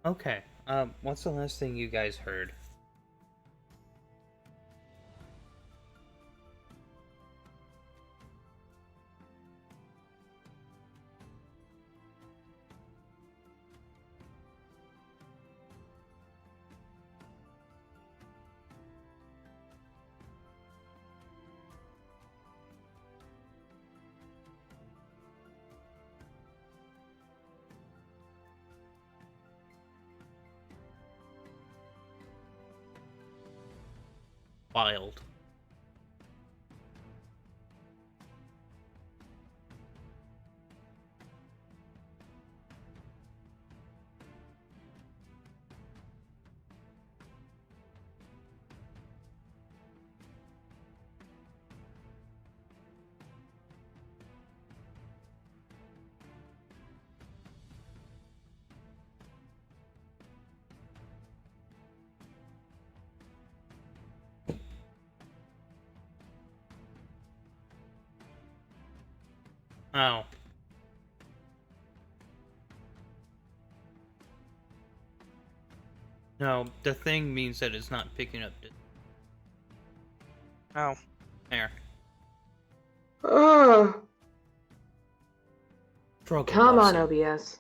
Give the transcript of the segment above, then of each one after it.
Okay. What's the last thing you guys heard? Wild. Oh. No, the thing means that it's not picking up the Oh. air. Oh, Struggle come on, bussin'. OBS.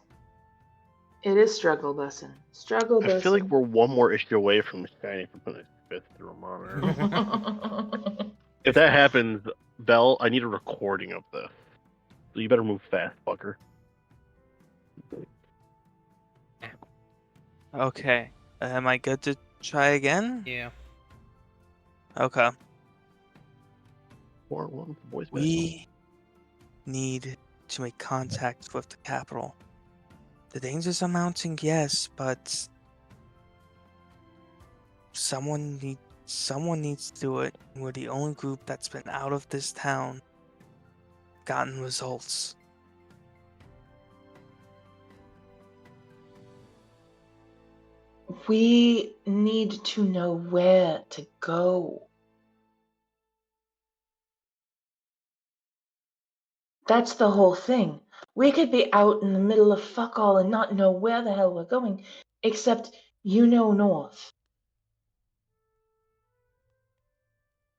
It is struggle bussin'. Struggle bussin'. I feel like we're one more issue away from Shiny for putting his fist through a monitor. If that happens, Bell, I need a recording of this. So you better move fast, fucker. Okay. Am I good to try again? Yeah. Okay. 4-1, boys. We need to make contact with the capital. The dangers are mounting, yes, but someone needs to do it. We're the only group that's been out of this town, gotten results. We need to know where to go. That's the whole thing. We could be out in the middle of fuck all and not know where the hell we're going, except north.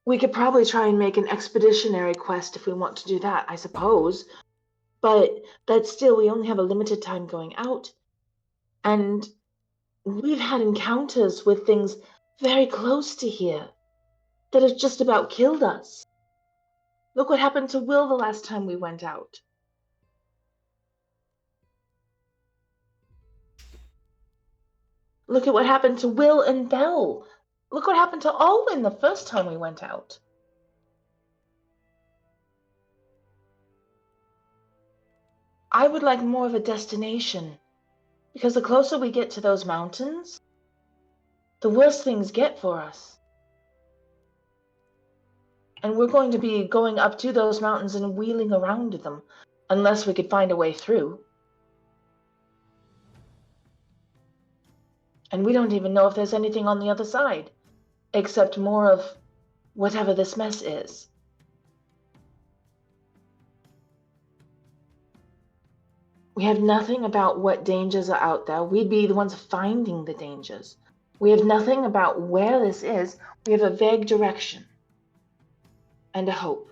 We could probably try and make an expeditionary quest if we want to do that, I suppose. But that's still, we only have a limited time going out. And we've had encounters with things very close to here that have just about killed us. Look what happened to Will the last time we went out. Look at what happened to Will and Belle. Look what happened to Alwyn the first time we went out. I would like more of a destination, because the closer we get to those mountains, the worse things get for us. And we're going to be going up to those mountains and wheeling around them, unless we could find a way through. And we don't even know if there's anything on the other side, except more of whatever this mess is. We have nothing about what dangers are out there. We'd be the ones finding the dangers. We have nothing about where this is. We have a vague direction and a hope.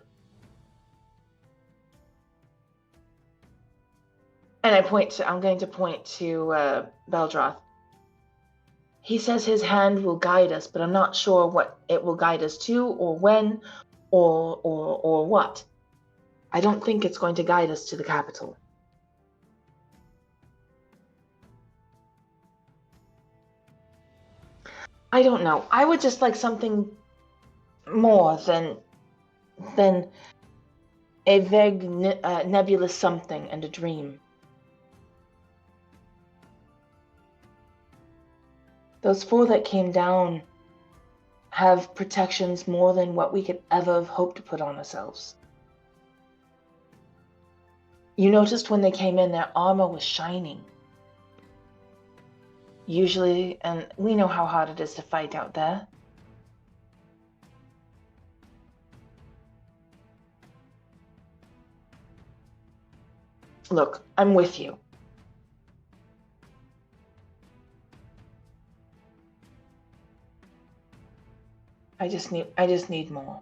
And I'm going to point to Beldroth. He says his hand will guide us, but I'm not sure what it will guide us to, or when, or what. I don't think it's going to guide us to the capital. I don't know. I would just like something more than a vague, nebulous something and a dream. Those 4 that came down have protections more than what we could ever have hoped to put on ourselves. You noticed when they came in, their armor was shining. Usually, and we know how hard it is to fight out there. Look, I'm with you. I just need more.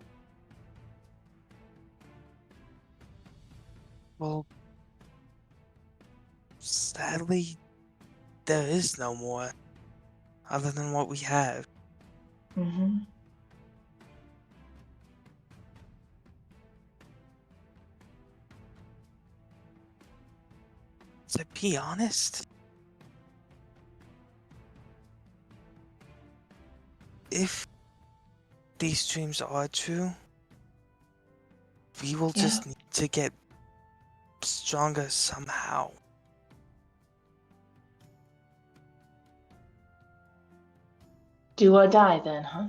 Well, sadly, there is no more other than what we have. Mm-hmm. To be honest, if these dreams are true, we will Yeah. just need to get stronger somehow. Do or die then, huh?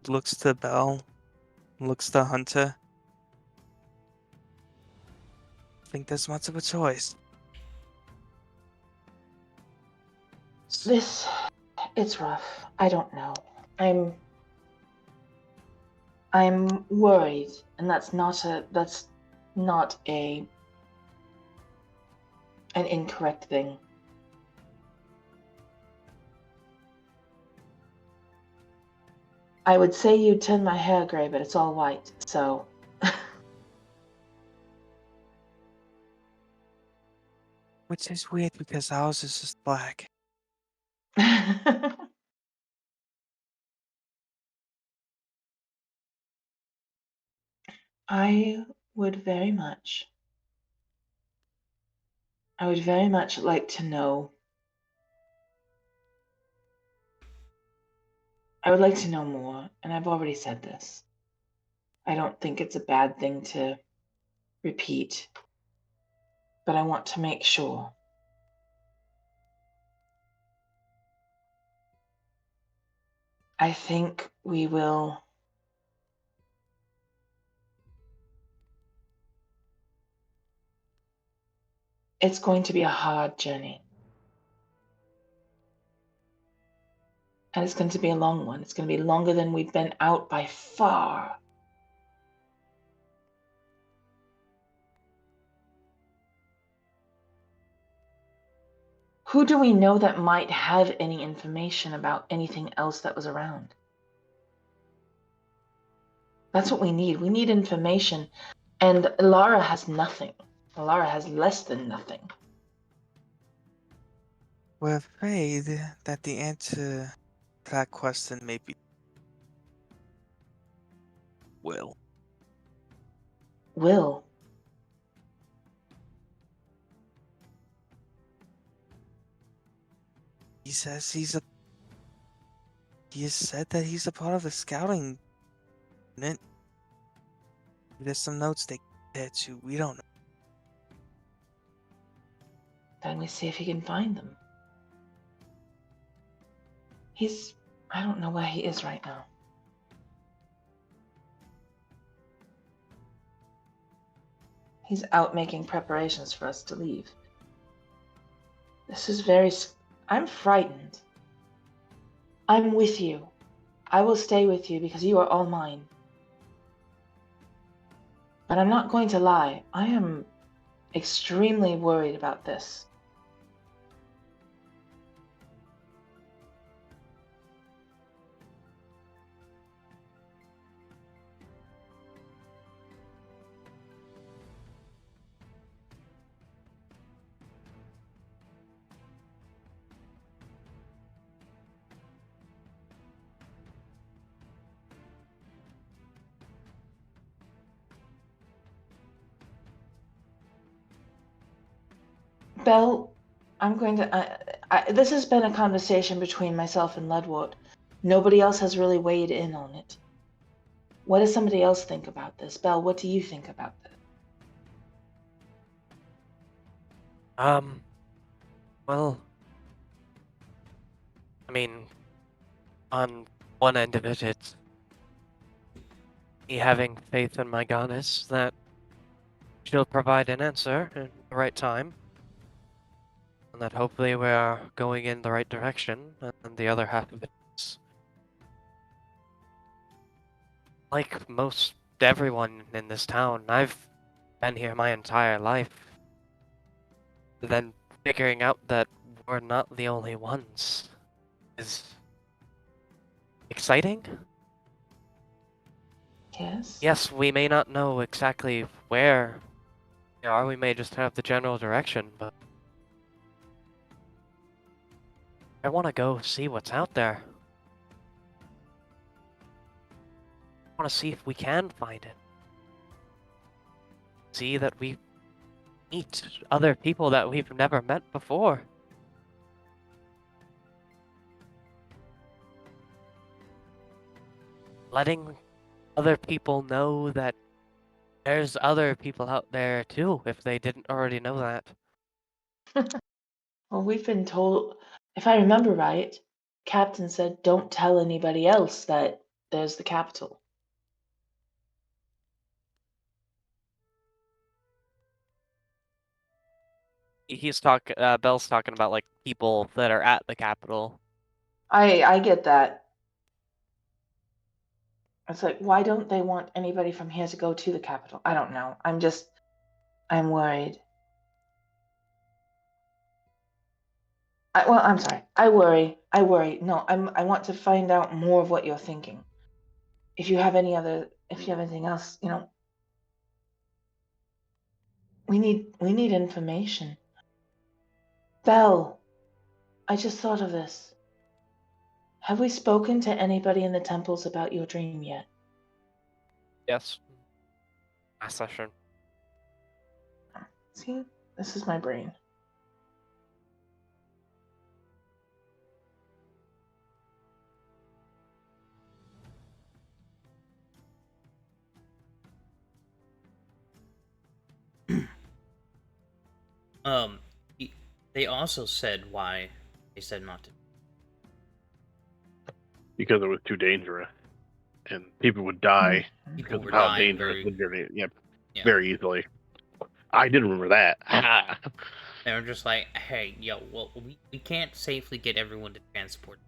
Looks to Bell, looks to Hunter. I think there's much of a choice. It's rough. I don't know. I'm worried, and that's not an incorrect thing. I would say you'd turn my hair gray, but it's all white, so. Which is weird because ours is just black. I would very much like to know. I would like to know more, and I've already said this. I don't think it's a bad thing to repeat, but I want to make sure. I think we will. It's going to be a hard journey. And it's going to be a long one. It's going to be longer than we've been out by far. Who do we know that might have any information about anything else that was around? That's what we need. We need information. And Lara has nothing. Lara has less than nothing. We're afraid that the answer to that question may be Will. Will. He says he has said that he's a part of the scouting unit. There's some notes they get to. We don't know. Then we see if he can find them. I don't know where he is right now. He's out making preparations for us to leave. This is I'm frightened. I'm with you. I will stay with you because you are all mine. But I'm not going to lie. I am extremely worried about this. Belle, I'm going to. This has been a conversation between myself and Ludwort. Nobody else has really weighed in on it. What does somebody else think about this? Belle, what do you think about this? Well, I mean, on one end of it, it's me having faith in my goddess that she'll provide an answer in the right time, and that hopefully we're going in the right direction, and the other half of it is, like most everyone in this town, I've been here my entire life, then figuring out that we're not the only ones is exciting? Yes. Yes, we may not know exactly where we are. We may just have the general direction, but I want to go see what's out there. I want to see if we can find it. See that we meet other people that we've never met before. Letting other people know that there's other people out there too, if they didn't already know that. Well, we've been told, if I remember right, Captain said don't tell anybody else that there's the capital. Bell's talking about like people that are at the Capitol. I get that. It's like, why don't they want anybody from here to go to the capital? I don't know. I'm worried. I'm sorry. I worry. No, I want to find out more of what you're thinking. If you have anything else, we need information. Belle, I just thought of this. Have we spoken to anybody in the temples about your dream yet? Yes. Last session. See, this is my brain. They also said why they said not to. Because it was too dangerous, and people would die People because were of how dying dangerous the journey. Yep, Yeah. very easily. I did remember that. They were just like, hey, yo, well, we can't safely get everyone to transport.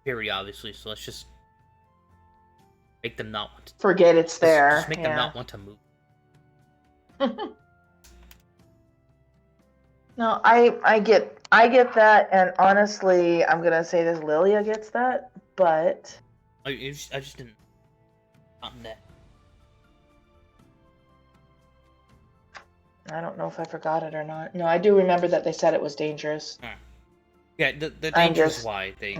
Very obviously, so let's just make them not want to. Forget it's there. Just make them not want to move. No, I get that, and honestly, I'm gonna say this. Lilia gets that, but I just didn't. Not in that. I don't know if I forgot it or not. No, I do remember that they said it was dangerous. Yeah, the I'm danger is just- why they.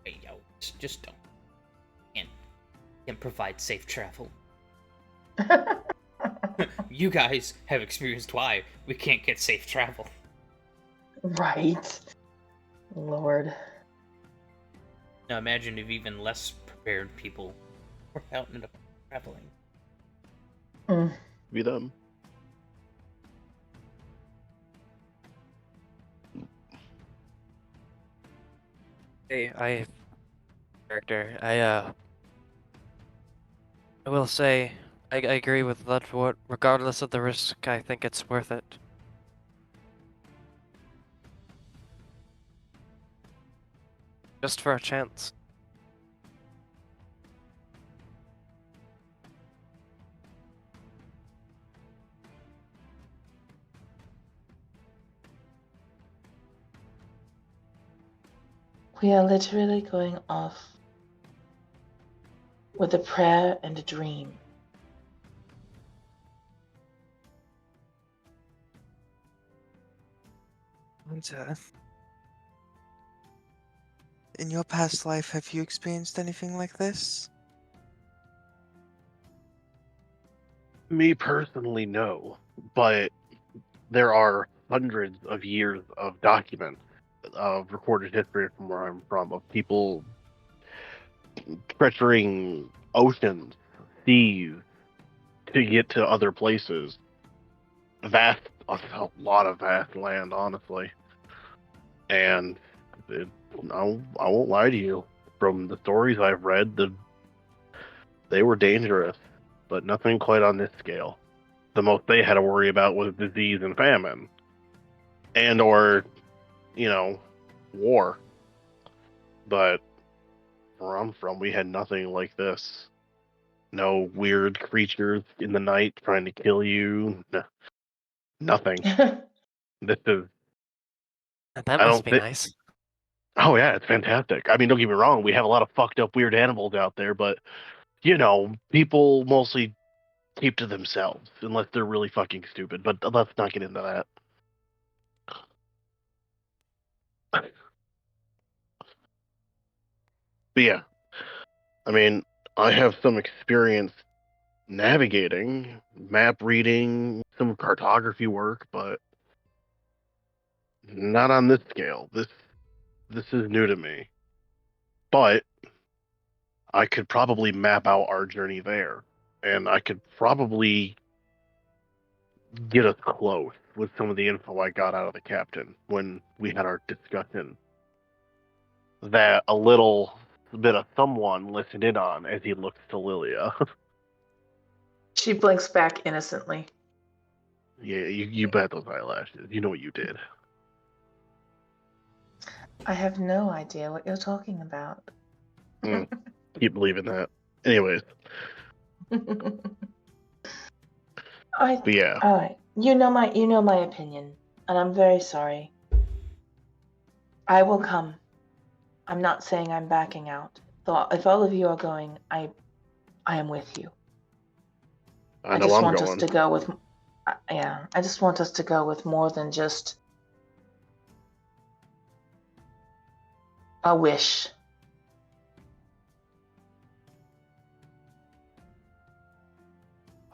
Hey, yo, just don't. Can't provide safe travel. You guys have experienced why we can't get safe travel. Right. Lord. Now imagine if even less prepared people were out and about traveling. Be them. Hey, character. I will say I agree with Ludwort. Regardless of the risk, I think it's worth it. Just for a chance. We are literally going off with a prayer and a dream. In your past life, have you experienced anything like this? Me personally, no, but there are hundreds of years of documents of recorded history from where I'm from of people treachering oceans, seas to get to other places. A lot of vast land, honestly. And I won't lie to you. From the stories I've read, they were dangerous, but nothing quite on this scale. The most they had to worry about was disease and famine, or war. But where I'm from, we had nothing like this. No weird creatures in the night trying to kill you. Nothing. This is. That I must don't be think. nice. Oh yeah, it's fantastic. I mean, don't get me wrong, we have a lot of fucked up weird animals out there, but you know, people mostly keep to themselves unless they're really fucking stupid. But let's not get into that. But yeah, I mean, I have some experience navigating, map reading, some cartography work, but not on this scale. This is new to me. But I could probably map out our journey there, and I could probably get us close with some of the info I got out of the captain when we had our discussion that a little bit of someone listened in on as he looks to Lilia. She blinks back innocently. Yeah, you bet those eyelashes. You know what you did. I have no idea what you're talking about. Keep believing that. Anyways, I but yeah, all right. You know my opinion, and I'm very sorry. I will come. I'm not saying I'm backing out. So if all of you are going, I am with you. I know I'm going. To go with yeah, I just want us to go with more than just a wish.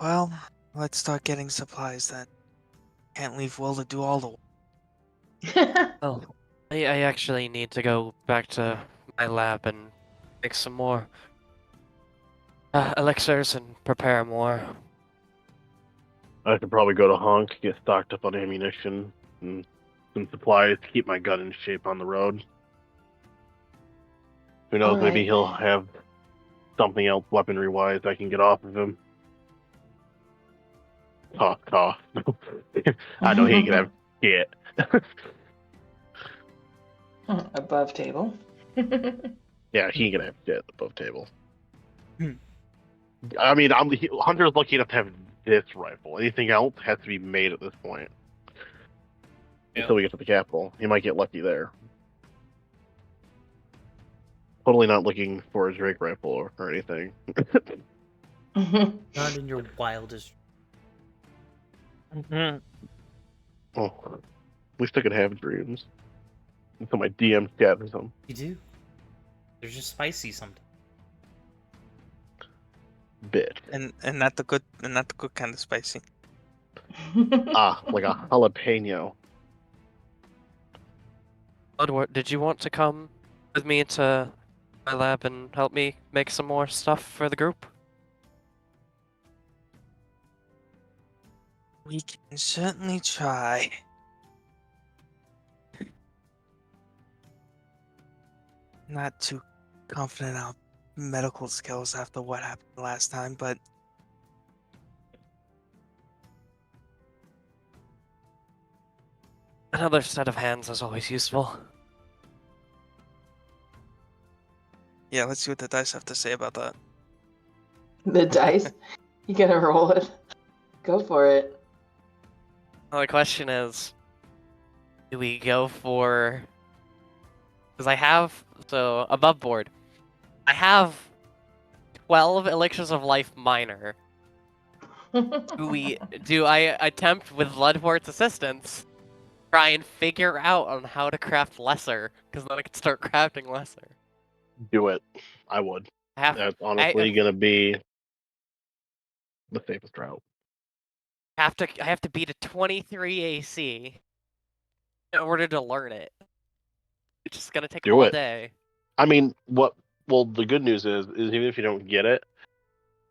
Well, let's start getting supplies then. Can't leave Will to do all the work. Well, I actually need to go back to my lab and make some more elixirs and prepare more. I should probably go to Honk, get stocked up on ammunition and some supplies to keep my gun in shape on the road. Who knows, maybe Alright. he'll have something else weaponry wise I can get off of him. Cough, cough. I know he ain't gonna have shit. Above table. Yeah, he ain't gonna have shit above table. Hmm. I mean, Hunter's lucky enough to have this rifle. Anything else has to be made at this point. Yep. Until we get to the capital. He might get lucky there. Totally not looking for a Drake rifle or anything. Not in your wildest. Oh, at least I could have dreams. Until my DM scatters them. You do. They're just spicy sometimes. Bit. And not the good kind of spicy. Like a jalapeno. Bloodwort, did you want to come with me to my lab and help me make some more stuff for the group? We can certainly try. Not too confident in our medical skills after what happened last time, but Another set of hands is always useful. yeah, let's see what the dice have to say about that. The dice? You gotta roll it. Go for it. Well, the question is, do we go for... Because I have... So, above board. I have 12 Elixirs of Life Minor. Do I attempt with Bloodwort's assistance try and figure out on how to craft lesser? Because then I can start crafting lesser. Do it. I would. I That's honestly gonna be the safest route. have to beat a 23 AC in order to learn it. It's just gonna take Do all it. day. I mean, well, the good news is even if you don't get it,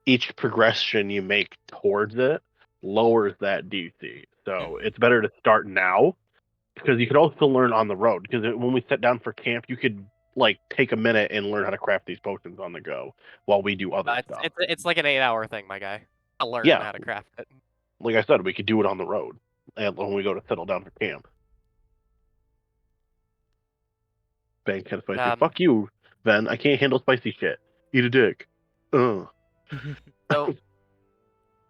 each progression you make towards it lowers that DC. So it's better to start now because you could also learn on the road. Because when we sit down for camp, you could like take a minute and learn how to craft these potions on the go while we do other stuff. It's like an 8-hour thing, my guy. I'll learn Yeah. how to craft it. Like I said, we could do it on the road and when we go to settle down for camp. Bang, kind of spicy. Fuck you, Ven. I can't handle spicy shit. Eat a dick. So, I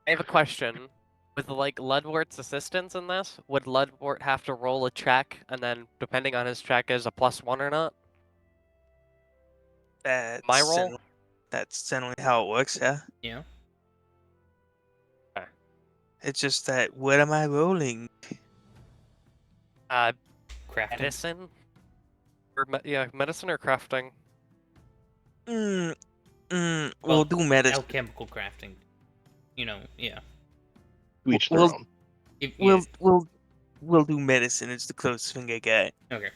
have a question. With like Ludwort's assistance in this, would Ludwort have to roll a check, and then depending on his check is a +1 or not? My role? That's generally how it works, yeah. Yeah. It's just that, what am I rolling? Uh, Crafting. medicine? Or medicine or crafting? We'll Well, do medicine. Alchemical crafting. Yeah. To each their We'll- own. We'll do medicine. It's the closest thing I got. Okay.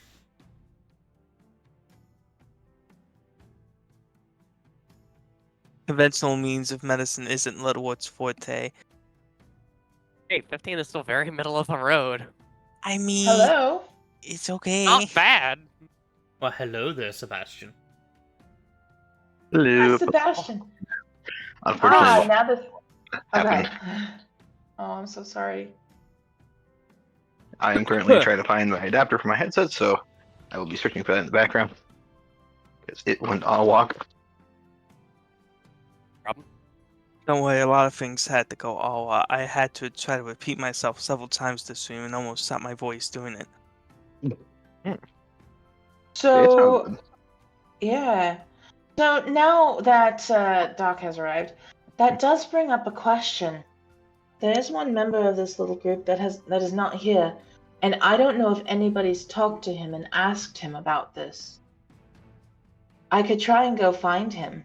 Conventional means of medicine isn't Ludwig's forte. Hey, 15 is still very middle of the road. I mean, Hello. it's okay. Not bad. Well, hello there, Sebastian. Hi, Hello. Sebastian. Unfortunately, now this. Okay. happened. Oh, I'm so sorry. I am currently trying to find my adapter for my headset, so I will be searching for that in the background. Because it went on a walk. Problem? Don't worry, a lot of things had to go all out. I had to try to repeat myself several times this stream and almost stopped my voice doing it. It So sounds good. yeah. So now that Doc has arrived, that does bring up a question. There is one member of this little group that is not here, and I don't know if anybody's talked to him and asked him about this. I could try and go find him,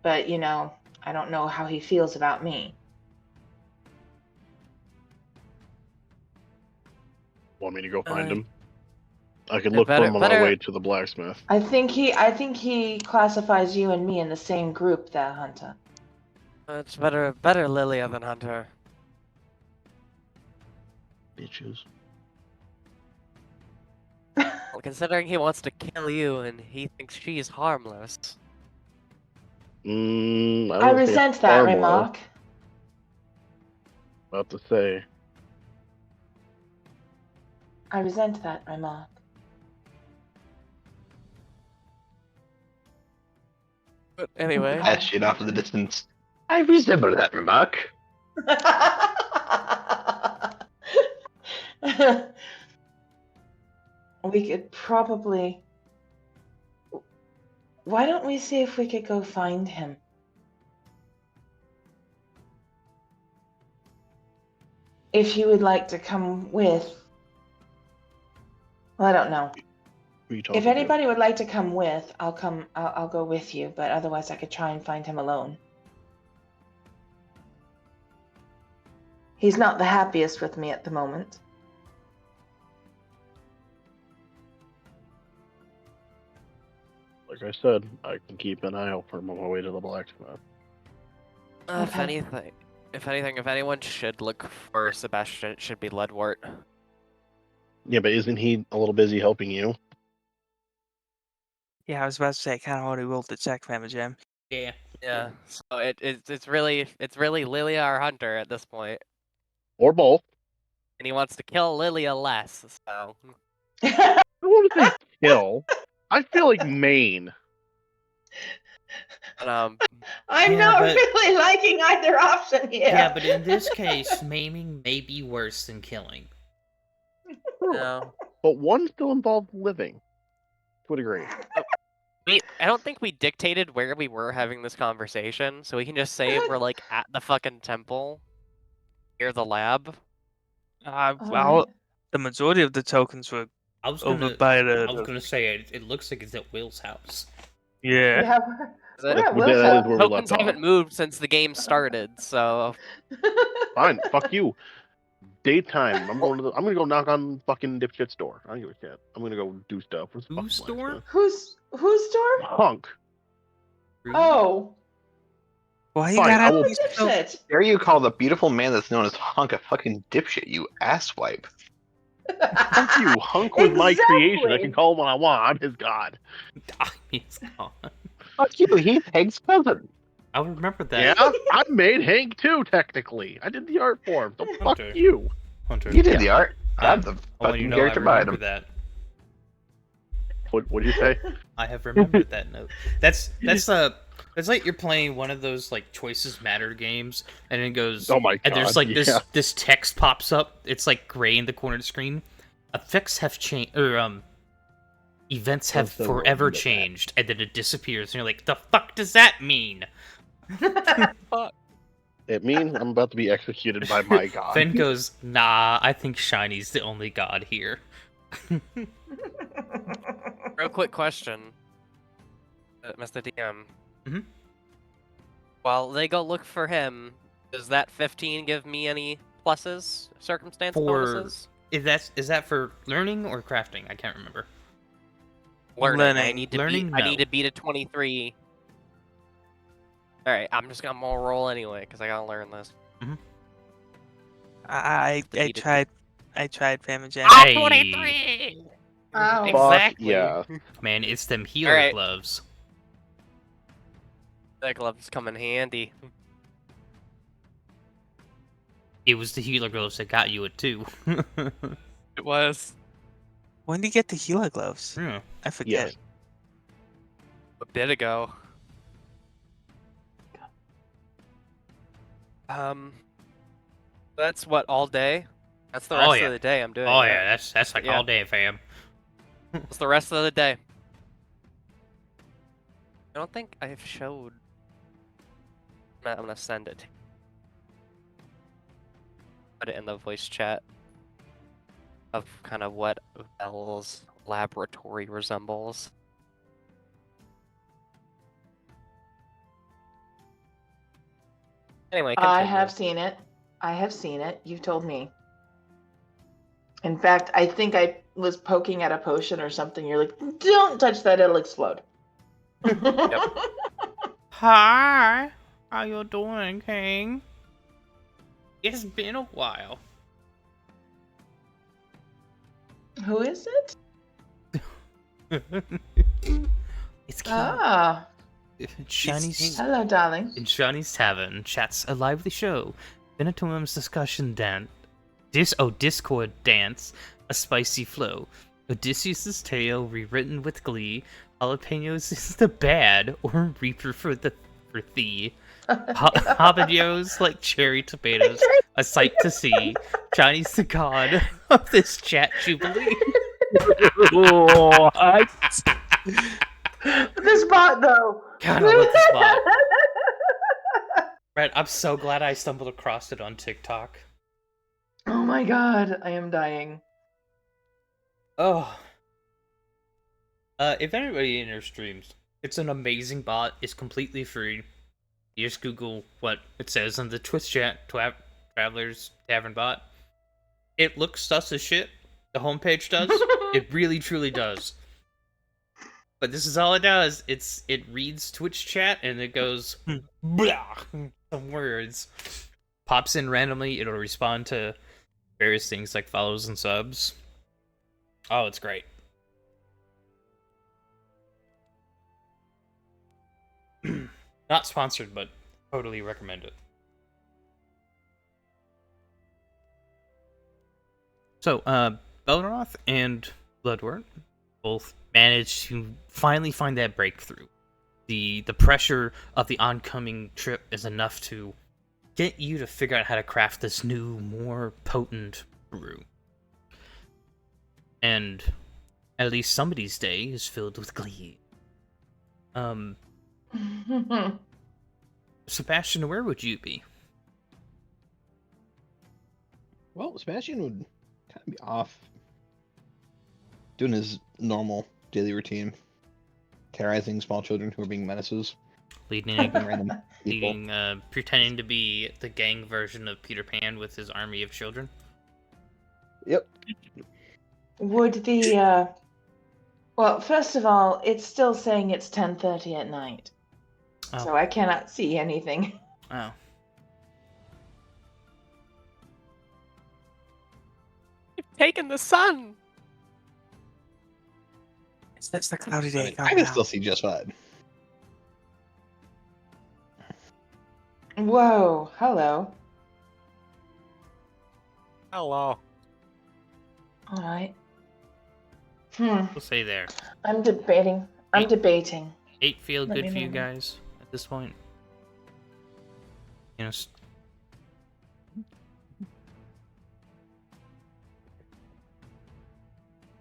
but I don't know how he feels about me. Want me to go find Uh, him? I can yeah, look for him on my better- way to the blacksmith. I think he classifies you and me in the same group there, Hunter. It's better Lilia than Hunter. Bitches. Well, considering he wants to kill you and he thinks she's harmless. I I wouldn't say resent that harmless. remark. About to say. I resent that remark. But anyway, As shit off in the distance. I resemble that remark. We could probably. Why don't we see if we could go find him? If you would like to come with. Well, I don't know. Who are you talking If anybody would like to come with, I'll come. I'll go with you. But otherwise, I could try and find him alone. He's not the happiest with me at the moment. Like I said, I can keep an eye out for him on my way to the blacksmith. if Okay. anything, if anyone should look for Sebastian, it should be Ledwart. Yeah, but isn't he a little busy helping you? Yeah, I was about to say, I kind of already rolled the check, Mama Jam. Yeah. Yeah. So it's really Lilia or Hunter at this point, Or both? and he wants to kill Lilia less. So I don't want to say kill. I feel like main. but, I'm Yeah, not but- really liking either option here. Yeah, but in this case, maiming may be worse than killing. no. But one still involved living. To a degree. I don't think we dictated where we were having this conversation, so we can just say we're like at the fucking temple, near the lab. Well, Alright. the majority of the tokens were I was over gonna. by I was the. gonna say it looks like it's at Will's house. Yeah. Yeah, Is it- we're at That Will's is house. where we Tokens left haven't off. moved since the game started, so Fine, fuck you. Daytime. I'm gonna go knock on fucking dipshit's door. I don't give a shit. I'm gonna go do stuff. Where's the Whose fucking door? blacksmith? Whose door? Hunk. Oh, Why you Fine, gotta I will- be so- dipshit. Dare you call the beautiful man that's known as Hunk a fucking dipshit, you asswipe? Fuck you. Hunk was my creation. I Exactly. can call him what I want. I'm his god. He's gone. Fuck you, he's Hank's cousin. I'll remember that. Yeah, I made Hank too, technically. I did the art for him. So fuck Hunter. you. Hunter. You did the art. I'm the I want you fucking to know I character behind remember him. that. What'd you say? I have remembered that note. That's like you're playing one of those like choices matter games, and it goes. Oh my god. And there's like yeah. this text pops up. It's like gray in the corner of the screen. Effects have changed, or events have So forever we'll get that. changed, and then it disappears, and you're like, the fuck does that mean? Fuck. It means I'm about to be executed by my god. Finn goes, nah, I think Shiny's the only god here. Real quick question, Mr. DM. Mhm. While they go look for him, does that 15 give me any pluses, circumstance bonuses? Is that for learning or crafting? I can't remember. Learning. I Learning. need to Learning, beat. I need no. to beat a 23. All right, I'm gonna roll anyway because I gotta learn this. I Defeated. tried Famine Jam. Hey. 23. Ow. Exactly. Yeah. Man, it's them healer Alright. gloves. That gloves come in handy. It was the healer gloves that got you it too. It was When did you get the healer gloves? Yeah. I forget. Yes. a bit ago. That's what all day. That's the Oh, rest yeah. of the day I'm doing. Oh that. yeah, that's like Yeah. all day, fam. That's the rest of the day. I don't think I've showed. I'm gonna send it. Put it in the voice chat of kind of what Bell's laboratory resembles. Anyway, I continue. have seen it. I have seen it. You've told me. In fact, I think I was poking at a potion or something. You're like, don't touch that, it'll explode. Hi, how you doing, King? It's been a while. Who is it? It's King. Ah, Shiny's hello, darling. in Shiny's Tavern chats a lively show. Venatorum's discussion Discord dance, a spicy flow. Odysseus' tale rewritten with glee. Jalapenos is the bad, or Reaper for thee. Habaneros like cherry tomatoes, a sight to see. Shiny's the god of this chat jubilee. What? This bot, though. God, I love this bot. Right, I'm so glad I stumbled across it on TikTok. Oh my god, I am dying. Oh. If anybody in your streams, it's an amazing bot. It's completely free. You just Google what it says on the Twitch chat, Travelers Tavern bot. It looks sus as shit. The homepage does. It really, truly does. But this is all it does. It reads Twitch chat and it goes blah, some words. Pops in randomly. It'll respond to various things like follows and subs. Oh, it's great. Not sponsored, but totally recommend it. So, Belroth and Bloodwort both managed to finally find that breakthrough. The pressure of the oncoming trip is enough to get you to figure out how to craft this new, more potent brew. And at least somebody's day is filled with glee. Sebastian, where would you be? Well, Sebastian would kind of be off doing his normal daily routine, terrorizing small children who are being menaces, Leading, random people. pretending to be the gang version of Peter Pan with his army of children. Yep. Would the well, first of all, it's still saying it's 10:30 at night. Oh. So I cannot see anything. Oh. You've taken the sun. It's the cloudy day. I can still see just fine. Whoa, hello. Hello. All right. We'll say there. I'm debating. I'm Eight. debating. 8 feel Let good me for you know. guys at this point? You know,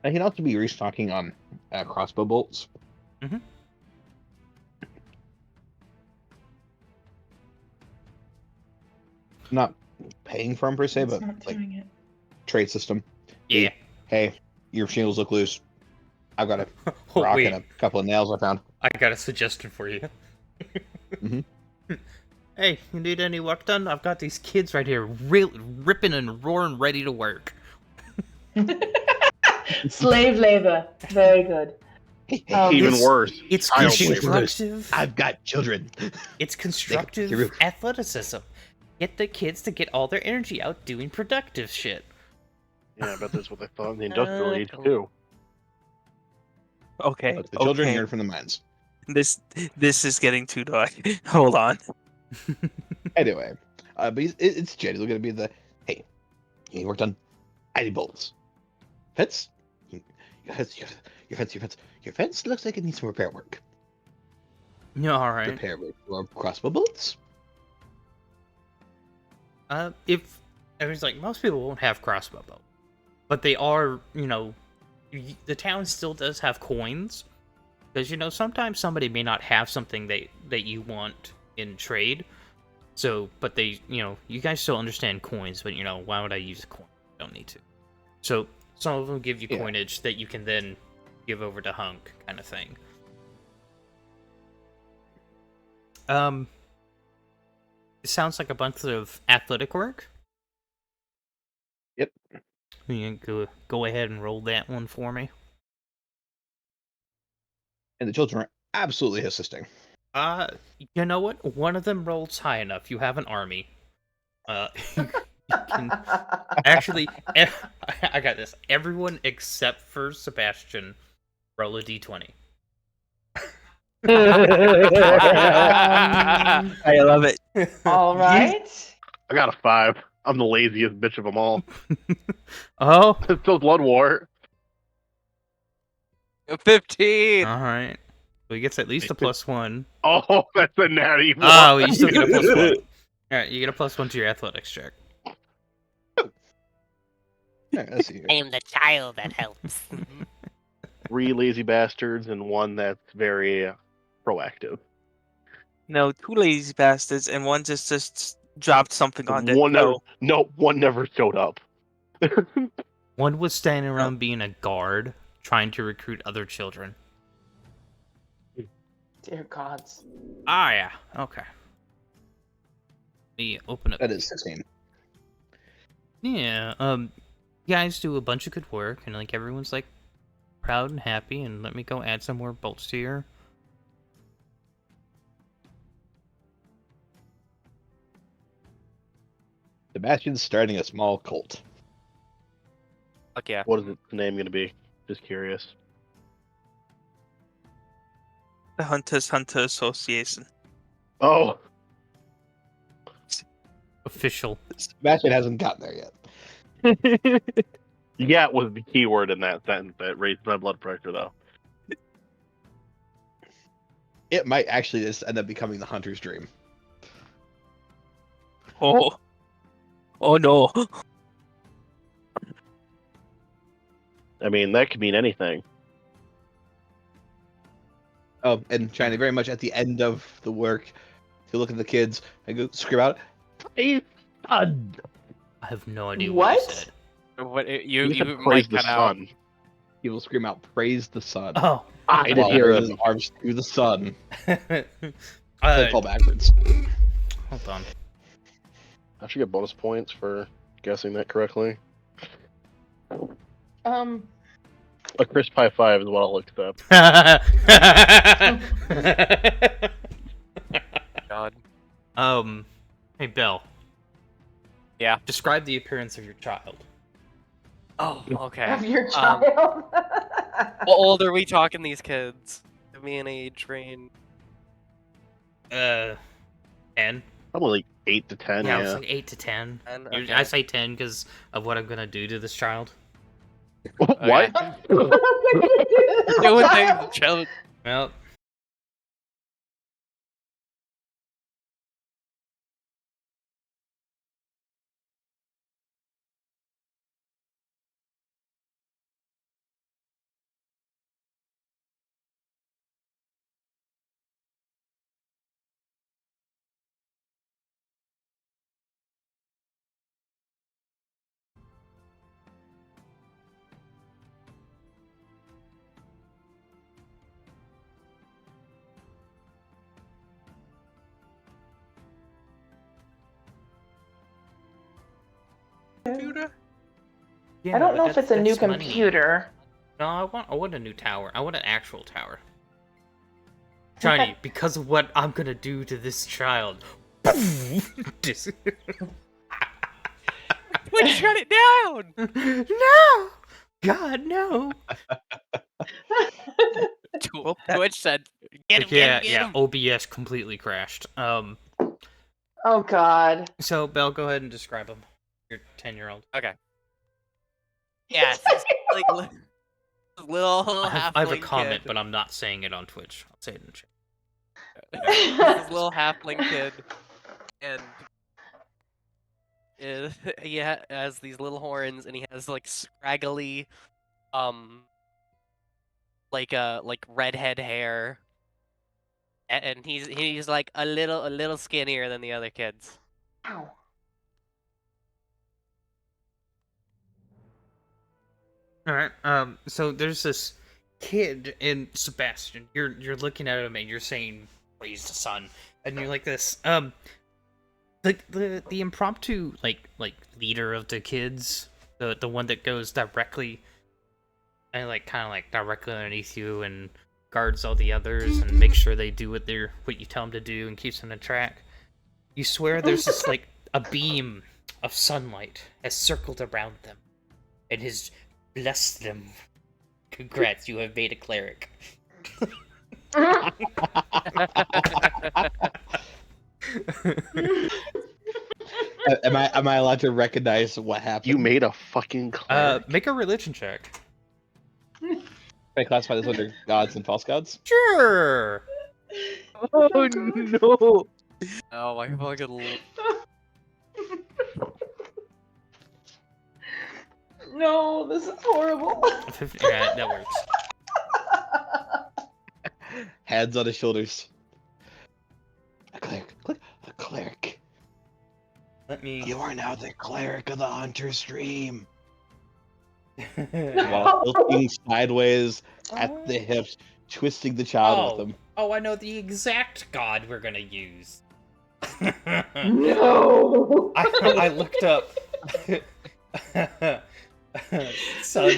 I can also be restocking on crossbow bolts. Mm-hmm. Not paying for them per se, It's but not like doing it. trade system. Yeah. Hey, your shingles look loose. I've got a Oh, rock wait. and a couple of nails I found. I got a suggestion for you. Mhm. Hey, you need any work done? I've got these kids right here, ripping and roaring, ready to work. Slave labor. Very good. Hey, Even It's- worse, It's child shingles labor. loose. constructive. I've got children. It's your constructive roof. athleticism. Get the kids to get all their energy out doing productive shit. Yeah, I bet that's what they thought in the industrial age cool. too. Okay. But the children okay. yearn from the mines. This is getting too dark. Hold on. Anyway, but it's Jed. He's gonna be the hey. You need work done. I need bolts. Fence. Your fence looks like it needs some repair work. Yeah, all right. Repair work or crossbow bolts. If I was like, most people won't have crossbow bow, but they are, the town still does have coins, because sometimes somebody may not have something that you want in trade. So, but they, you guys still understand coins, but why would I use a coin? I don't need to. So some of them give you Yeah. coinage that you can then give over to Hunk, kind of thing. It sounds like a bunch of athletic work. Yep. You can go ahead and roll that one for me. And the children are absolutely assisting. You know what? One of them rolls high enough. You have an army. You can actually. I got this. Everyone except for Sebastian roll a d20. I love it. All right. I got a 5. I'm the laziest bitch of them all. Oh, It's still Blood War. 15. all right. So he gets at least a +1. Oh, that's a natty 1. Oh, you still get a +1. All right, you get a +1 to your athletics check. All right, let's see here. I am the child that helps. 3 lazy bastards and 1 that's very proactive. No, two lazy bastards, and one just dropped something on their One never, toe. no, one never showed up. One was standing around being a guard, trying to recruit other children. Dear gods. Ah, yeah. Okay. Let me open up. That is 16. Yeah. You guys do a bunch of good work, and like everyone's like proud and happy. And let me go add some more bolts to your. Sebastian's starting a small cult. Fuck yeah. What is its name going to be? Just curious. The Hunters Hunter Association. Oh, Official. Sebastian hasn't gotten there yet. yeah, was the key word in that sentence that raised my blood pressure, though. It might actually just end up becoming the hunter's dream. Oh. Oh no. I mean, that could mean anything. Oh, and China, very much at the end of the work, to look at the kids and go scream out, "Praise sun!" I have no idea what you What? said. What You said you praise might the cut out. sun. He will scream out, "Praise the sun!" Oh. I didn't while hear raising him. his arms to the sun. uh, Fall backwards. hold on. I should get bonus points for guessing that correctly. A crisp high 5 is what I'll accept. God. Hey, Belle. Yeah. Describe the appearance of your child. Oh, okay. Of your child. How old are we talking these kids? Give me an age range. 10. Probably like 8 to 10, Yeah, yeah. it's like 8 to 10. And, I okay. say 10 because of what I'm gonna do to this child. What? Doing things, children. Well, computer? Yeah, I don't but know if it's a new that's money. computer. No, I want a new tower. I want an actual tower. think Johnny, I- because of what I'm gonna do to this child. Just- Twitch, shut it down! No! God, no! Well, that- Twitch said, "Get him, Yeah, get yeah. him." OBS completely crashed. Oh God. So Belle, go ahead and describe him. Your 10-year-old. Okay. Yeah, it's like little I have a halfling comment, kid. but I'm not saying it on Twitch. I'll say it in the chat. This little halfling kid, and he has these little horns, and he has like scraggly, like redhead hair, and he's like a little skinnier than the other kids. Ow. All right. So there's this kid in Sebastian. You're looking at him and you're saying, "Praise the sun," and you're like this. The impromptu like leader of the kids, the one that goes directly and kind of directly underneath you and guards all the others and makes sure they do what you tell them to do and keeps them on track. You swear there's this a beam of sunlight has circled around them and has blessed them. Congrats, you have made a cleric. Am I allowed to recognize what happened? You made a fucking cleric. Make a religion check. Can I classify this under gods and false gods? Sure. Oh no! Oh my fucking. No, this is horrible. Yeah, that works. Hands on his shoulders. A cleric. A cleric. Let me. You are now the cleric of the Hunter's Dream. oh, While tilting sideways at the hips, twisting the child with him. I know the exact god we're gonna use. No. I looked up. Sun.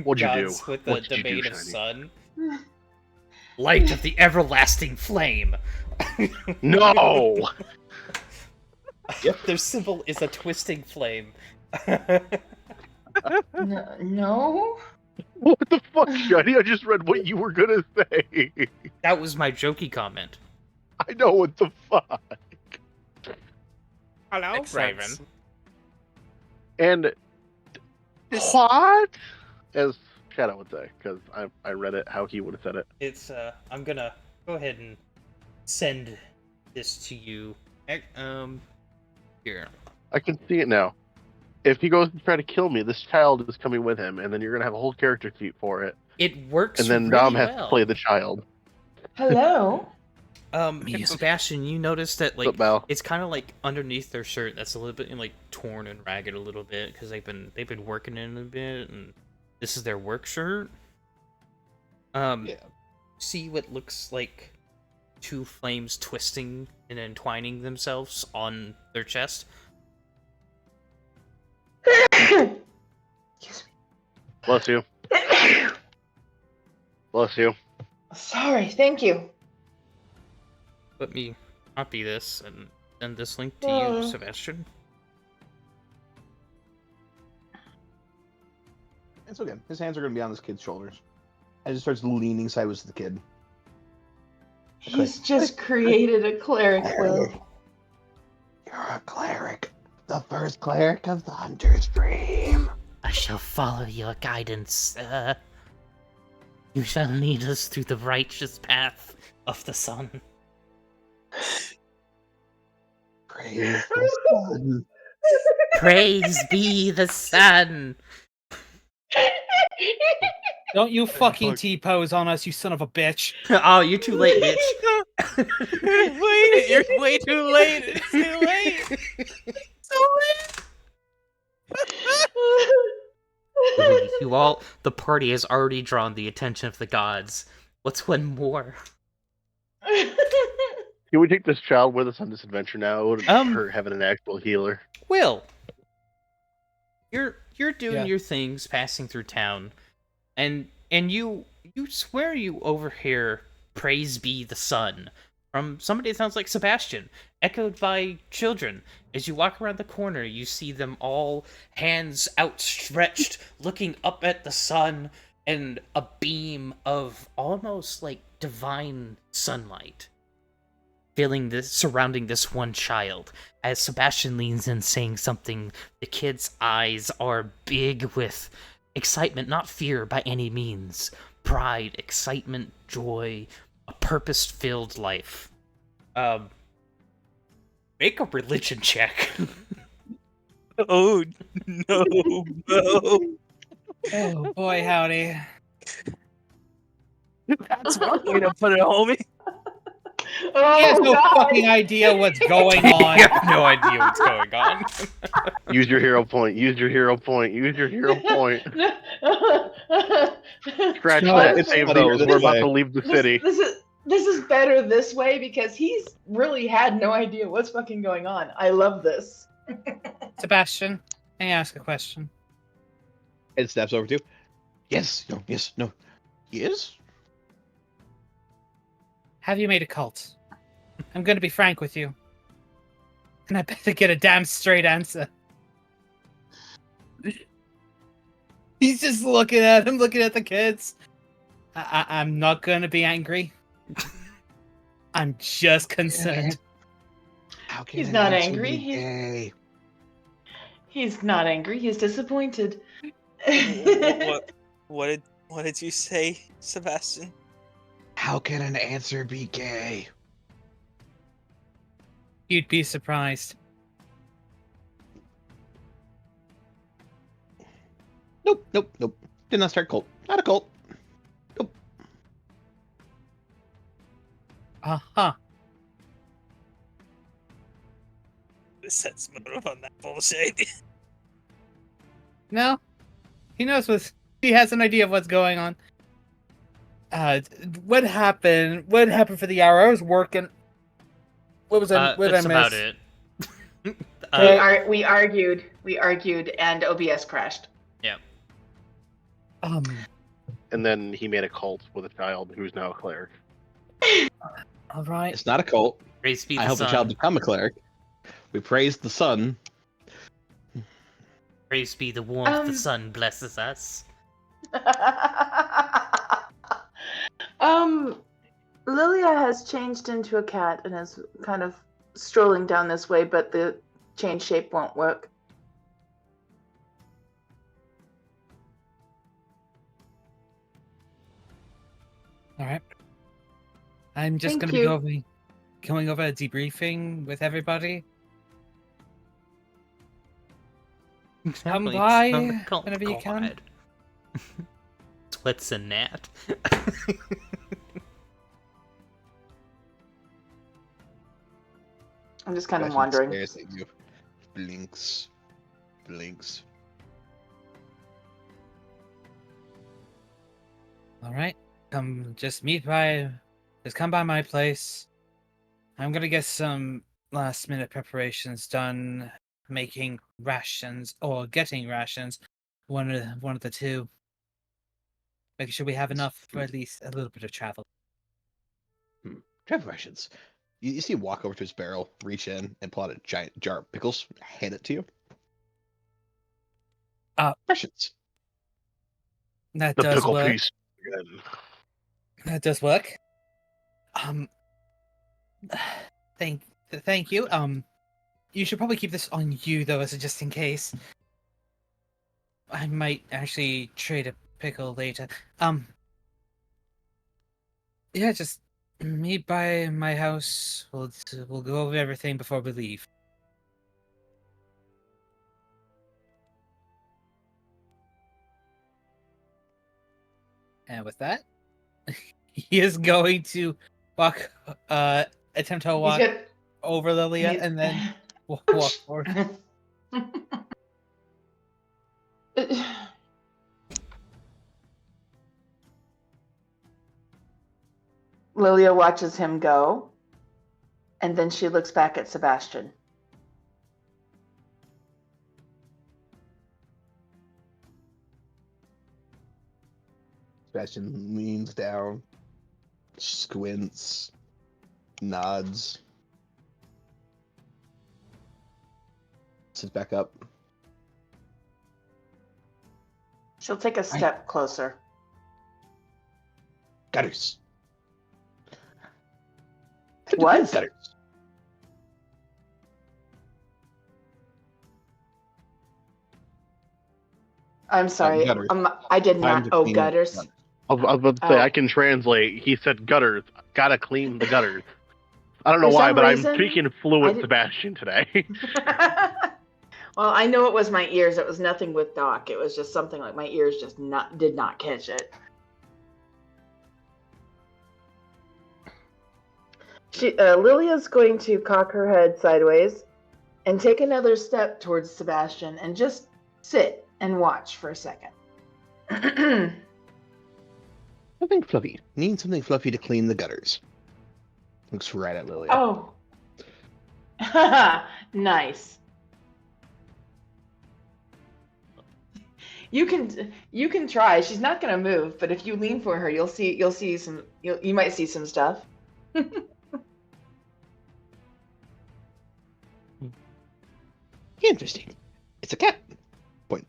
What'd you do? gods with the What did you do, domain of Shiny? sun. Light of the everlasting flame. No! Their symbol is a twisting flame. No. What the fuck, Shiny? I just read what you were gonna say. That was my jokey comment. I know what the fuck. Hello, Makes Raven. sense. And what? As Shadow would say, because I read it how he would have said it. It's I'm gonna go ahead and send this to you. Here. I can see it now. If he goes to try to kill me, this child is coming with him, and then you're gonna have a whole character sheet for it. It works. And then really Dom has well. to play the child. Hello. Sebastian, you noticed that What's up, Val? it's kind of underneath their shirt that's a little bit torn and ragged a little bit because they've been working in it a bit, and this is their work shirt. Yeah. See what looks like two flames twisting and entwining themselves on their chest. Excuse Bless you. me. Bless you. Sorry. Thank you. Let me copy this and send this link to Oh. you, Sebastian. It's okay. His hands are going to be on this kid's shoulders. And just starts leaning sideways to the kid. He's just created a cleric, Will. You're a cleric. The first cleric of the Hunter's Dream. I shall follow your guidance, sir. You shall lead us through the righteous path of the sun. Praise the sun. Praise be the sun! Don't you fucking T-pose on us, you son of a bitch. Oh, you're too late, bitch. Wait, you're way too late. It's too late. You all, the party has already drawn the attention of the gods. What's one more? Can we take this child with us on this adventure now? It would Um, hurt having an actual healer. Will, you're doing Yeah. your things, passing through town, and you swear you overhear "Praise be the sun" from somebody that sounds like Sebastian, echoed by children. As you walk around the corner, you see them all, hands outstretched, looking up at the sun, and a beam of almost like divine sunlight filling this, surrounding this one child. As Sebastian leans in saying something, the kid's eyes are big with excitement, not fear by any means. Pride, excitement, joy, a purpose-filled life. Make a religion check. Oh no, no. Oh boy, howdy. That's one way to put it, homie. Oh, He has no God. fucking idea what's going on. I have no idea what's going on. Use your hero point. Use your hero point. Use your hero point. Scratch No, that. it's Save funnier those. this We're about way. to leave the city. This is better this way because he's really had no idea what's fucking going on. I love this. Sebastian, may I ask a question? Ed steps over to you. Yes, no, yes, no. Yes? Have you made a cult? I'm going to be frank with you. And I better get a damn straight answer. He's just looking at him, looking at the kids. I'm not going to be angry. I'm just concerned. How can He's an not answer angry. be gay? He's not angry. He's disappointed. What did you say, Sebastian? How can an answer be gay? You'd be surprised. Nope, nope, nope. Did not start cult. Not a cult. Nope. Uh-huh. The sense motive on that bullshit. No. He knows what... He has an idea of what's going on. What happened? What happened for the hour? I was working... What was I? What did I That's miss? about it. We argued, and OBS crashed. And then he made a cult with a child who's now a cleric. All right. It's not a cult. Praise be I the helped the sun. child become a cleric. We praised the sun. Praise be the warmth the Um, sun blesses us. Lilia has changed into a cat and is kind of strolling down this way, but the change shape won't work. All right. I'm just Thank going to be you. going over a debriefing with everybody. Come Exactly, by it's not a cult. whenever you can. God. What's a gnat? I'm just kind of Sebastian wandering. stares at you. Blinks. Blinks. All right. Just come by my place. I'm going to get some last minute preparations done, making rations or getting rations. One of the two. Making sure we have enough for at least a little bit of travel. Travel rations. You see him walk over to his barrel, reach in, and pull out a giant jar of pickles, hand it to you. Rations. That The does pickle work. piece. Again. That does work. Thank you. You should probably keep this on you though, as a just in case. I might actually trade a pickle later. Yeah, just meet by my house. We'll go over everything before we leave. And with that, he is going to attempt to He's walk got- over Lilia he's- and then walk forward. Lilia watches him go, and then she looks back at Sebastian. Sebastian leans down, squints, nods, sits back up. She'll take a step closer. Gutters. What? Gutters. I'm sorry. gutters. I did Time not. to Oh, clean gutters. gutters. I was about to say, Oh. I can translate. He said gutters. Gotta clean the gutters. I don't know For why, some but reason, I'm speaking I fluent did- Sebastian today. Well, I know it was my ears. It was nothing with Doc. It was just something like my ears just did not catch it. Lilia's going to cock her head sideways and take another step towards Sebastian and just sit and watch for a second. Something fluffy. Need something fluffy to clean the gutters. Looks right at Lilia. Oh. Nice. You can try. She's not gonna move, but if you lean for her, you might see some stuff. Interesting. It's a cat. Point.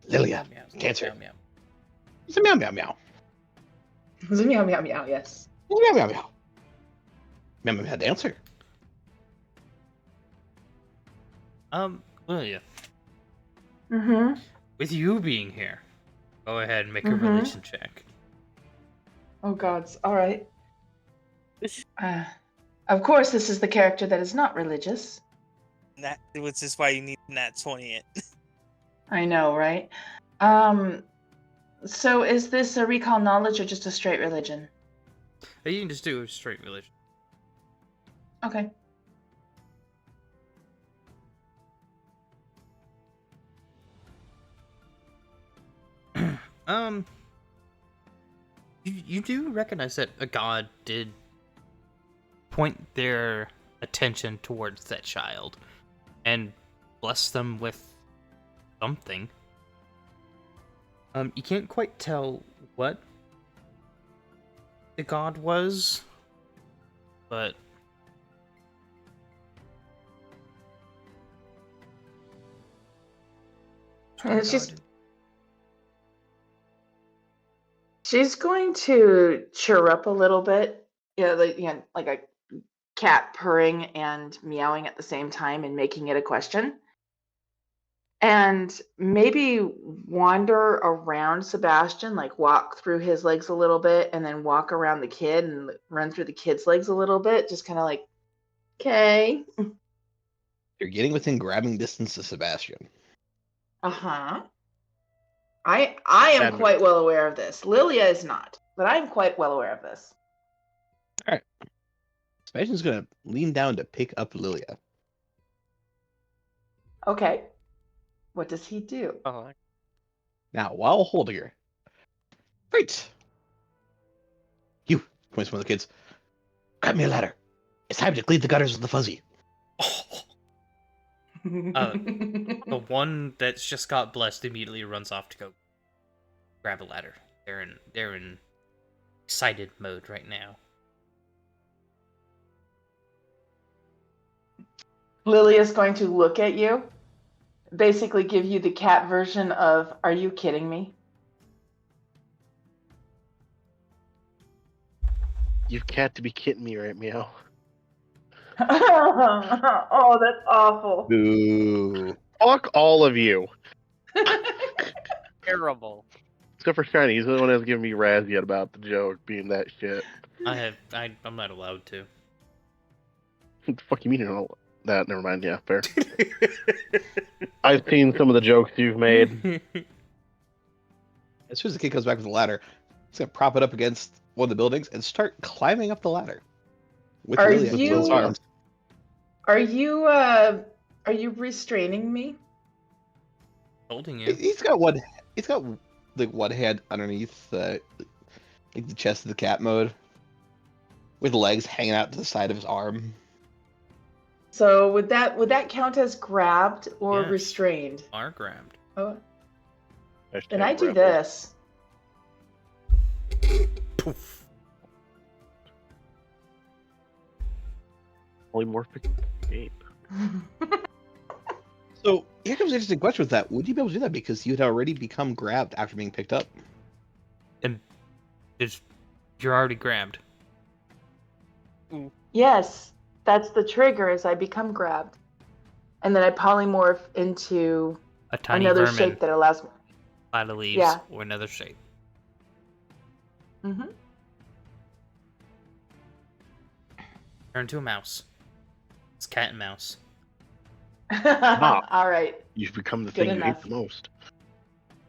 Lilia. Cancer. Meow, meow. It's a meow meow meow. Meow meow meow. Yes. Meow meow meow. Meow meow meow. Dancer. Lilia, Mm-hmm. with you being here, go ahead and make a Mhm. relation check. Oh gods. All right. Of course, this is the character that is not religious. Which is why you need Nat 20 it. I know, right? So is this a recall knowledge or just a straight religion? You can just do a straight religion. Okay. You do recognize that a god did point their attention towards that child and bless them with something. You can't quite tell what the god was, but And she's going to chirp a little bit, like a cat purring and meowing at the same time and making it a question. And maybe wander around Sebastian, like walk through his legs a little bit and then walk around the kid and run through the kid's legs a little bit, just kind of like, okay. You're getting within grabbing distance of Sebastian. Uh-huh. I am That quite well aware of this. Lilia is not, but I'm quite well aware of this. Sebastian's gonna lean down to pick up Lilia. Okay. What does he do? Oh, Now, while holding her. Great. You, points to one of the kids. Grab me a ladder. It's time to clean the gutters with the fuzzy. the one that's just got blessed immediately runs off to go grab a ladder. They're in excited mode right now. Lilia's going to look at you, basically give you the cat version of, are you kidding me? You've got to be kidding me, right, Meow? Oh, that's awful. Boo. Fuck all of you. terrible. Except for Shiny, he's the one that's giving me Razzie about the joke being that shit. I'm not allowed to. What the fuck you mean you don't know that? Never mind, yeah, fair. I've seen some of the jokes you've made. As soon as the kid comes back with the ladder, he's gonna prop it up against one of the buildings and start climbing up the ladder. With Are Lilia with you- Will's arms. Are you restraining me? Holding you. He's got one like one hand underneath like the chest of the cat mode. With legs hanging out to the side of his arm. So would that count as grabbed or Yes. restrained? Are grabbed. Oh, Hashtag then I do grapple. this. Poof. Polymorphic ape. So here comes an interesting question with that. Would you be able to do that because you'd already become grabbed after being picked up? And you're already grabbed. Yes, that's the trigger as I become grabbed. And then I polymorph into A tiny another vermin, shape that allows me. cloud of leaves, Yeah. or another shape. Mm-hmm. Turn to a mouse. It's cat and mouse. All right. You've become the Good thing you hate enough. the most.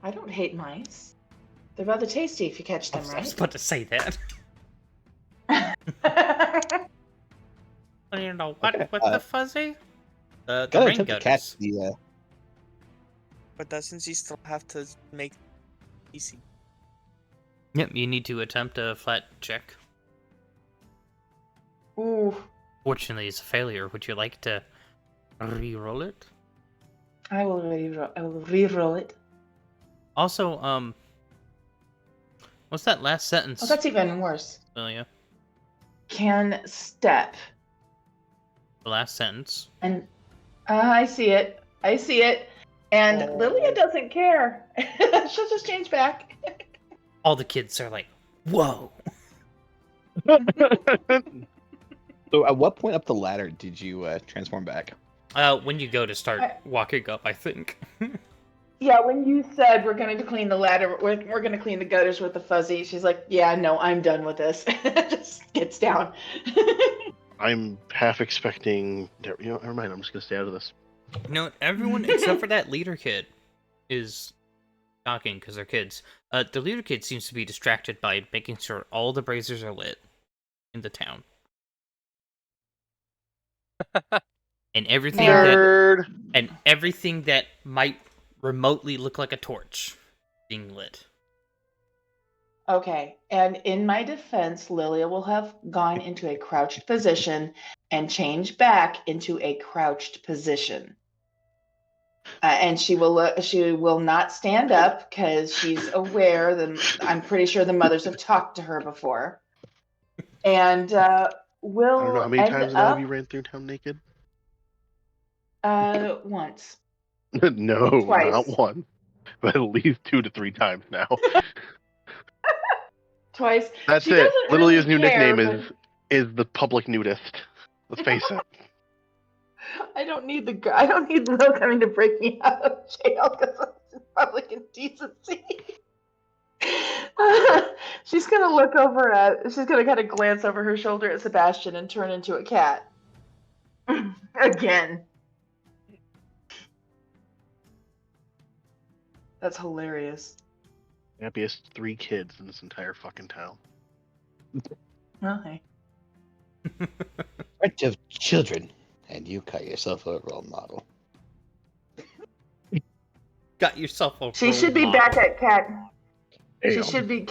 I don't hate mice. They're rather tasty if you catch them, I was right? about to say that. You know what? Okay, With the fuzzy? The Gotta rain attempt to catch gutters. the. But doesn't she still have to make easy? Yep, you need to attempt a flat check. Ooh, Fortunately, it's a failure. Would you like to re-roll it? I will re-roll it. Also, what's that last sentence, Oh, that's even worse. Lilia? Can step. The last sentence. And I see it. I see it. And Oh. Lilia doesn't care. She'll just change back. All the kids are like, whoa! So at what point up the ladder did you transform back? When you go to start walking up, I think. Yeah, when you said we're going to clean the ladder, we're going to clean the gutters with the fuzzy, she's like, yeah, no, I'm done with this. Just gets down. I'm half expecting. Never mind. I'm just gonna stay out of this. No, everyone except for that leader kid is talking because they're kids. The leader kid seems to be distracted by making sure all the braziers are lit in the town. and everything Nerd. that might remotely look like a torch being lit. Okay, and in my defense, Lilia will have gone into a crouched position and changed back into a crouched position. And she will not stand up because she's aware that I'm pretty sure the mothers have talked to her before. And will I don't know how many end times now have you ran through town naked. Once. No, Twice. not one, but at least 2 to 3 times now. Twice. That's She it. doesn't Lilia's really new care, nickname is the public nudist. Let's face it. I don't need Will coming to break me out of jail because of public indecency. She's gonna kind of glance over her shoulder at Sebastian and turn into a cat. Again. That's hilarious. Happiest 3 kids in this entire fucking town. Okay. Bunch of children, and you cut yourself a role model. Got yourself a She role should be model. back at cat. She Damn. should be.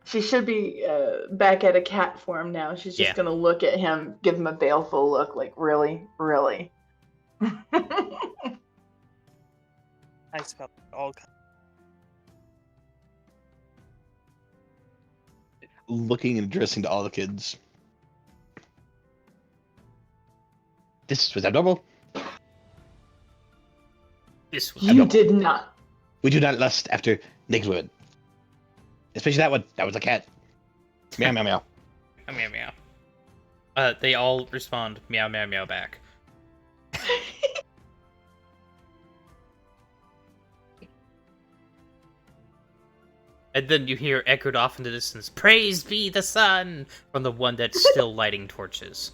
She should be back at a cat form now. She's just Yeah. gonna look at him, give him a baleful look, like really, really. I spelled all kinds. Looking and addressing to all the kids. This was abnormal. This was You did not. We do not lust after naked women. Especially that one. That was a cat. Meow meow meow. meow meow. They all respond meow meow meow back. And then you hear echoed off in the distance, "Praise be the sun!" from the one that's still lighting torches.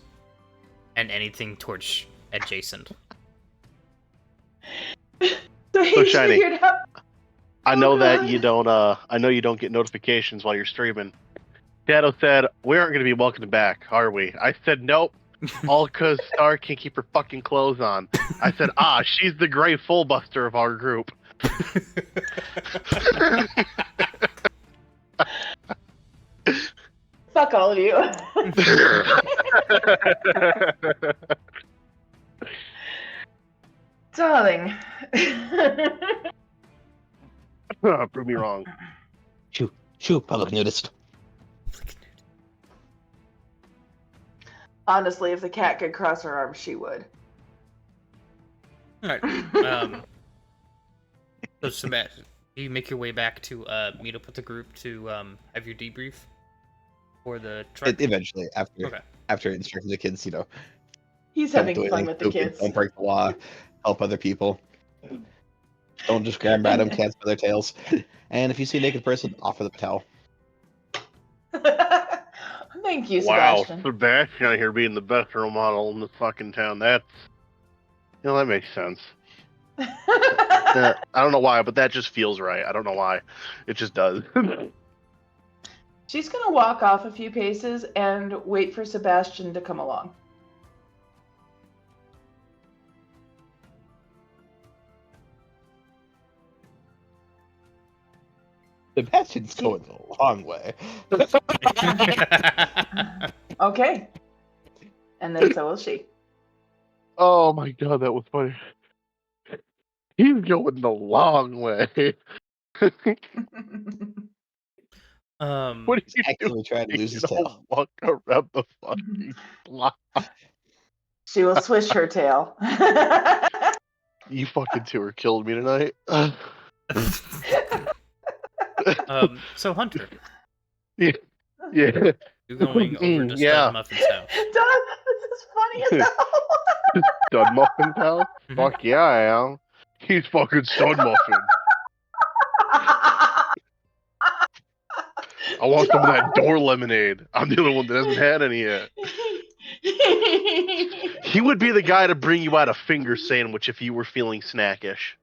And anything torch adjacent. So he So shiny. figured out. I know Oh, that God. you don't. I know you don't get notifications while you're streaming. Shadow said, "We aren't going to be welcomed back, are we?" I said, "Nope." All because Star can't keep her fucking clothes on. I said, she's the gray fullbuster of our group. Fuck all of you. Darling. Prove me wrong. Shoo, public nudist. Honestly, if the cat could cross her arms, she would. All right. So Sebastian, you make your way back to meet up with the group to have your debrief for the truck. Eventually, Okay. after instructing the kids, He's don't having do fun anything with the stupid, kids. don't break the law, help other people. Don't just grab random cats by their tails. And if you see a naked person, offer them a towel. Thank you, Wow, Sebastian. Sebastian out here being the best role model in this fucking town. That makes sense. I don't know why, but that just feels right. I don't know why. It just does. She's gonna walk off a few paces and wait for Sebastian to come along. Sebastian's going the long way. Okay. And then so will she. Oh my god, that was funny. He's going the long way. What are you Actively doing? trying to lose his You know, tail. walk around the fucking block. She will swish her tail. You fucking two are killing me tonight. So Hunter, Yeah. you're going over to Yeah. Stud Muffin's house. This is funny as hell. Stud Muffin's house? Mhm. Fuck yeah, I am. He's fucking Stud Muffin. I want some of that door lemonade. I'm the only one that hasn't had any yet. He would be the guy to bring you out a finger sandwich if you were feeling snackish.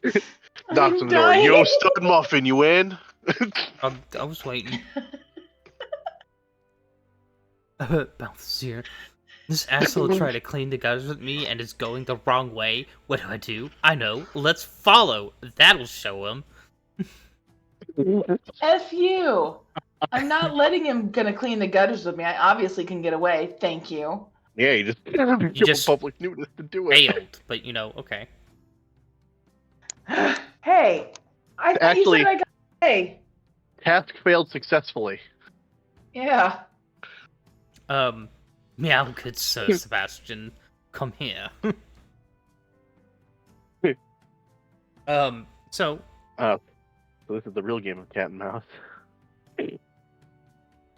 Knocks on the door. Yo, Stud Muffin, you in? I was waiting. Bounce here. This asshole tried to clean the gutters with me and is going the wrong way. What do? I know. Let's follow. That'll show him. F you. I'm not letting him gonna clean the gutters with me. I obviously can get away. Thank you. Yeah, you just give just a public notice to do it. Failed, but okay. Hey, I thought Actually- you said I got away. Task failed successfully. Yeah. Meow, good sir, Sebastian. Come here. So So this is the real game of cat and mouse.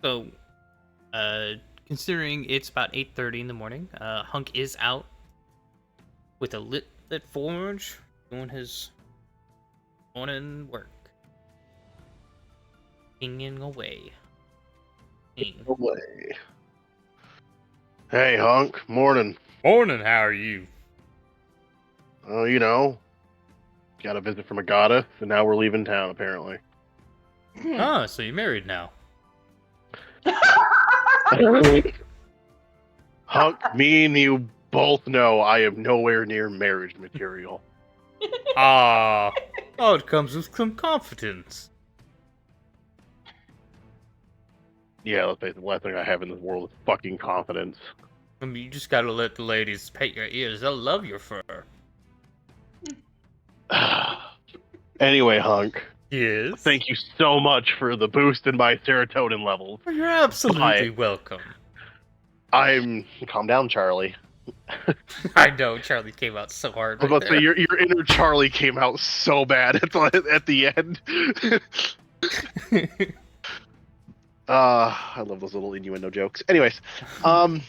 So, considering it's about 8:30 in the morning, Hunk is out with a lit forge doing his morning work. Pinging away. Ping. Away. Hey, Hunk. Morning. Morning, how are you? Oh, got a visit from a goddess, and now we're leaving town, apparently. Ah, so you're married now. Hunk, me and you both know I am nowhere near marriage material. Ah, oh, it comes with some confidence. Yeah, let's face it, the last thing I have in this world is fucking confidence. I mean, you just gotta let the ladies pet your ears. They'll love your fur. Anyway, Hunk, Yes. thank you so much for the boost in my serotonin levels. You're absolutely welcome. Calm down, Charlie. I know Charlie came out so hard. I was about to say, your inner Charlie came out so bad at the end. I love those little innuendo jokes. Anyways, I'm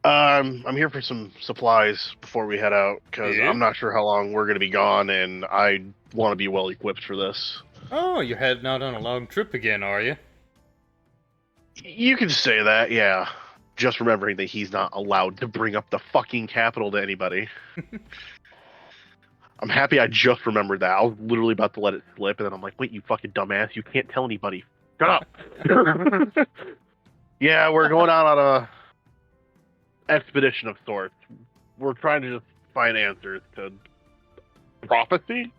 here for some supplies before we head out, because Yeah? I'm not sure how long we're going to be gone, and I want to be well equipped for this. Oh, you're heading out on a long trip again, are you? You can say that, yeah. Just remembering that he's not allowed to bring up the fucking capital to anybody. I'm happy I just remembered that. I was literally about to let it slip, and then I'm like, wait, you fucking dumbass, you can't tell anybody. Shut up! Yeah, we're going out on a expedition of sorts. We're trying to just find answers to prophecy.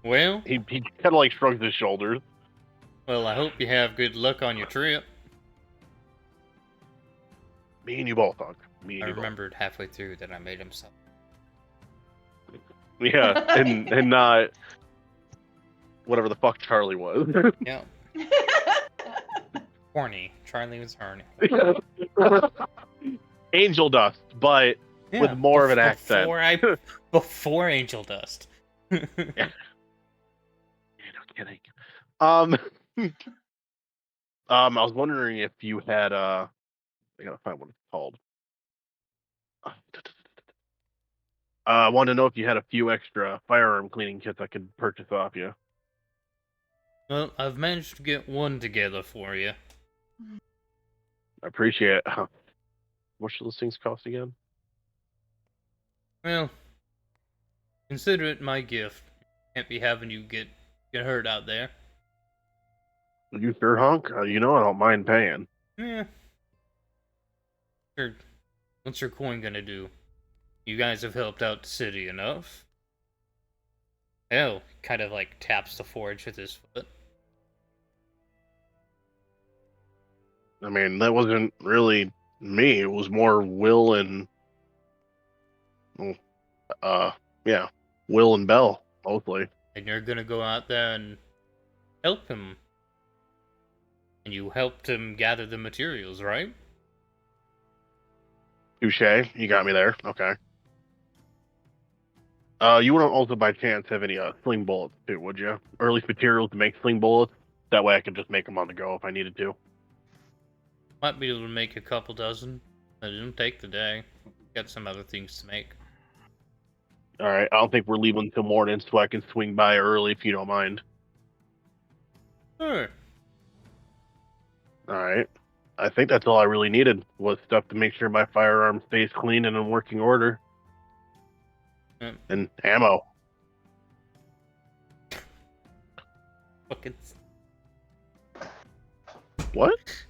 Well, He kind of like shrugs his shoulders. I hope you have good luck on your trip. Me and you both, Hunk. Me and I you both. remembered halfway through that I made him so. Yeah, and not. whatever the fuck Charlie was. Yeah. Horny. Charlie was horny. Angel dust, but Yeah, with more of an accent. Before Angel Dust. Yeah. Yeah, no kidding. I was wondering if you had I gotta find what it's called. I wanted to know if you had a few extra firearm cleaning kits I could purchase off you. Well, I've managed to get one together for you. I appreciate it. How much do those things cost again? Well, consider it my gift. Can't be having you get hurt out there. You sure, hunk? You know I don't mind paying. Yeah. Sure. What's your coin gonna do? You guys have helped out the city enough. Hell, kind of like taps the forge with his foot. I mean, that wasn't really me. It was more Will and, yeah, Will and Bell mostly. And you're gonna go out there and help him. And you helped him gather the materials, right? Touche. You got me there. Okay. You wouldn't also by chance have any sling bullets too, would you? Or at least materials to make sling bullets. That way I could just make them on the go if I needed to. Might be able to make a couple dozen. But it didn't take the day. Got some other things to make. All right. I don't think we're leaving until morning, so I can swing by early if you don't mind. Sure. All right. I think that's all I really needed was stuff to make sure my firearm stays clean and in working order. Yep. And ammo. Fucking. What?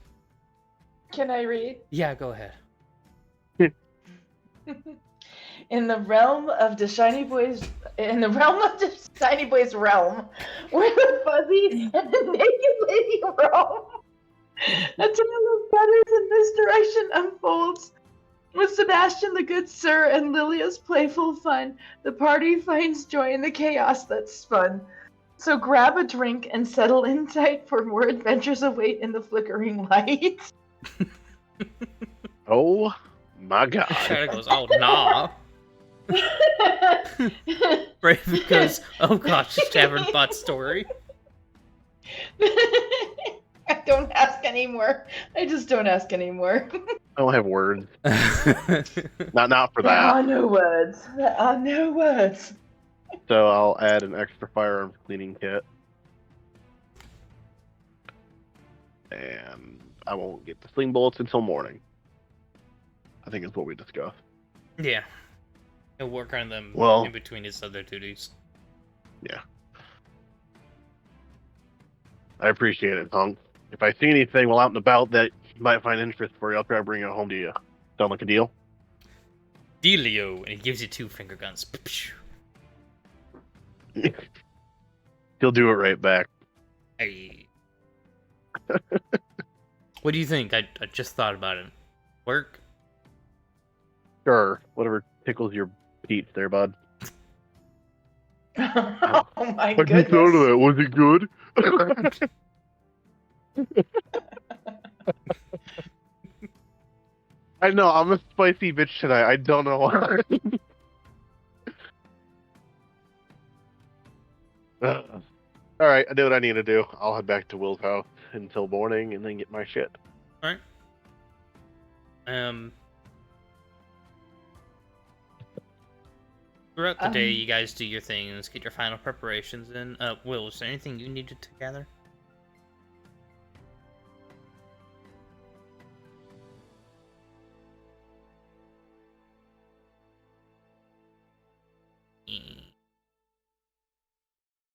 Can I read? Yeah, go ahead. In the realm of the Shiny Boys, in the realm of the Shiny Boys realm, where the fuzzy and the naked lady roam, a tale of feathers and misdirection unfolds. With Sebastian the good sir and Lilia's playful fun, the party finds joy in the chaos that's spun. So grab a drink and settle in tight, for more adventures await in the flickering light. Oh my god. Shadow goes, oh nah. Raven goes, oh gosh, this tavern bot story. I don't ask anymore. I just don't ask anymore. I don't have words. Not for There that. are no words. There are no words. So I'll add an extra firearms cleaning kit. And I won't get the sling bullets until morning. I think it's what we discussed. Yeah. He'll work on them Well- in between his other duties. Yeah. I appreciate it, Hunk. If I see anything while out and about that you might find interest for you, I'll try to bring it home to you. Sound like a deal? Dealio, and he gives you 2 finger guns. He'll do it right back. Hey. What do you think? I just thought about it. Work? Sure. Whatever tickles your peach there, bud. Oh my What did you thought of goodness. that? Was it good? I know, I'm a spicy bitch tonight. I don't know why. Alright, I did what I need to do. I'll head back to Will's house until morning and then get my shit. Alright. Throughout the day, you guys do your things, get your final preparations in. Will, is there anything you needed to gather?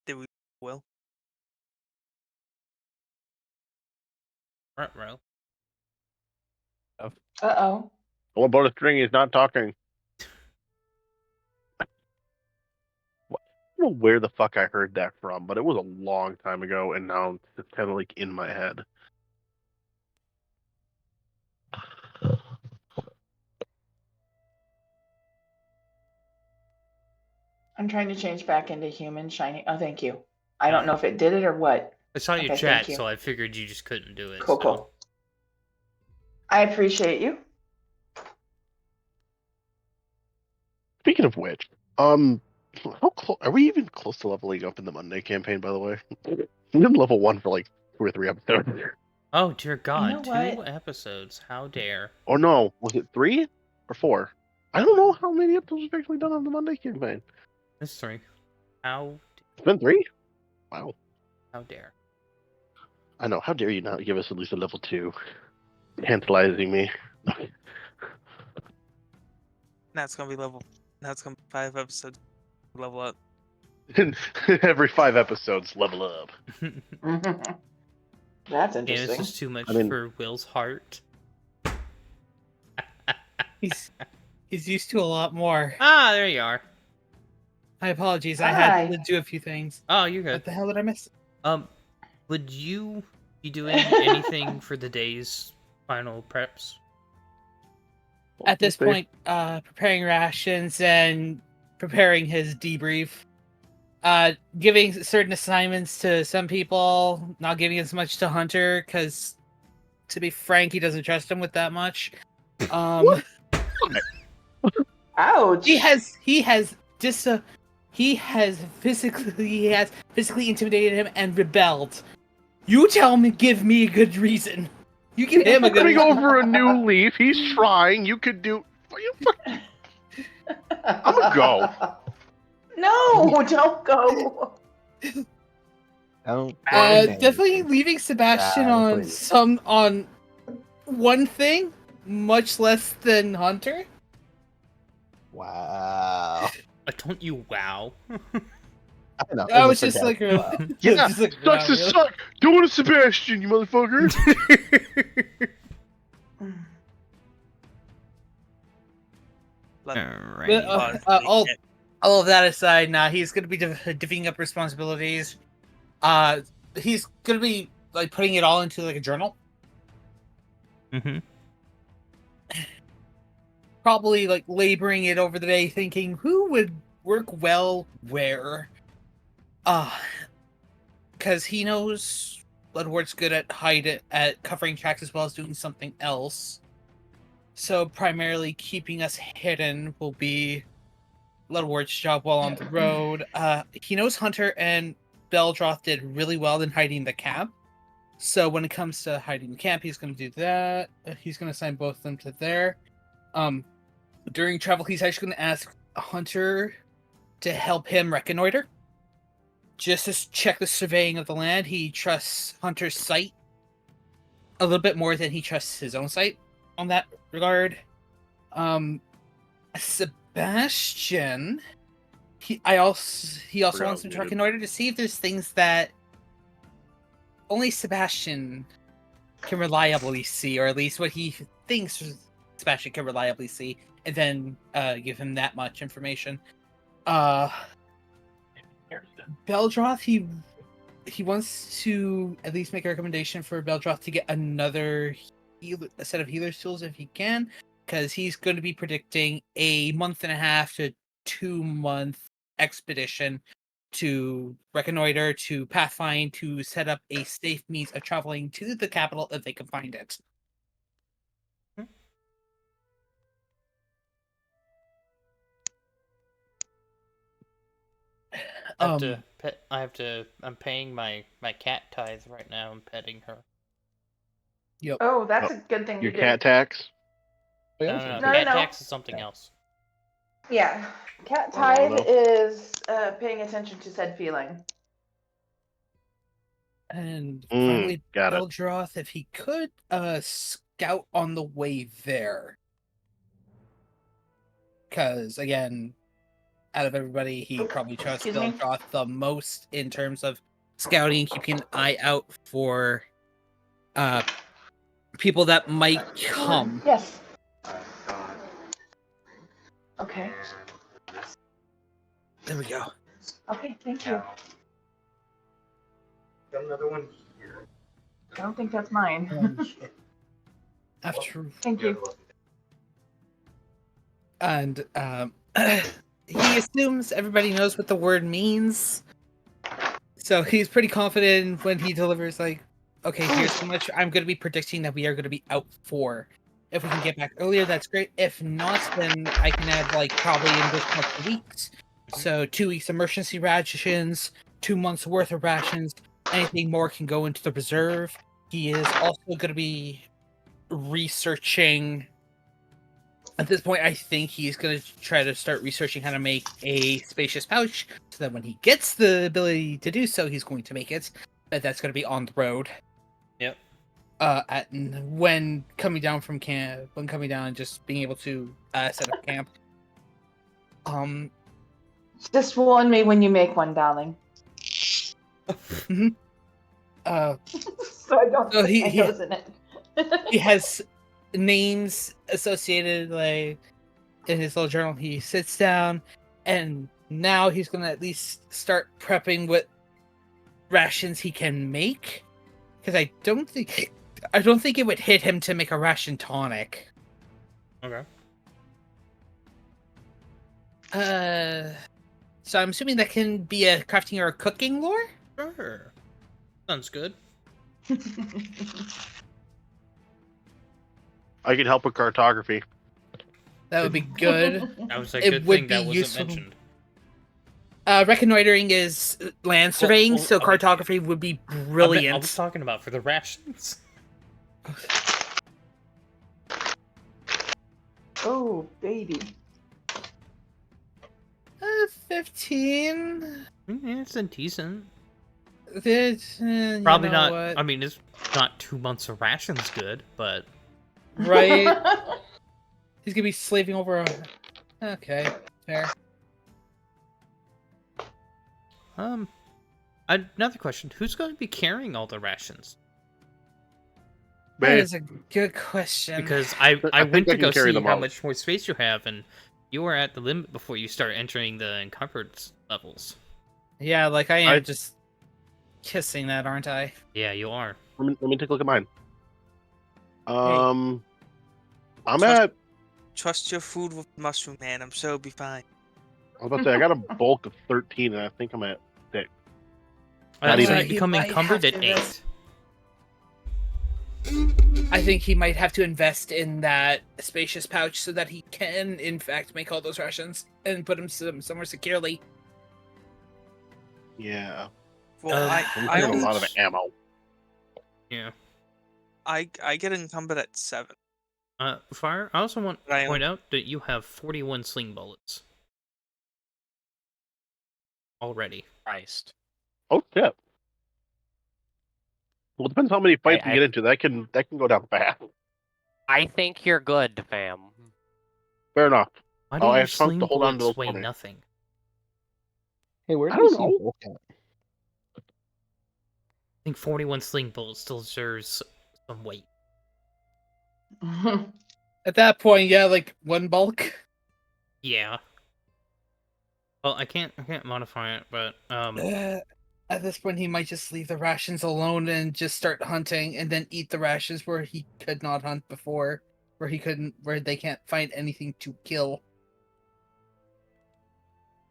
Did we Will? Right, bro. Uh-oh. What about a string? He's not talking. What? I don't know where the fuck I heard that from, but it was a long time ago, and now it's kind of like in my head. I'm trying to change back into human shiny. Oh, thank you. I don't know if it did it or what. I saw your Okay, chat, thank you. so I figured you just couldn't do it. Cool, so. cool. I appreciate you. Speaking of which, how close are we even close to leveling up in the Monday campaign? By the way, we've been level 1 for like 2 or 3 episodes. Oh dear God! know 2 what? episodes. How dare? Oh no, was it 3 or 4? I don't know how many episodes we've actually done on the Monday campaign. It's 3. How? It's been 3. Wow. How dare? I know. How dare you not give us at least a level 2? Tantalizing me. Now it's gonna be level. Now it's gonna be 5 episodes. Level up. Every 5 episodes, level up. That's And it's interesting. just too much I mean- for Will's heart. He's used to a lot more. Ah, there you are. My apologies. I Hi. had to do a few things. Oh, you're What good. the hell did I miss? Would you be doing anything for the day's final preps? At this point, preparing rations and preparing his debrief. Giving certain assignments to some people, not giving as much to Hunter, because to be frank, he doesn't trust him with that much. Ouch. He has physically intimidated him and rebelled. You tell me, give me a good reason. You give him a good Coming reason. over a new leaf. He's trying. You could do. I'ma go. No, don't go. Don't go Definitely leaving Sebastian God, on please. on one thing, much less than Hunter. Wow. Don't you wow? I know. I it was a just like, fantastic- Yeah, just like, sucks to wow, really? suck. Doing it, Sebastian, you motherfucker. But, Alright. all of that aside, nah, he's gonna be divvying up responsibilities. He's gonna be like putting it all into like a journal. Mm-hmm. Probably like laboring it over the day, thinking who would work well where. Because he knows Bloodworth's good at covering tracks as well as doing something else. So primarily keeping us hidden will be Bloodworth's job while on the road. He knows Hunter and Beldroth did really well in hiding the camp. So when it comes to hiding the camp, he's going to do that. He's going to assign both of them to there. During travel, he's actually going to ask Hunter to help him reconnoiter. Just to check the surveying of the land. He trusts Hunter's sight a little bit more than he trusts his own sight on that regard. Sebastian, he also wants him to reconnoiter to see if there's things that only Sebastian can reliably see, or at least what he thinks Sebastian can reliably see, and then give him that much information. Beldroth, he wants to at least make a recommendation for Beldroth to get another a set of healer's tools if he can, because he's going to be predicting a 1.5 to 2 month expedition to reconnoiter, to Pathfind, to set up a safe means of traveling to the capital if they can find it. I'm paying my cat tithe right now. I'm petting her. Yep. Oh, that's a good thing Your to cat do. tax? No, No, cat no. tax is something else. Yeah. Cat I don't tithe know. is paying attention to said feeling. And Mm, finally, got it. Beldroth, if he could scout on the way there. Because, again, out of everybody, he probably trusts Excuse me? Beldroth the most in terms of scouting, keeping an eye out for people that might come. Yes. Okay. There we go. Okay, thank you. Got another one here. I don't think that's mine. After Thank you. and he assumes everybody knows what the word means. So he's pretty confident when he delivers, like, okay, here's how much I'm going to be predicting that we are going to be out for. If we can get back earlier, that's great. If not, then I can add, like, probably an additional 2 weeks. So 2 weeks emergency rations, 2 months worth of rations. Anything more can go into the reserve. He is also going to be researching. At this point, I think he's going to try to start researching how to make a spacious pouch, so that when he gets the ability to do so, he's going to make it. But that's going to be on the road. Yep. When coming down from camp, when coming down and just being able to set up camp. Just warn me when you make one, darling. So So I don't So put he- my he- nose in it. he has names associated, like, in his little journal. He sits down, and now he's gonna at least start prepping what rations he can make, because I don't think it would hit him to make a ration tonic. Okay. So I'm assuming that can be a crafting or a cooking lore. Sure. Sounds good. I can help with cartography. That would be good. That was a It good would thing that be wasn't useful. mentioned. Reconnoitering is land surveying, well, so I mean- cartography would be I brilliant. was talking about for the rations. Oh, baby. 15. Yeah, it's decent. You Probably know not. what? I mean, it's not 2 months of rations good, but Right. He's gonna be slaving over. Okay, fair. Another question: who's going to be carrying all the rations? That Man, is a good question. Because I think went I to can go carry see them how all. much more space you have, and you are at the limit before you start entering the encumbered levels. Yeah, like I am I- just kissing that, aren't I? Yeah, you are. let me take a look at mine. I'm Trust- at. Trust your food with mushroom man. I'm sure it'll be fine. I was about to say I got a bulk of 13, and I think I'm at 6. Not So even. you become He might encumbered have at to 8. invest- I think he might have to invest in that spacious pouch so that he can, in fact, make all those rations and put them somewhere securely. Yeah, Well, Uh, I'm I getting a only lot of ammo. Yeah. I get encumbered at 7. Fire. I also want But I to point out that you have 41 sling bullets already. Christ. Oh shit. Well, it depends how many fights we I- get into. That can go down fast. I think you're good, fam. Fair enough. Why Oh, do I your have Trunk to sling hold on to bullets those weigh for me. nothing? Hey, where I do you don't see know. Bulk at? I think 41 sling bullets still deserves some weight. At that point, yeah, like one bulk. Yeah. Well, I can't modify it, but At this point, he might just leave the rations alone and just start hunting, and then eat the rations where he could not hunt before, where they can't find anything to kill.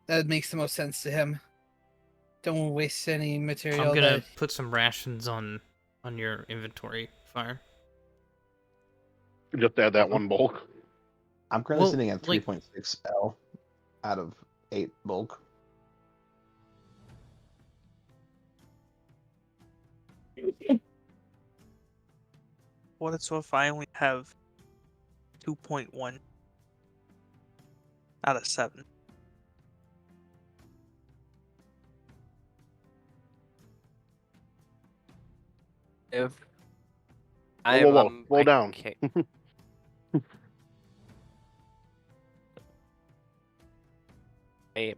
That makes the most sense to him. Don't waste any material. I'm gonna that- put some rations on your inventory, Fire. Just add that one bulk. I'm currently Well, sitting at like- 3.6 L out of 8 bulk. What it's worth, I only have 2.1 out of 7. If Whoa, slow down. Okay.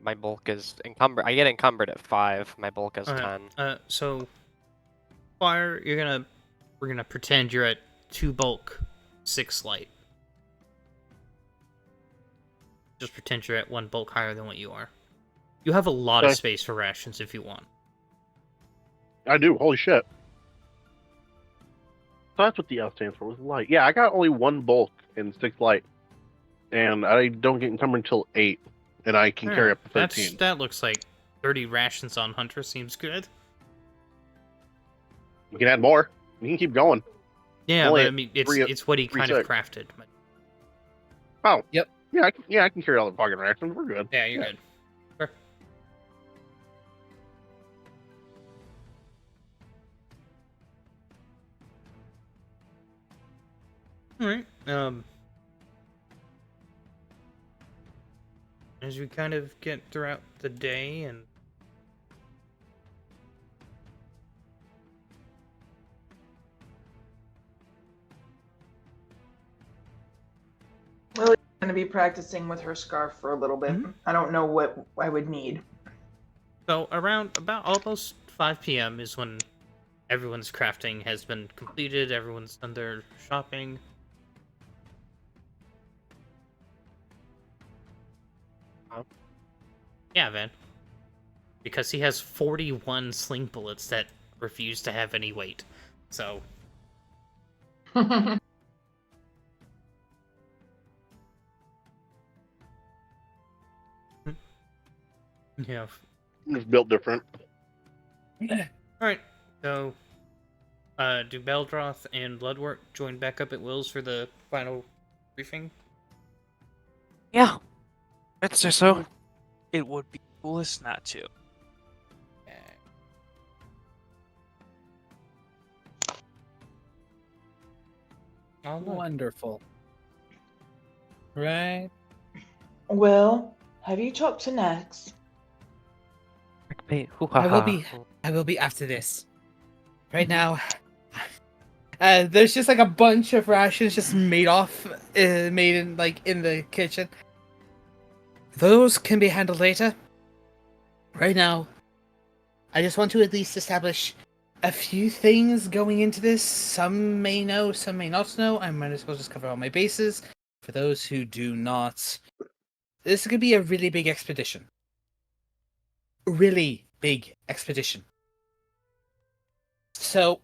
My bulk is encumbered. I get encumbered at 5. My bulk is Alright. 10. So Fire, we're gonna pretend you're at 2 bulk, 6 light. Just pretend you're at 1 bulk higher than what you are. You have a lot of Okay. space for rations if you want. I do. Holy shit. So that's what the L stands for. Was light. Yeah, I got only 1 bulk and 6 light, and I don't get encumbered until 8, and I can carry up to 13. That looks like 30 rations on Hunter seems good. You can add more. You can keep going. Yeah, Only but I at mean, three- it's what he kind of 3-6. crafted. Oh. Yep. Yeah, I can carry all the fucking rations. We're good. Yeah, you're good. Sure. All right. As we kind of get throughout the day and Lily's going to be practicing with her scarf for a little bit. Mhm. I don't know what I would need. so around about almost 5 p.m. is when everyone's crafting has been completed. Everyone's done their shopping. Huh? Yeah, Van. Because he has 41 sling bullets that refuse to have any weight. So, yeah. It's built different. Alright, so, do Beldroth and Bloodwork join back up at Will's for the final briefing? Yeah. I'd say so. It would be foolish not to. All right. Wonderful. Right? Well, have you talked to Nex? I will be after this. Right now, there's just like a bunch of rations just made in in the kitchen. Those can be handled later. Right now, I just want to at least establish a few things going into this. Some may know, some may not know. I might as well just cover all my bases. For those who do not, this is gonna be a really big expedition. Really big expedition. So,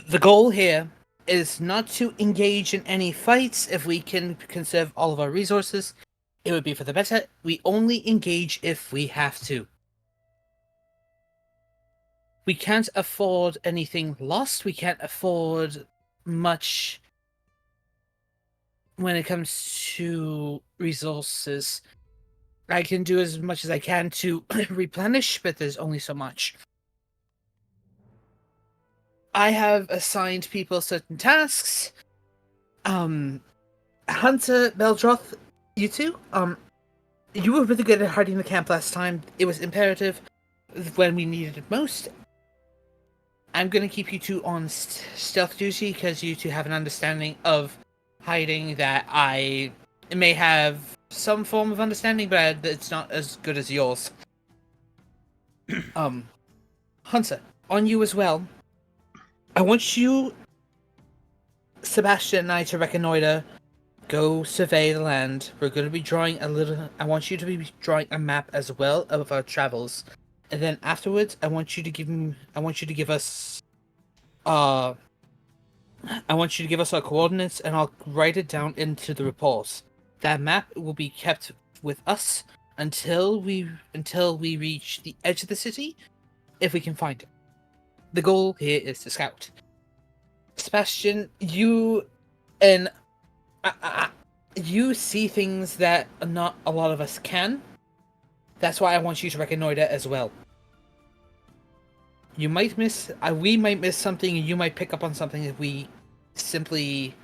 the goal here is not to engage in any fights. If we can conserve all of our resources, it would be for the better. We only engage if we have to. We can't afford anything lost. We can't afford much when it comes to resources. I can do as much as I can to replenish, but there's only so much. I have assigned people certain tasks. Hunter, Beldroth, you two, you were really good at hiding the camp last time. It was imperative when we needed it most. I'm gonna keep you two on stealth duty because you two have an understanding of hiding that I may have some form of understanding, but it's not as good as yours. Hunter, on you as well. I want you, Sebastian and I, to reconnoiter. Go survey the land. We're going to be drawing I want you to be drawing a map as well of our travels, and then afterwards, I want you to give us. I want you to give us our coordinates, and I'll write it down into the report. That map will be kept with us until we reach the edge of the city, if we can find it. The goal here is to scout. Sebastian, you and you see things that not a lot of us can. That's why I want you to reconnoiter as well. You might miss, we might miss something, and you might pick up on something that we simply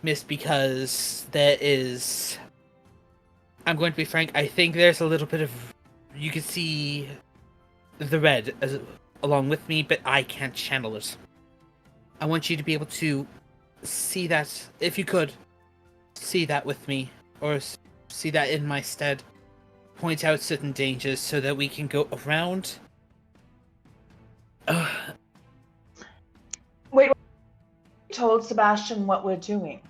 missed because there is. I'm going to be frank. I think there's a little bit of. You can see the red along with me, but I can't channel it. I want you to be able to see that, if you could. See that with me, or see that in my stead. Point out certain dangers so that we can go around. Wait, told Sebastian what we're doing.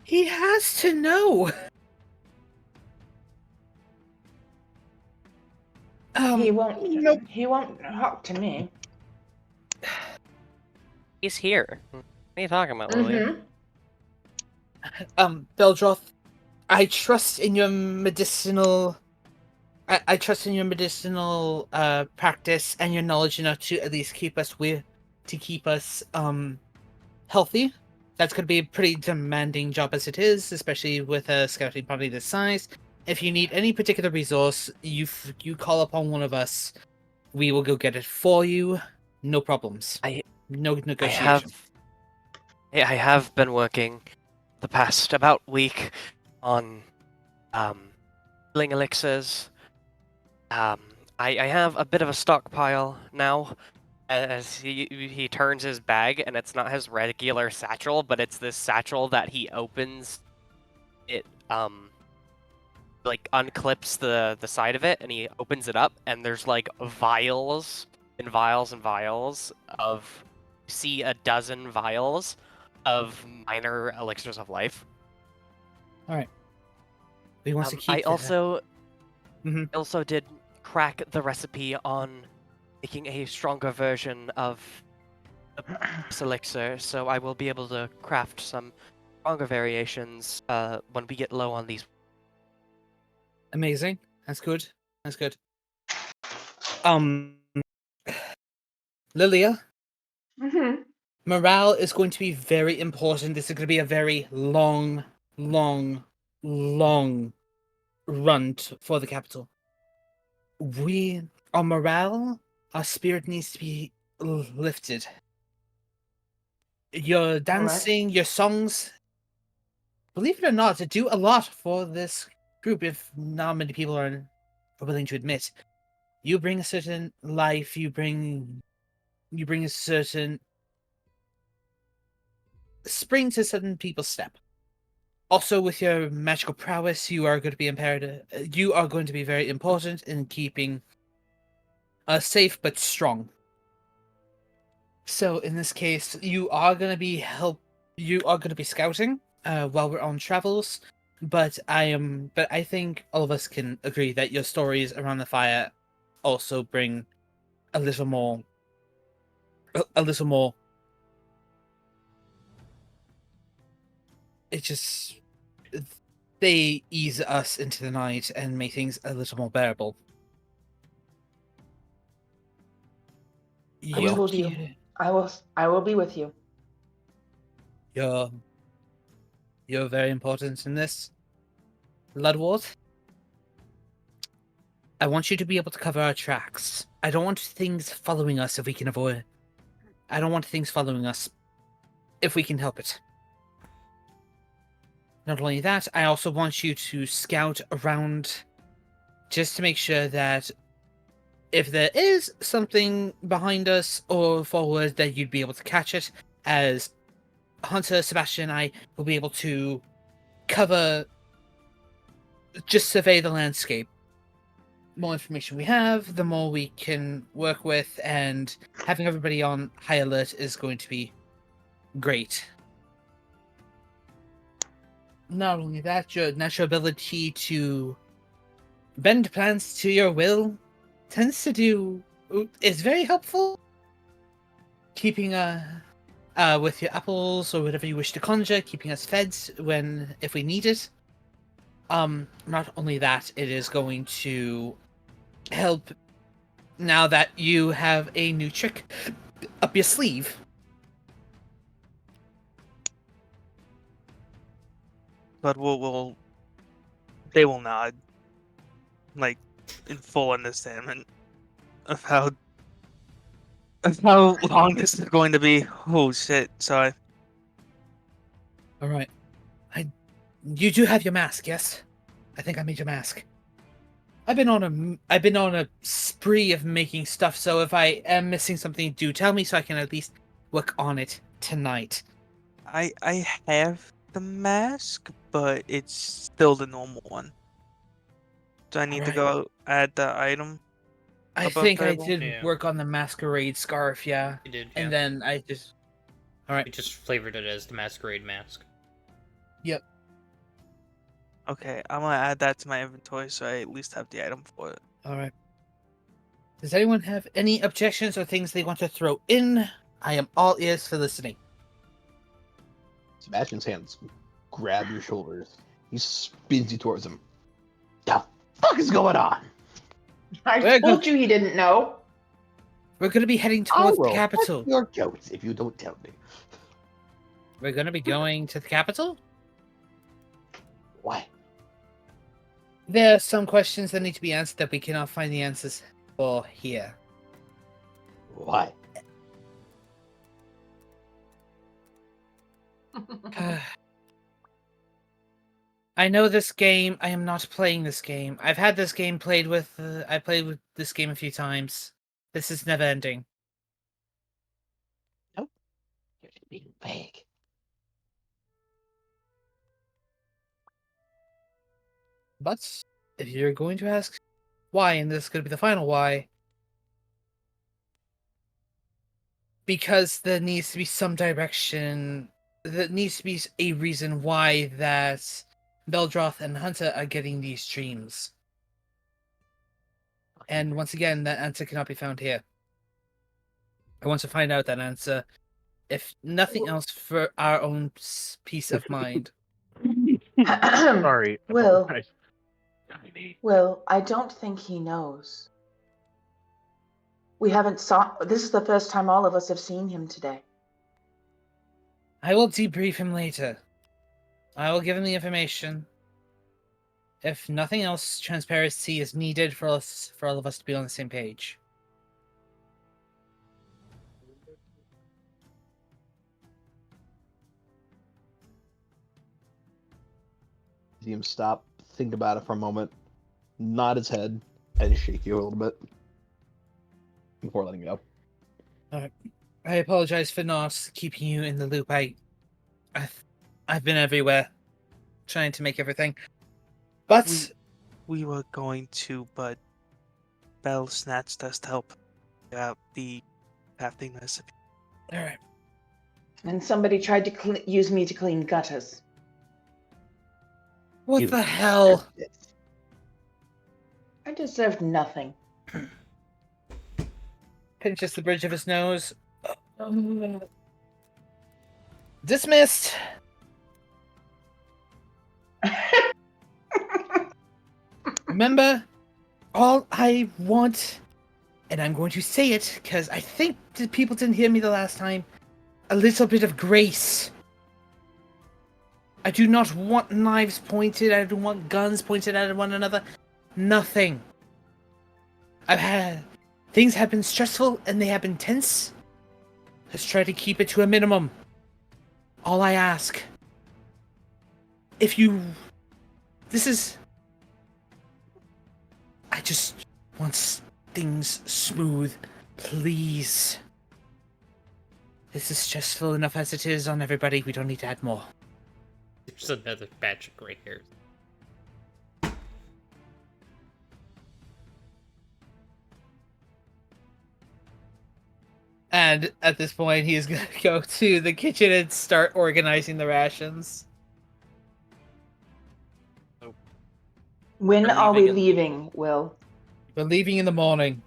He has to know. He won't. He won't talk to me. He's here. What are you talking about, Lilia? Mm-hmm. Beldroth, I trust in your medicinal I trust in your medicinal practice and your knowledge enough to at least keep us healthy. That's going to be a pretty demanding job as it is, especially with a scouting party this size. If you need any particular resource, you call upon one of us. We will go get it for you. No problems. No I negotiation. have been working the past about week on healing elixirs. I have a bit of a stockpile now. As he turns his bag, and it's not his regular satchel, but it's this satchel that he opens. It like unclips the side of it, and he opens it up, and there's like vials and vials and vials of. See a dozen vials of minor elixirs of life. We want to keep. I also Mhm. also did crack the recipe on making a stronger version of this elixir, so I will be able to craft some stronger variations when we get low on these. Amazing. That's good. That's good. Lilia, Hmm. morale is going to be very important. This is going to be a very long, long, long run for the capital. Our morale, our spirit needs to be lifted. Your dancing, your songs, believe it or not, do a lot for this group. If not many people are willing to admit, you bring a certain life. You bring a certain spring to certain people's step. Also, with your magical prowess, you are going to be imperative. You are going to be very important in keeping us safe but strong. So, in this case, you are going to be You are going to be scouting while we're on travels. But I think all of us can agree that your stories around the fire also bring a little more. A little more. It just they ease us into the night and make things a little more bearable. I told you. I will be with you. You're very important in this, Ludward. I want you to be able to cover our tracks. I don't want things following us if we can avoid it. I don't want things following us if we can help it. Not only that, I also want you to scout around just to make sure that if there is something behind us or forward, that you'd be able to catch it, as Hunter, Sebastian, and I will be able to just survey the landscape. The more information we have, the more we can work with, and having everybody on high alert is going to be great. Not only that, your natural ability to bend plans to your will is very helpful. Keeping with your apples or whatever you wish to conjure, keeping us fed if we need it. Not only that, it is going to help now that you have a new trick up your sleeve. But they will nod, like in full understanding of how long this is going to be. Oh shit! Sorry. All right. You do have your mask, yes? I think I made your mask. I've been on a spree of making stuff, so if I am missing something, do tell me so I can at least work on it tonight. I have the mask, but it's still the normal one. Do I need to Alright. go add the item? I above think I table? did Yeah. work on the masquerade scarf, yeah. You did, And yeah. then I just. Alright. We just flavored it as the masquerade mask. Yep. Okay, I'm gonna add that to my inventory so I at least have the item for it. Alright. Does anyone have any objections or things they want to throw in? I am all ears for listening. Sebastian's hands grab your shoulders. He spins you towards him. The fuck is going on? I We're told go- you he didn't know. We're gonna be heading I towards the will capital. fuck your goats if you don't tell me. We're gonna be going to the capital? Why? There are some questions that need to be answered that we cannot find the answers for here. Why? I know this game. I am not playing this game. I've had this game played with. I played with this game a few times. This is never ending. You're just being vague. But if you're going to ask why, and this is going to be the final why, because there needs to be some direction. There needs to be a reason why that Beldroth and Hunter are getting these dreams. And once again, that answer cannot be found here. I want to find out that answer, if nothing else, for our own peace of mind. Sorry. Will, apologize. Tiny. Will, I don't think he knows. We haven't saw. This is the first time all of us have seen him today. I will debrief him later. I will give him the information. If nothing else, transparency is needed for all of us to be on the same page. See him stop, think about it for a moment, nod his head, and shake you a little bit before letting go. I apologize for not keeping you in the loop. I've been everywhere, trying to make everything. But We were going to, but Bell snatched us to help out the crafting recipe. all right, And somebody tried to use me to clean gutters. what You the hell? deserve this. I deserved nothing. Pinches the bridge of his nose. Dismissed. Remember, all I want, and I'm going to say it because I think the people didn't hear me the last time, a little bit of grace. I do not want knives pointed, I don't want guns pointed at one another. Nothing. Things have been stressful and they have been tense. Let's try to keep it to a minimum. All I ask. I just want things smooth, please. This is stressful enough as it is on everybody. We don't need to add more. There's another batch of gray hairs. And at this point, he is going to go to the kitchen and start organizing the rations. When Are are we leaving leaving, Will? We're leaving in the morning.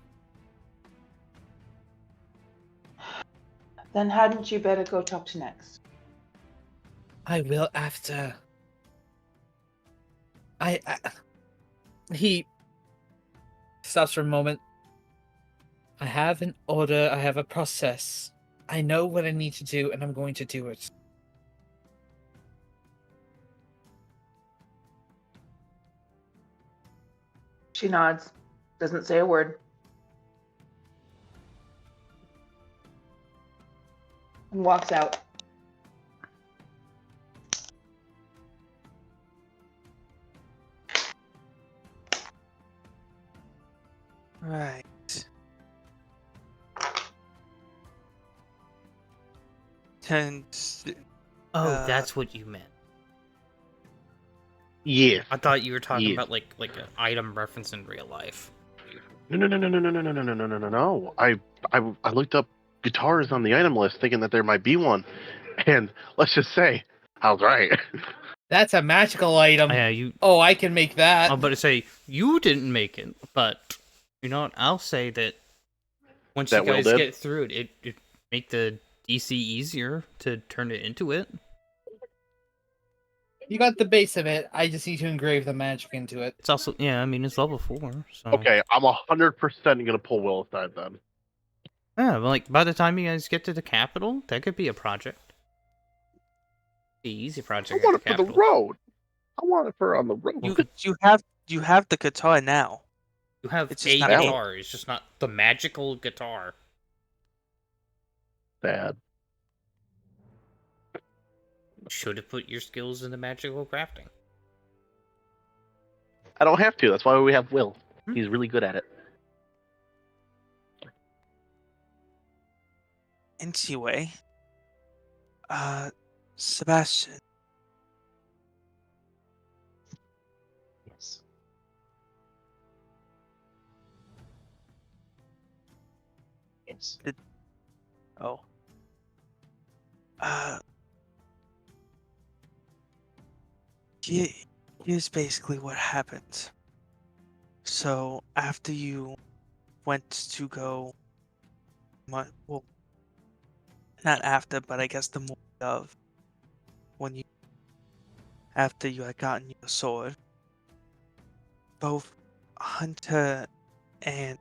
Then hadn't you better go talk to Nex? I will after. He stops for a moment. I have an order, I have a process. I know what I need to do, and I'm going to do it. She nods, doesn't say a word. And walks out. Right. And Oh, Uh, that's what you meant. Yes. I thought you were talking Yeah. about like an item reference in real life. No. I looked up guitars on the item list thinking that there might be one. And let's just say, I was right. That's a magical item. Yeah, you. Oh, I can make that. I'm about to say you didn't make it, but you know what? I'll say that once That you Will guys did. get through it, it make the DC easier to turn it into it. You got the base of it. I just need to engrave the magic into it. It's also yeah. I mean, it's level 4. So Okay, I'm 100% gonna pull Will aside then. yeah. Like by the time you guys get to the capital, that could be a project. The easy I project at want the it for the capital. road. I want it for on the road. You have the guitar now. You have It's just a not in. guitar. It's just not the magical guitar. Sad. Should have put your skills into magical crafting. I don't have to. That's why we have Will. Hmm. He's really good at it. Anyway, Sebastian. Yes. Yes. Oh. Here's basically what happened. So after you went to go, well, not after, but I guess the morning of after you had gotten your sword, both Hunter and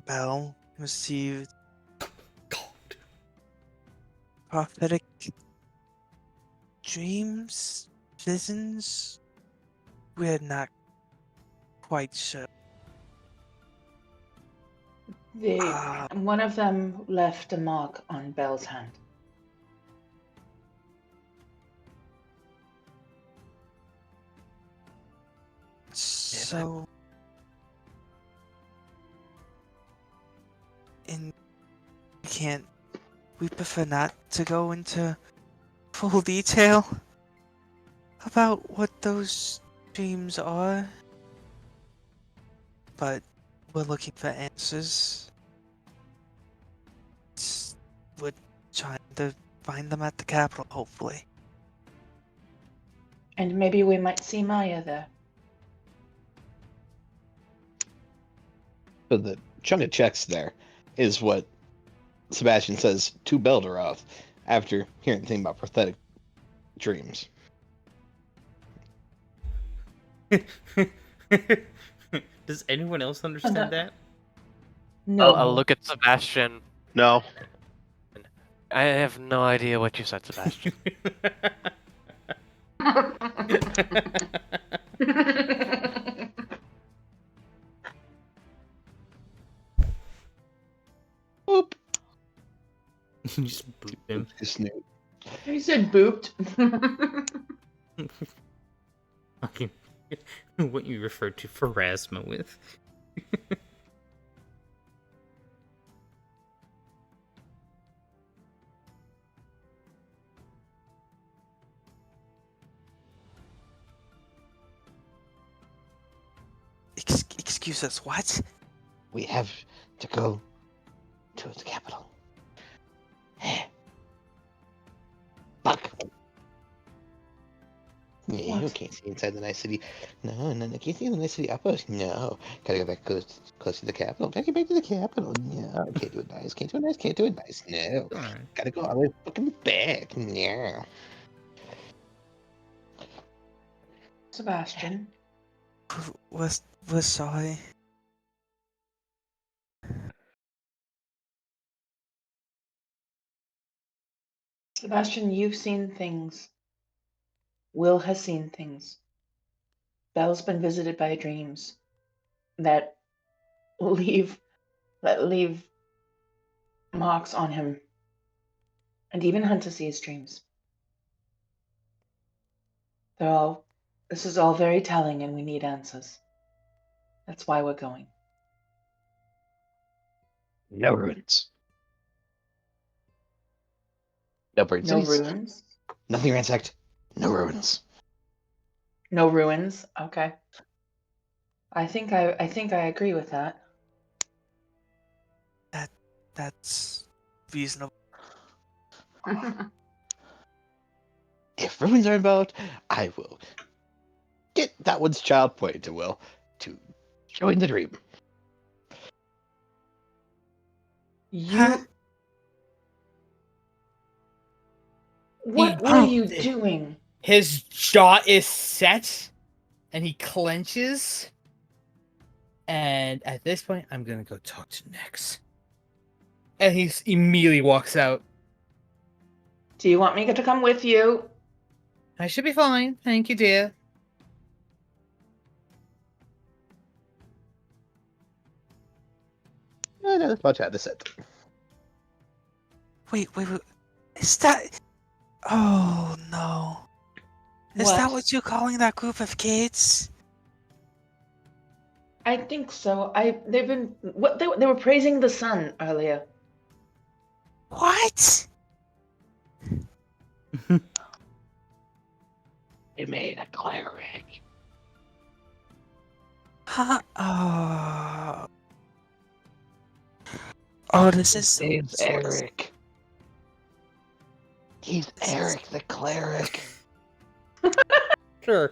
Bell received God. prophetic dreams, visions. We're not quite sure. One of them left a mark on Belle's hand. So, we prefer not to go into full detail about what those dreams are, but we're looking for answers. We're trying to find them at the capital, hopefully. And maybe we might see Maya there. So the chunk of checks there is what Sebastian says to Belderoth after hearing the thing about prophetic dreams. Does anyone else understand that? No. I'll look at Sebastian. No. I have no idea what you said, Sebastian. Boop. You just boot him. Snoot. You said booped. Fucking what you referred to Pharasma with. Excuse us, what? We have to go to the capital. Fuck. Yeah, you What? can't see inside the nice city. No, I can't see the nice city outpost. No, gotta go back close to the capital. Gotta get back to the capital. No, can't do it nice. Can't do it nice. Can't do it nice. No, Alright. gotta go all the way fucking back. No. Sebastian, We're sorry. Sebastian, you've seen things. Will has seen things. Belle's been visited by dreams that leave marks on him. And even Hunter sees dreams. This is all very telling, and we need answers. That's why we're going. No ruins. No burned No cities. ruins. Nothing ransacked. No ruins. No ruins. Okay. I think I agree with that. That's reasonable. If ruins are involved, I will get that one's child pointed to Will to join the dream. You What are you doing? His jaw is set, and he clenches. And at this point, I'm gonna go talk to Nix. And he immediately walks out. Do you want me to come with you? I should be fine, thank you, dear. No, that's much out of it. Wait. Is that? Oh no. Is that what you're calling that group of kids? I think so. They've been they were praising the sun earlier. What? They made a cleric. Huh? Oh, this is His so name's so- Eric. He's Eric the cleric. Sure.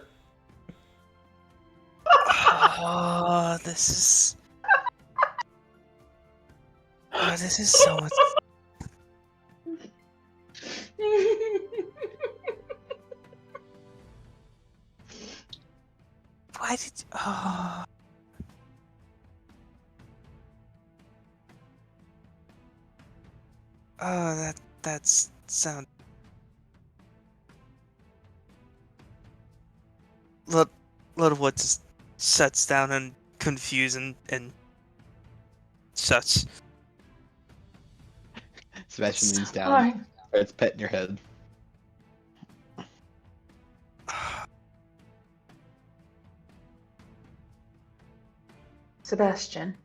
Oh, this is so much. Why did? Oh. Oh, that's sound. Littlewood just shuts down and confused and such. Sebastian leans down, Fine. starts petting your head. Sebastian.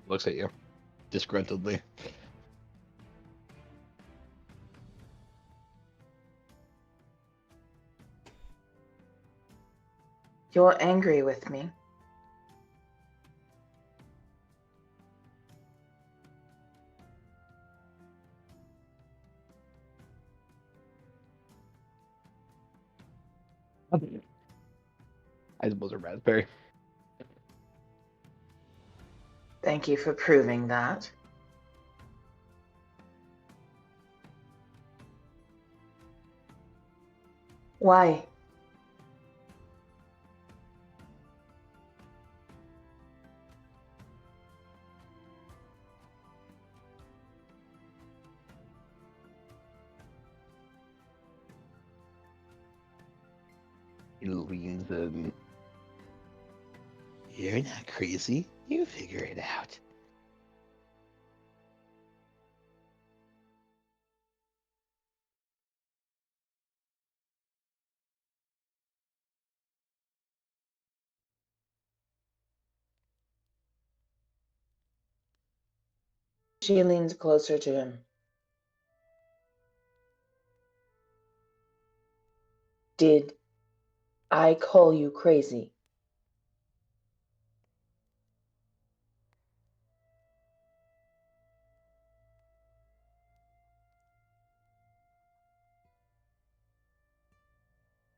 Looks at you, disgruntledly. You're angry with me. I suppose a raspberry. Thank you for proving that. Why? He leans in. You're not crazy. You figure it out. She leans closer to him. Did I call you crazy?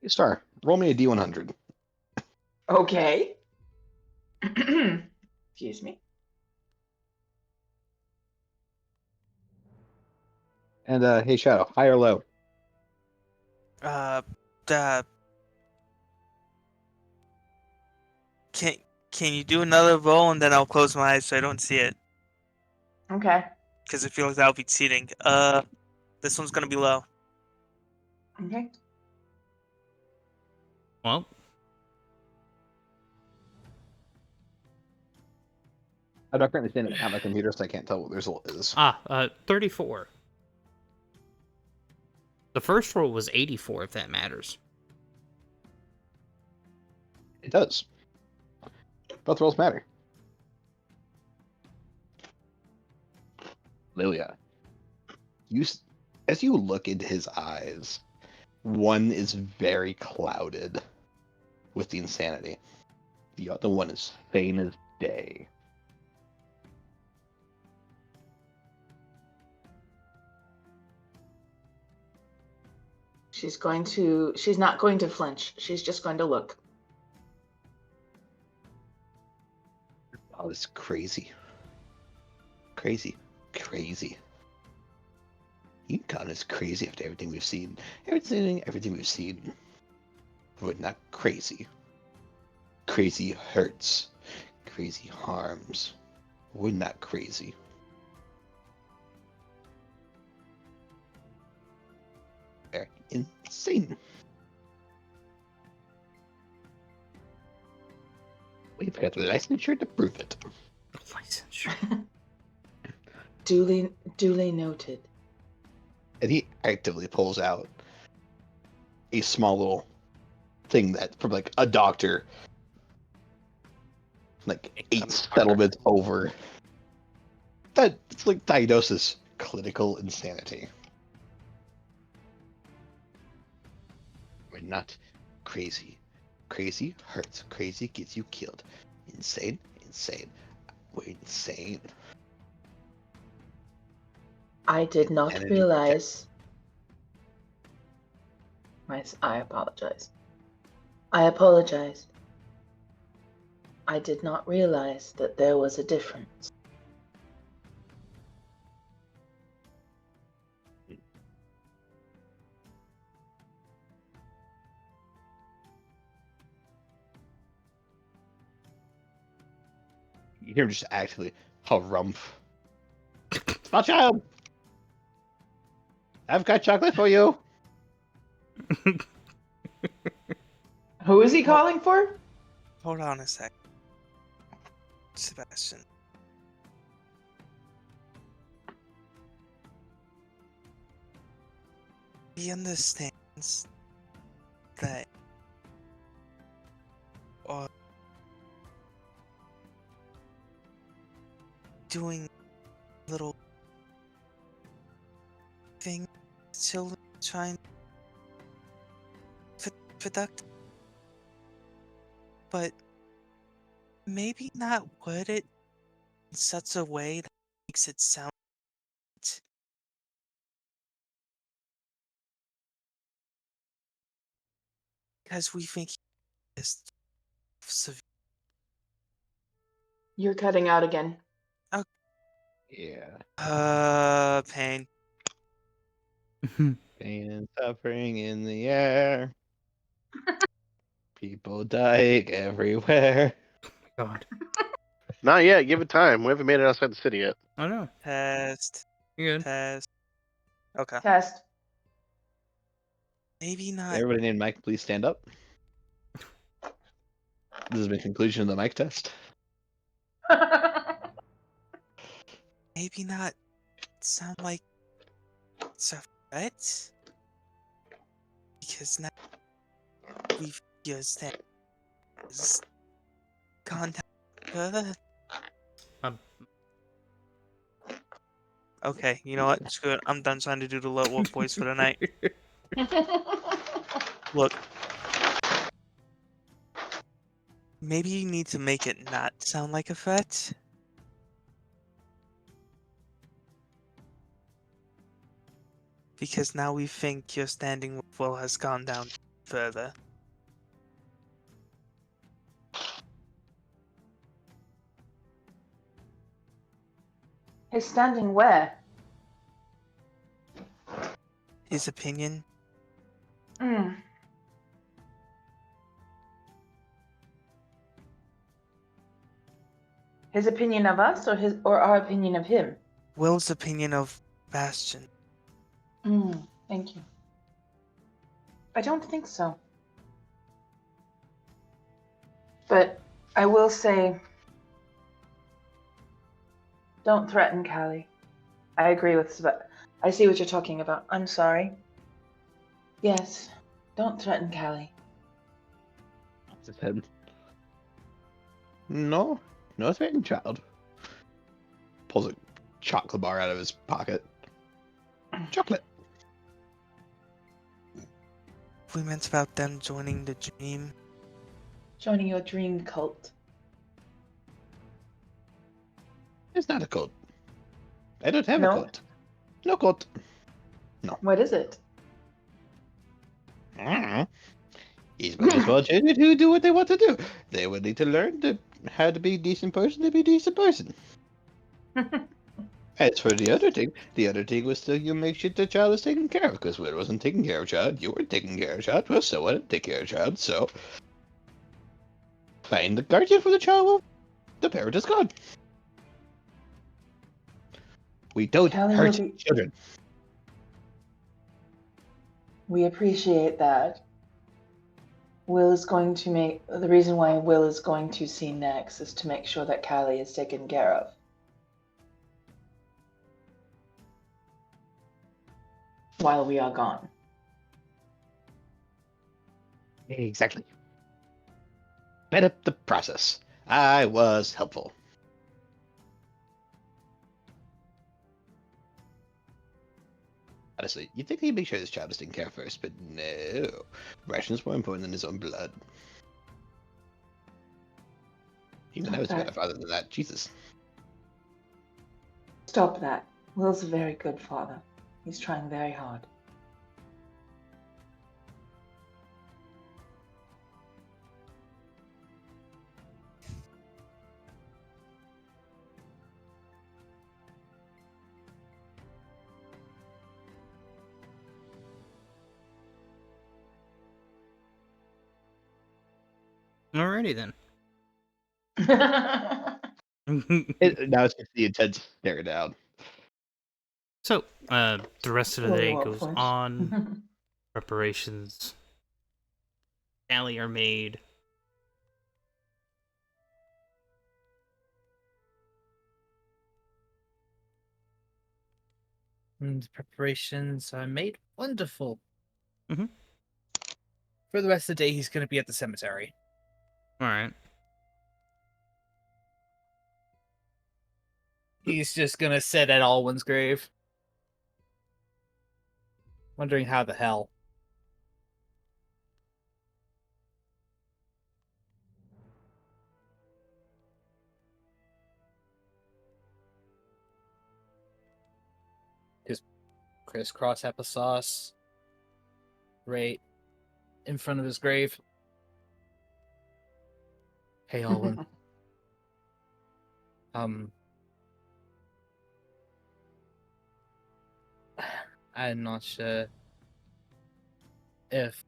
Hey, Star, roll me a D100. Okay. Excuse me. And hey, Shadow, high or low? The can you do another roll and then I'll close my eyes so I don't see it Okay. because I feel like that'll be cheating. This one's gonna be low. Okay. Well, I'm not currently standing at my computer, so I can't tell what the result is. 34. The first roll was 84, if that matters. It does. Both rolls matter. Lilia, as you look into his eyes, one is very clouded with the insanity. The other one is sane as day. She's not going to flinch. She's just going to look. Oh, this is crazy. crazy. Crazy. You call us crazy after everything we've seen. Everything we've seen. But not crazy. Crazy hurts. Crazy harms. We're not crazy. We're insane. We've got licensure to prove it. Licensure. Duly noted. And he actively pulls out a small little thing that from like a doctor, like Make 8 them harder. settlements over. That it's like diagnosis clinical insanity. We're not crazy. Crazy hurts. Crazy gets you killed. Insane. We're insane. I did not Insanity realize. I apologize. I did not realize that there was a difference. You hear him just actively harumph. Small child! I've got chocolate for you! Who is he calling for? Hold on a sec. Sebastian. He understands that doing little things, children trying to product, but maybe not word it in such a way that makes it sound because we think he is severe. You're cutting out again. Yeah. Pain. Pain and suffering in the air. People dying everywhere. God. Not yet. Give it time. We haven't made it outside the city yet. I know. Test. You're good. Test. Okay. Test. Maybe not. Everybody named Mike, please stand up. This is the conclusion of the mic test. Maybe not sound like it's a threat. Because now we've used that as contact. Um. Okay, you know what? Screw it. I'm done trying to do the low wolf voice for the night. Look. Maybe you need to make it not sound like a threat. Because now we think your standing with Will has gone down further. His standing where? His opinion? Mm. His opinion of us, or our opinion of him? Will's opinion of Bastion. Thank you. I don't think so. But I will say, don't threaten Callie. I agree with I see what you're talking about. I'm sorry. Yes, don't threaten Callie. His head. No threatening child. Pulls a chocolate bar out of his pocket. Chocolate. We meant about them joining the dream. Joining your dream cult. It's not a cult. I don't have No? a cult. No cult. What is it? He's might as well change it who do what they want to do. They would need to learn how to be a decent person to be a decent person. As for the other thing was still you make sure the child is taken care of, because Will wasn't taking care of child, you weren't taking care of child, well, so I didn't take care of child, so find the guardian for the child, well, the parent is gone. We don't Callie will hurt be. children. We appreciate that. Will is going to make the reason why Will is going to see next is to make sure that Callie is taken care of. While we are gone. Exactly. Sped up the process. I was helpful. Honestly, you'd think he'd make sure this child is taken care of first, but no. Ration is more important than his own blood. Even I was a better father than that. Jesus. Stop that. Will's a very good father. He's trying very hard. Alrighty then. Now it's just the intense stare down. So, the rest of the day Little goes flinch. on. Preparations tally are made. And preparations are made. Wonderful. Mhm. For the rest of the day, he's going to be at the cemetery. Alright. He's just going to sit at Alwyn's grave. Wondering how the hell. Just crisscross applesauce. Right in front of his grave. Hey, Alwyn. I'm not sure if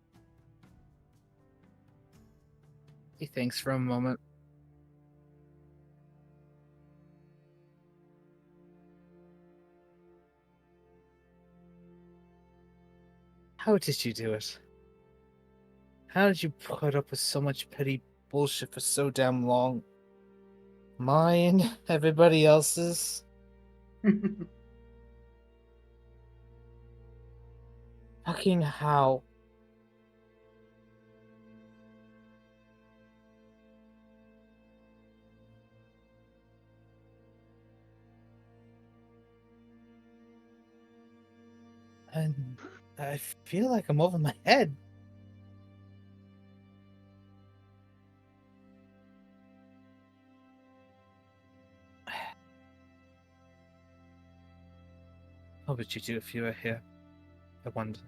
he thinks for a moment. How did you do it? How did you put up with so much petty bullshit for so damn long? Mine? Everybody else's? Fucking how? And I feel like I'm over my head. What would you do if you were here? I wonder.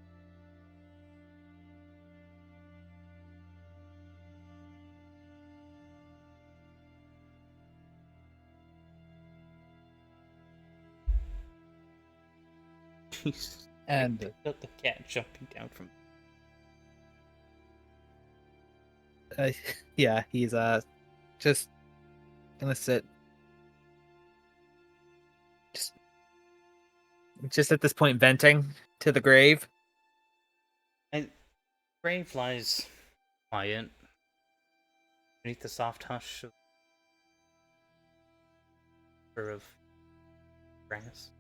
Jesus. And Got the cat jumping down from. yeah, he's just gonna sit. Just at this point venting to the grave. And grave lies quiet beneath the soft hush of grass.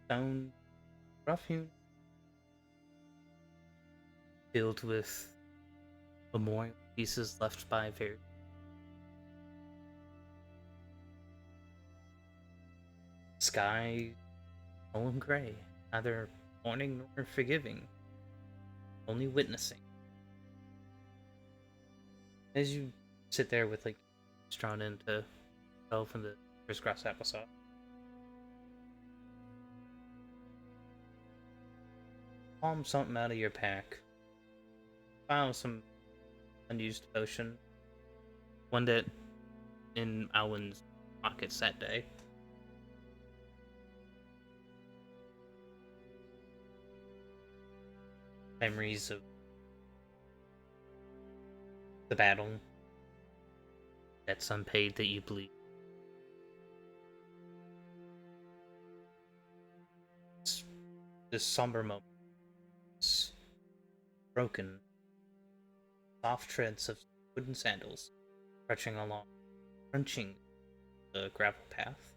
Stone rough hewn, filled with memorial pieces left by very sky, solemn gray, neither mourning nor forgiving, only witnessing. As you sit there with like drawn into yourself and the crisscross applesauce. Palm something out of your pack. Found some unused potion. One that in Alwyn's pockets that day. memories of the battle. That's unpaid that you believe. This somber moment is broken. Soft treads of wooden sandals crunching along, crunching the gravel path.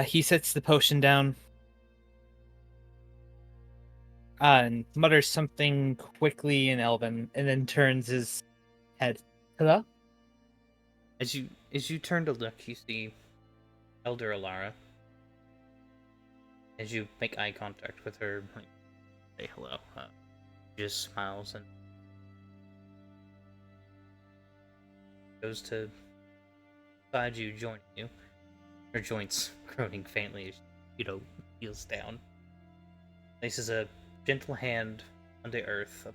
He sets the potion down and mutters something quickly in Elven, and then turns his head. Hello? As you turn to look, you see Eldoria. As you make eye contact with her, say hello. She just smiles and goes to beside you, joining you. Her joints groaning faintly as she, heels down. Places a gentle hand on the earth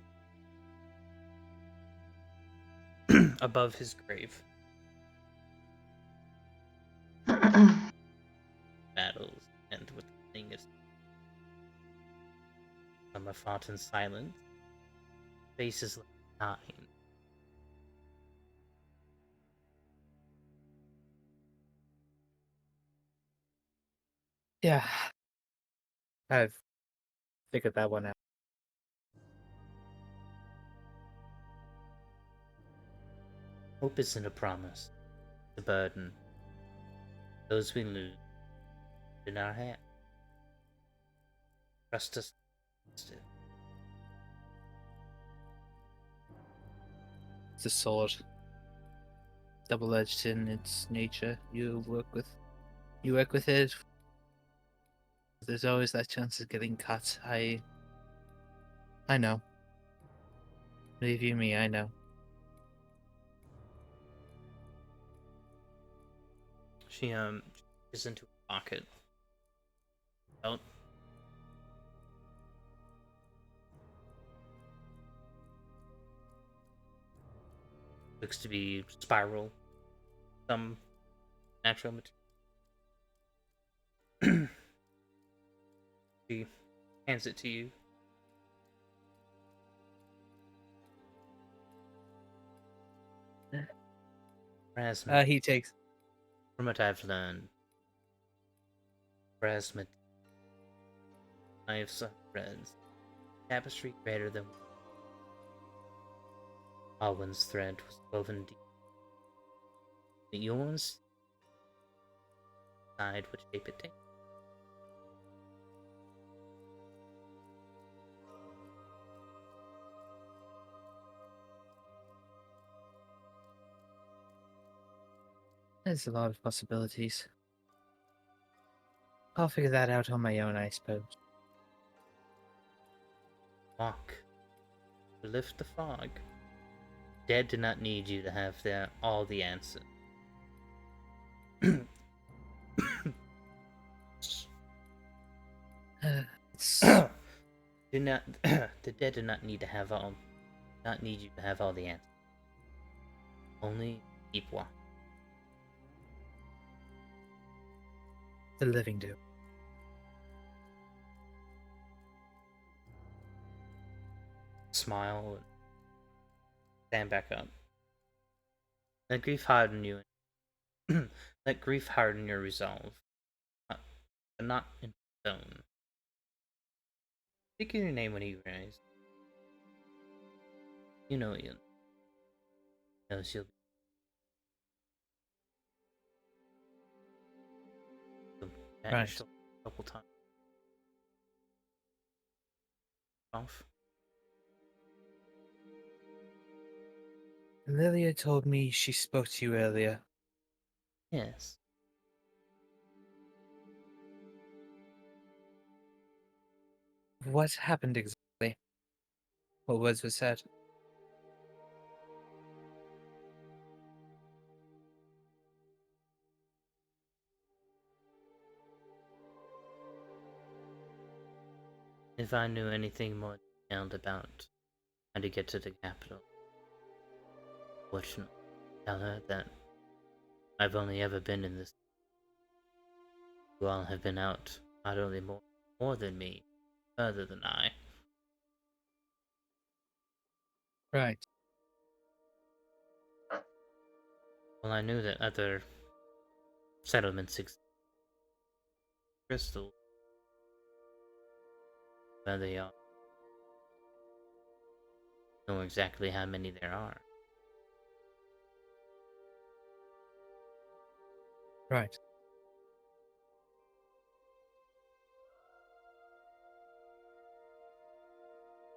above his grave. Battles end with the thing is some are fought in silence. Faces like nine. Yeah. I've figured that one out. Hope isn't a promise. It's a burden. Those we lose in our hand. Trust us. It's a sword. Double-edged in its nature. You work with it. There's always that chance of getting cut. I know. Believe you me, I know. She is into a pocket. Belt. Looks to be spiral. Some natural material. She hands it to you. Rasmus, He takes. from what I've learned, Rasmus, I have some friends. Tapestry greater than Alwyn's thread was woven deep. The yours decide what shape it takes. There's a lot of possibilities. I'll figure that out on my own, I suppose. Walk. To lift the fog. Dead do not need you to have all the answers. It's- do not the dead do not need to have all not need you to have all the answers. Only keep walking. the living do. Smile and stand back up. Let grief harden you. Let grief harden your resolve, but not in stone. Think of your name when he rise. You know Ian. Knows you'll be Right. a couple times. Off. Lilia told me she spoke to you earlier. Yes. What happened exactly? What words were said? If I knew anything more detailed about how to get to the capital, fortunately, Tell her that I've only ever been in this. You all have been out not only more than me, further than I. Right. Well, I knew that other settlements existed. Crystal, where they are. Know exactly how many there are. Right.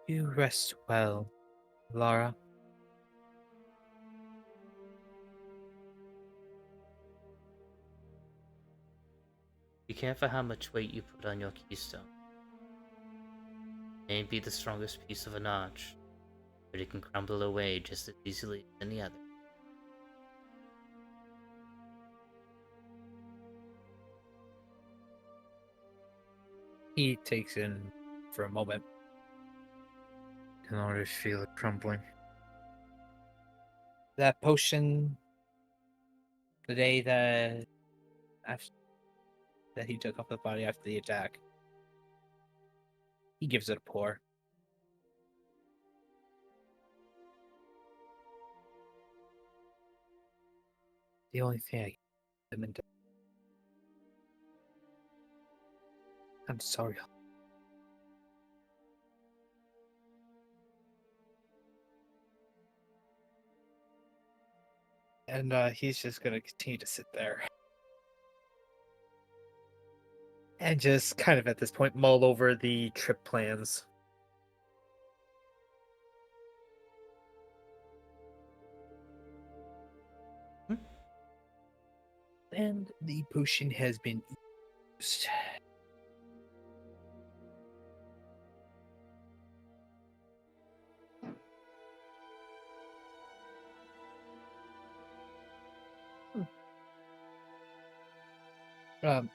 You rest well, Lara. Be careful how much weight you put on your keystone. It may be the strongest piece of a notch, but it can crumble away just as easily as any other. He takes in for a moment in order to feel it crumbling. That potion, the day that after that he took off the body after the attack, he gives it a pour. The only thing I am into. I'm sorry. And he's just gonna continue to sit there. And just kind of at this point mull over the trip plans. And the potion has been used.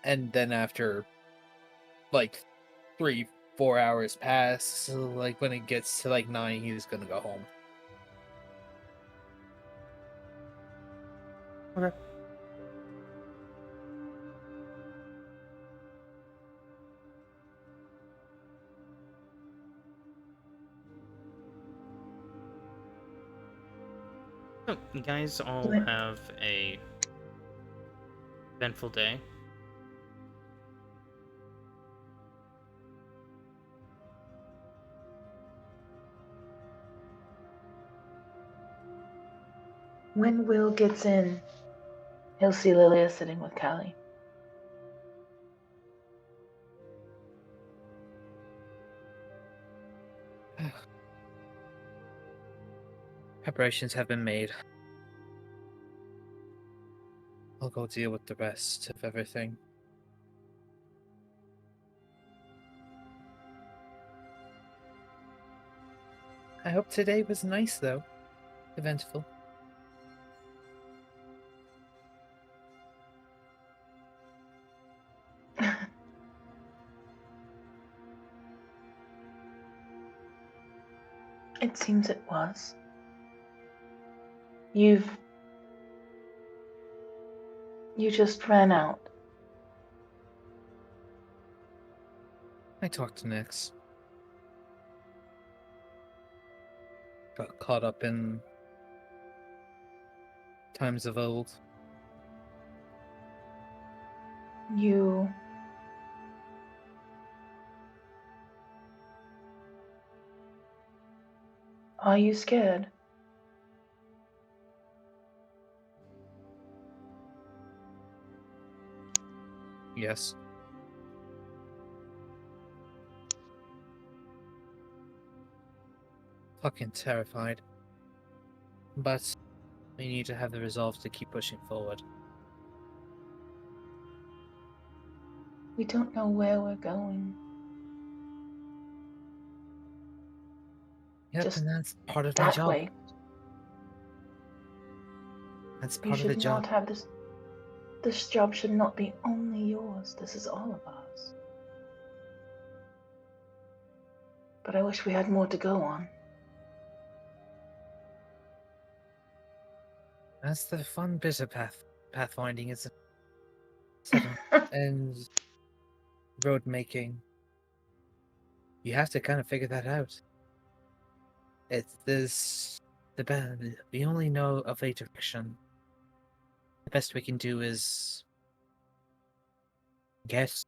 And then after like 3-4 hours pass, so like when it gets to like 9, he's gonna go home. Okay. So, you guys all When- have a eventful day. When Will gets in, he'll see Lilia sitting with Callie. Preparations have been made. I'll go deal with the rest of everything. I hope today was nice, though. Eventful. It seems it was. You just ran out. I talked to Nix. Got caught up in times of old. You Are you scared? Yes. Fucking terrified. But we need to have the resolve to keep pushing forward. We don't know where we're going. Yep, Just and that's part of my that job. way. That's You part of the should job. not have this. This job should not be only yours. This is all of ours. But I wish we had more to go on. That's the fun bit of pathfinding, isn't it? Setting and road making. You have to kind of figure that out. We only know of a direction. The best we can do is guess,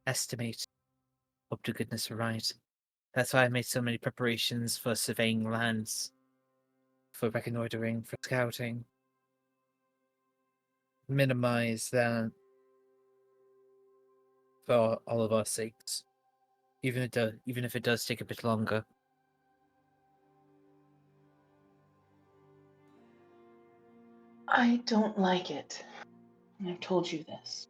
estimate, hope to goodness we're right. That's why I made so many preparations for surveying lands, for reconnoitering, for scouting. Minimize that for all of our sakes. Even if it does take a bit longer. I don't like it. And I've told you this.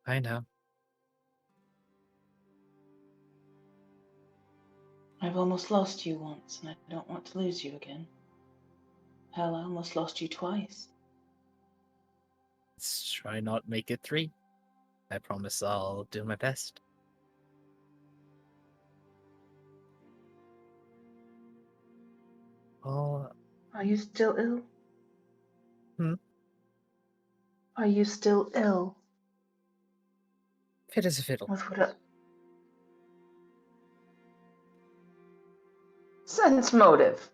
I know. I've almost lost you once, and I don't want to lose you again. Hell, I almost lost you twice. Let's try not make it 3. I promise I'll do my best. Oh, Are you still ill? Hmm? Are you still ill? fit as a fiddle. With what sense motive.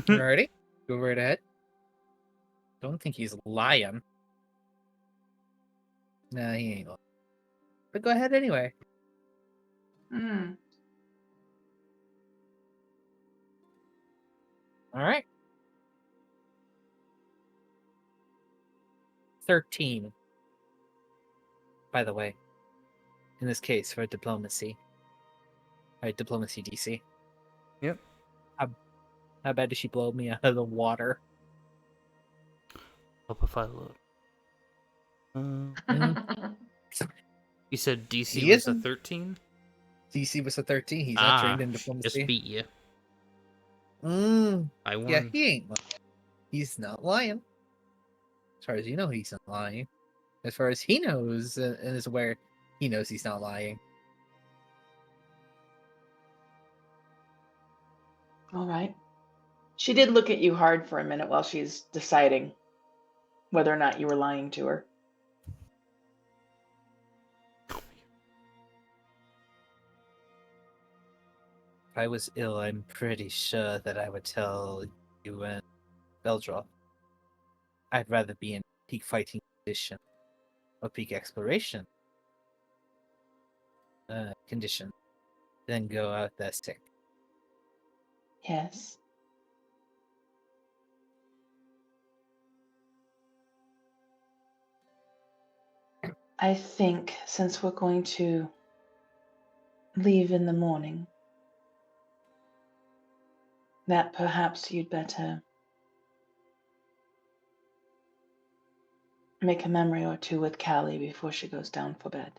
Ready? Go right ahead. Don't think he's lying. Nah, he ain't lying. But go ahead anyway. Hmm. Alright. 13. By the way. In this case, for diplomacy. Alright, diplomacy DC. Yep. How bad did she blow me out of the water? Up if I load. You said DC He was a isn't. 13? DC was a 13. He's not trained in Just diplomacy. beat you. Mm, I won. yeah, he ain't lying. He's not lying. As far as you know, he's not lying. As far as he knows and is aware, he knows he's not lying. All right. She did look at you hard for a minute while she's deciding whether or not you were lying to her. If I was ill, I'm pretty sure that I would tell you and Beldroth. I'd rather be in peak fighting condition or peak exploration condition than go out there sick. Yes. I think since we're going to leave in the morning, that perhaps you'd better make a memory or two with Callie before she goes down for bed.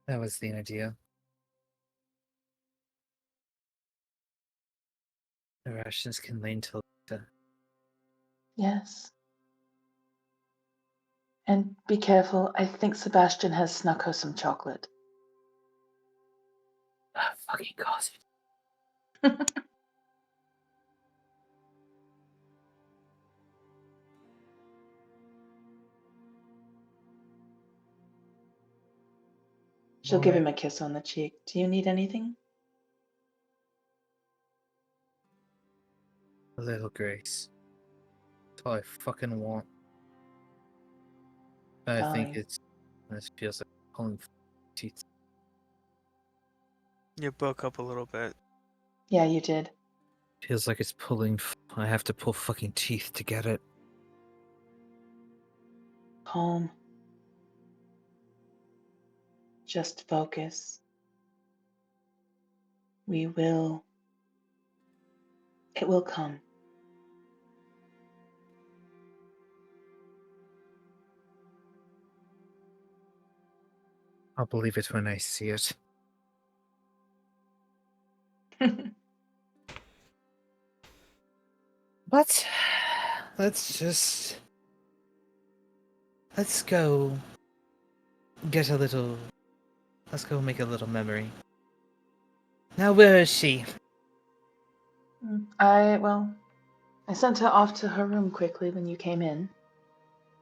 That was the idea. The rations can lay until later. Yes. And be careful. I think Sebastian has snuck her some chocolate. Fucking gossip. She'll give Alright. him a kiss on the cheek. Do you need anything? A little grace. That's all I fucking want. I think Fine. this feels like pulling teeth. You broke up a little bit. Yeah, you did. Feels like it's pulling. I have to pull fucking teeth to get it. Calm. Just focus. We will. It will come. I'll believe it when I see it. But let's go get a little let's go make a little memory. Now, where is she? I sent her off to her room quickly when you came in,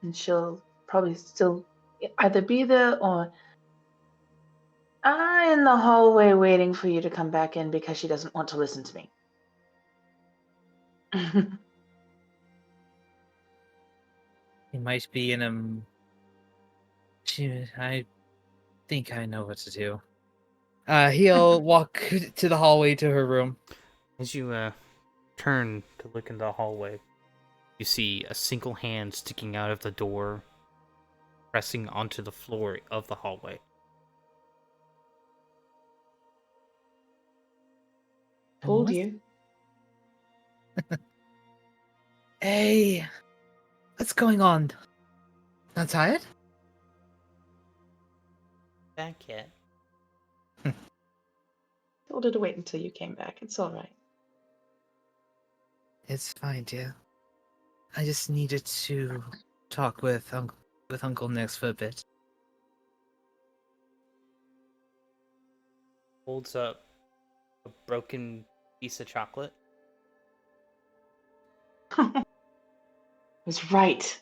and she'll probably still either be there or in the hallway waiting for you to come back in because she doesn't want to listen to me. He might be in a. I think I know what to do. He'll walk to the hallway to her room. As you turn to look in the hallway, you see a single hand sticking out of the door, pressing onto the floor of the hallway. Told What? you. Hey, what's going on? Not tired? Back yet? Told her to wait until you came back. It's all right. It's fine, dear. I just needed to talk with Uncle Nix for a bit. Holds up a broken piece of chocolate. Was right.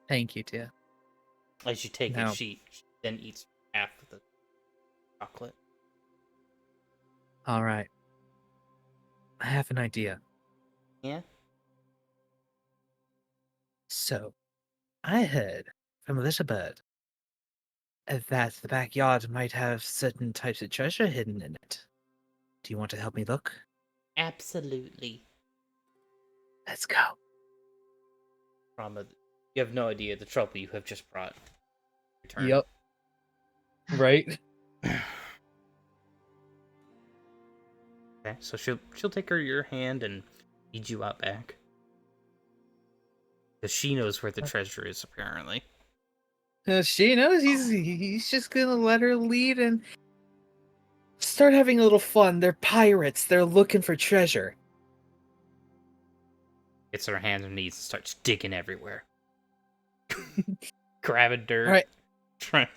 Thank you, dear. As you take Now- it, she then eats half of the chocolate. All right. I have an idea. Yeah? So, I heard from a little bird that the backyard might have certain types of treasure hidden in it. Do you want to help me look? Absolutely. Let's go. You have no idea the trouble you have just brought. Return. Yep. Right? Okay, so she'll take your hand and lead you out back. Because she knows where the treasure is, apparently. She knows he's just gonna let her lead and start having a little fun. They're pirates. They're looking for treasure. Gets her hands and knees and starts digging everywhere. Grabbing dirt. All right. Trying.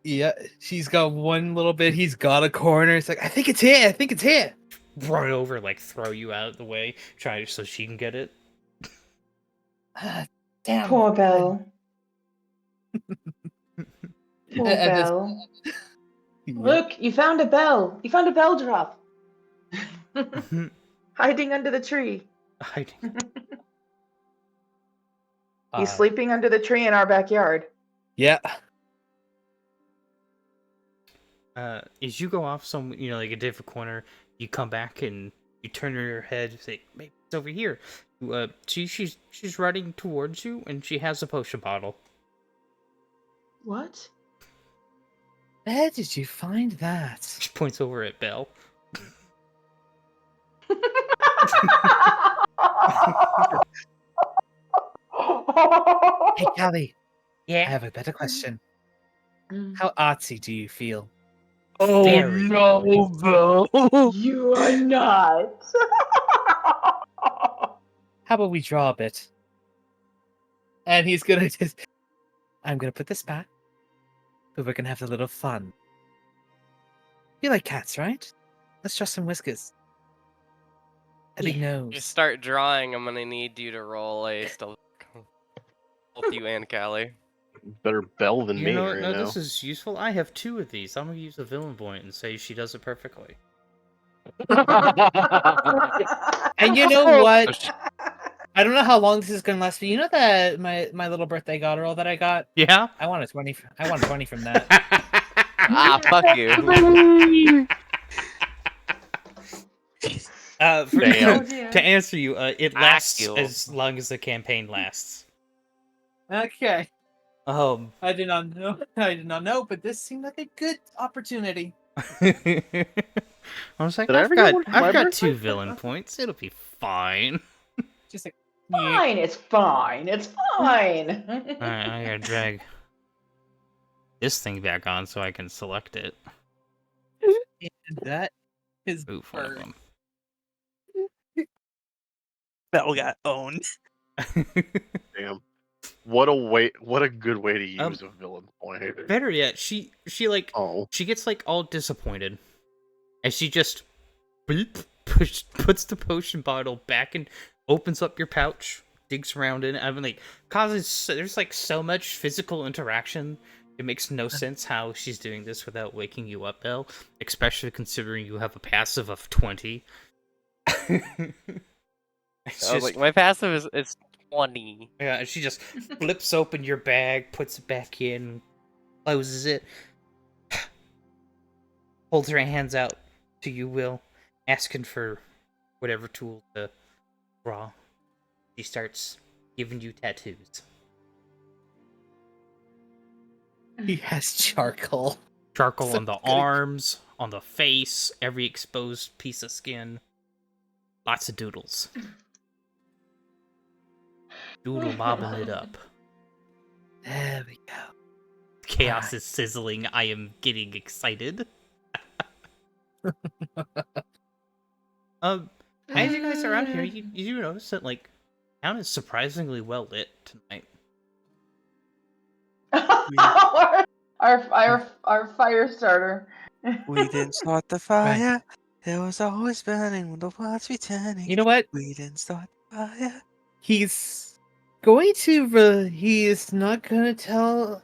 Yeah, she's got one little bit. He's got a corner. It's like, I think it's here. I think it's here. Run over, like, throw you out of the way, try so she can get it. Damn. Poor Belle. Poor At this- Belle. Yep. Look, you found a bell. You found a bell drop. Hiding under the tree. Hiding. He's sleeping under the tree in our backyard. Yeah. As you go off some, like a different corner, you come back and you turn your head and say, maybe it's over here. She's running towards you and she has a potion bottle. What? Where did you find that? She points over at Belle. Hey, Callie, I Yeah. have a better question. Mm. How artsy do you feel? Oh Very. no, Belle! You are not. How about we draw a bit? And he's gonna just... I'm gonna put this back, but we're gonna have a little fun. You like cats, right? Let's draw some whiskers. A big You nose. start drawing, I'm gonna need you to roll a stealth. Both you and Callie. Better Belle than me right now. This is useful. I have 2 of these. I'm gonna use a villain point and say she does it perfectly. And you know what? I don't know how long this is gonna last, but you know that my little birthday girl that I got? Yeah? I want a 20. I want 20 from that. Fuck you. Damn. Oh, dear. To answer you, it lasts you. as long as the campaign lasts. Okay. I I did not know. I did not know, but this seemed like a good opportunity. was like, Did I I've ever get one got, for my I've got birthday? 2 villain points. It'll be fine. Just like Fine, it's fine. It's fine. Alright, I gotta drag this thing back on so I can select it. and that is Ooh, one of bird. them. Belle got owned. Damn. What a good way to Um, use a villain point. Better yet, she Oh, she gets like all disappointed, and she just puts the potion bottle back and opens up your pouch, digs around in it. I mean, like, there's like so much physical interaction. It makes no sense how she's doing this without waking you up, Belle. Especially considering you have a passive of 20. It's I was just like, my passive is 20. yeah, and she just flips open your bag, puts it back in, closes it, holds her hands out to you, Will, asking for whatever tool to draw. She starts giving you tattoos. He has charcoal. Charcoal So on the good. arms, on the face, every exposed piece of skin. Lots of doodles. Doodle mobbing it up. There we go. Chaos Alright. is sizzling. I am getting excited. As you guys are out here, you do notice that like town is surprisingly well lit tonight. our fire starter. We didn't start the fire. It was always burning when the world's returning. You know what? We didn't start the fire. He's going to. He is not going to tell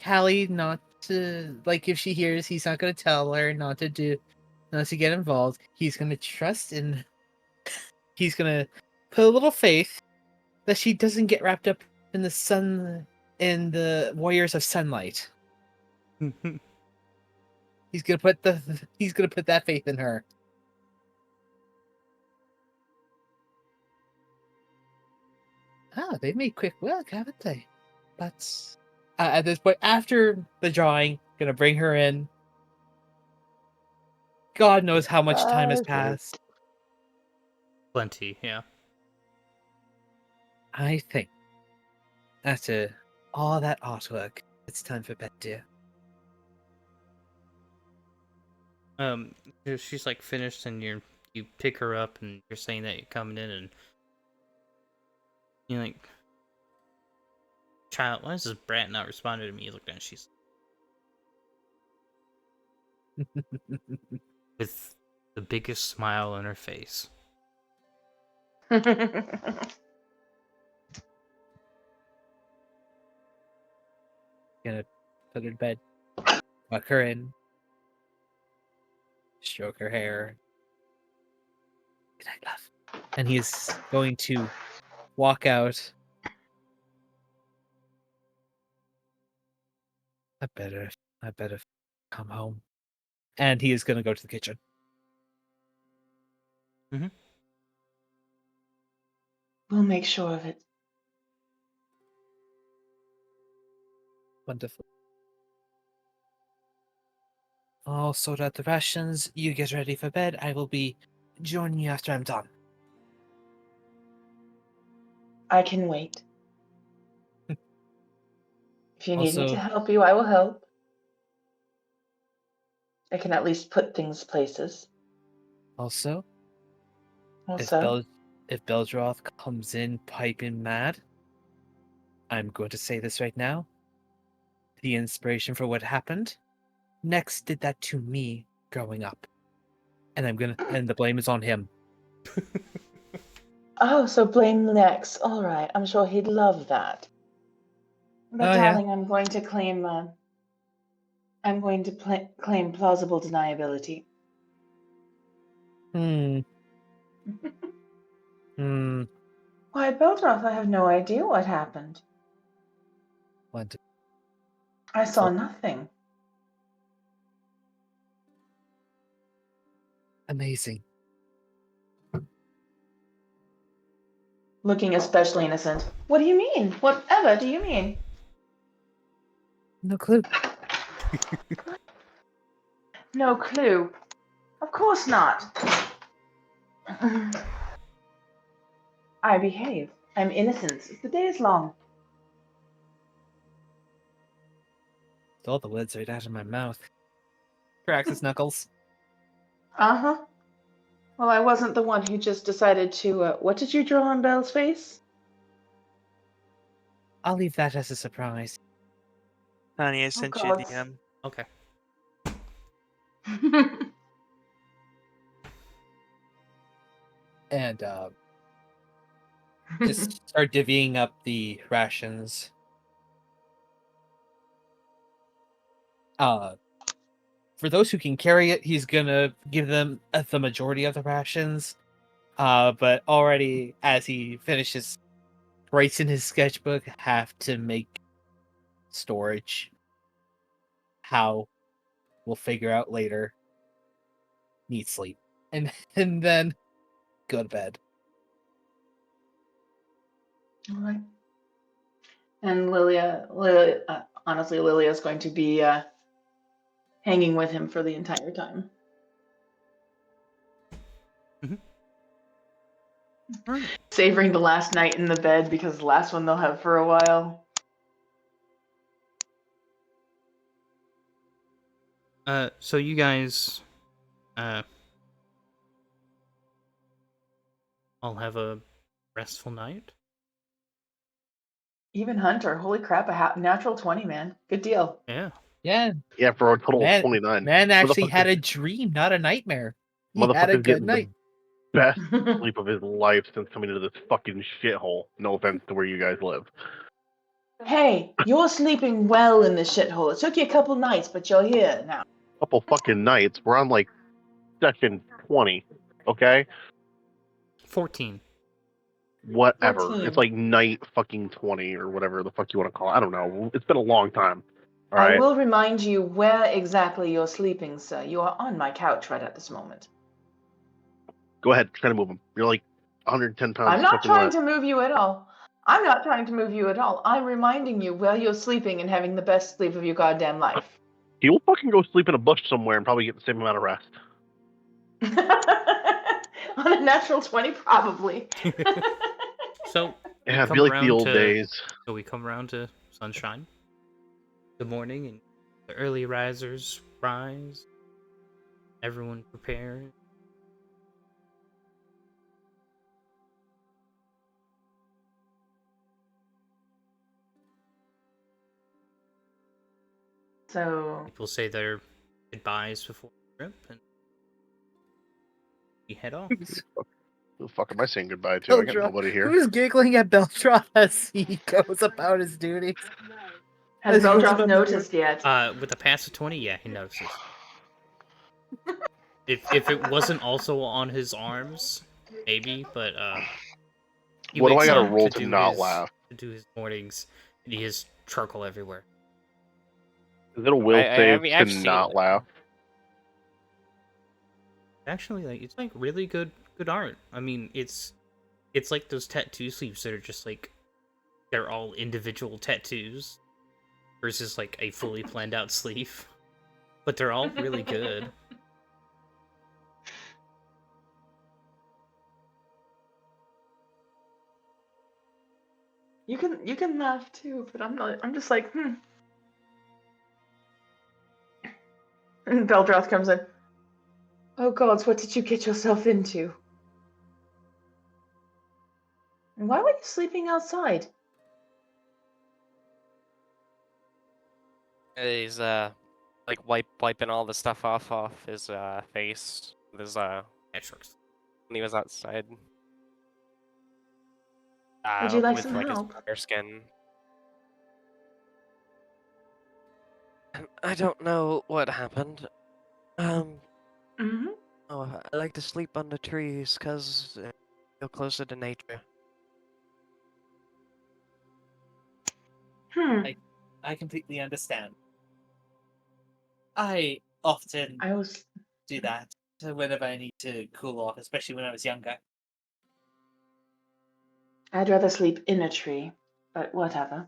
Callie not to. Like, if she hears, he's not going to tell her not to get involved. He's going to trust in. He's going to put a little faith that she doesn't get wrapped up in the sun, in the warriors of sunlight. He's gonna put that faith in her. Ah, they made quick work, haven't they? But at this point, after the drawing, gonna bring her in. God knows how much time has passed. Plenty, yeah. I think after all that artwork, it's time for bed, dear. She's like finished, and you pick her up, and you're saying that you're coming in, and you're like, child, why is this brat not responding to me? You look down, she's with the biggest smile on her face. Gonna put her to bed, tuck her in, stroke her hair. Good night, love. And he's going to walk out. I better come home. And he is gonna go to the kitchen. We'll make sure of it. Wonderful. I'll sort out the rations. You get ready for bed. I will be joining you after I'm done. I can wait. If you need me Also- to help you, I will help. I can at least put things places. Also, Also, if Beldroth comes in piping mad, I'm going to say this right now. The inspiration for what happened, Nex did that to me growing up. And the blame is on him. oh, so blame Lex. All right, I'm sure he'd love that. But Oh, yeah. darling, I'm going to claim. Claim plausible deniability. Hmm. Why, Beldroth, I have no idea what happened. What? I saw So- nothing. Amazing. Looking especially innocent. What do you mean? Whatever do you mean? No clue. No clue. Of course not. I behave. I'm innocent. The day is long. All the words right out of my mouth. Cracks his knuckles. Uh-huh. Well, I wasn't the one who just decided to, what did you draw on Belle's face? I'll leave that as a surprise. Honey, I sent you a God. DM. Okay. And just start divvying up the rations. For those who can carry it, he's gonna give them the majority of the rations. But already as he finishes, writes in his sketchbook, have to make storage. How we'll figure out later. Need sleep, and then go to bed. All right. And honestly, Lilia's going to be hanging with him for the entire time. Alright. Savoring the last night in the bed because the last one they'll have for a while. So you guys, all have a restful night. Even Hunter, holy crap, a natural 20, man. Good deal. Yeah. Yeah, Yeah, for a total of man, 29. man actually Motherfucker- had a dream, not a nightmare. He had a Motherfucker's good getting night. the best sleep of his life since coming into this fucking shithole. No offense to where you guys live. Hey, you're sleeping well in this shithole. It took you a couple nights, but you're here now. Couple fucking nights. We're on like session 20. Okay? 14. Whatever. 14. It's like night fucking 20 or whatever the fuck you want to call it. I don't know. It's been a long time. All I right. will remind you where exactly you're sleeping, sir. You are on my couch right at this moment. Go ahead. Try to move him. You're like 110 pounds. I'm not soaking trying wet. to move you at all. I'm not trying to move you at all. I'm reminding you where you're sleeping and having the best sleep of your goddamn life. He will fucking go sleep in a bush somewhere and probably get the same amount of rest. On a natural 20, probably. So Yeah, it'd come be like the around old to- days. So we come around to sunshine. Good morning, and the early risers rise. Everyone prepare. So, People say their goodbyes before the trip, and we head off. Who the fuck am I saying goodbye to? I got Beldra- nobody here. Who's giggling at Beltron as he goes about his duties? has As he goes Beldroth about his noticed yet? With a pass of 20, yeah, he notices. If it wasn't also on his arms, maybe, but he What do I wakes gotta up roll to to do not his laugh? to do his mornings, and he has charcoal everywhere. Is it a will save mean, to I've seen not it. laugh? Actually, like it's like really good art. I mean, it's like those tattoo sleeves that are just like they're all individual tattoos versus like a fully planned out sleeve, but they're all really good. You can laugh too, but I'm just like, And Beldroth comes in. Oh gods, what did you get yourself into? And why were you sleeping outside? He's like wiping all the stuff off his face with his Cat sharks. when he was outside. Would you like with some like help? his bare skin. I don't know what happened. Mm-hmm. Oh, I like to sleep under trees because I feel closer to nature. I completely understand. I often I was do that whenever I need to cool off, especially when I was younger. I'd rather sleep in a tree, but whatever.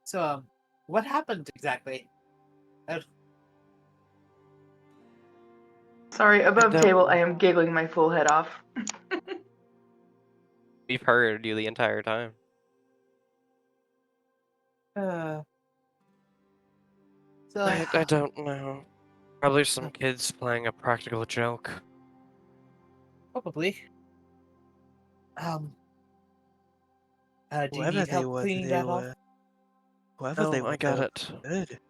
So, what happened exactly? Sorry, above don't table, know. I am giggling my full head off. We've heard you the entire time. So, I don't know. Probably some kids playing a practical joke. Probably. Do you Whoever need they help were, cleaning they that off? were. Whoever they No, were, I got they were it. good.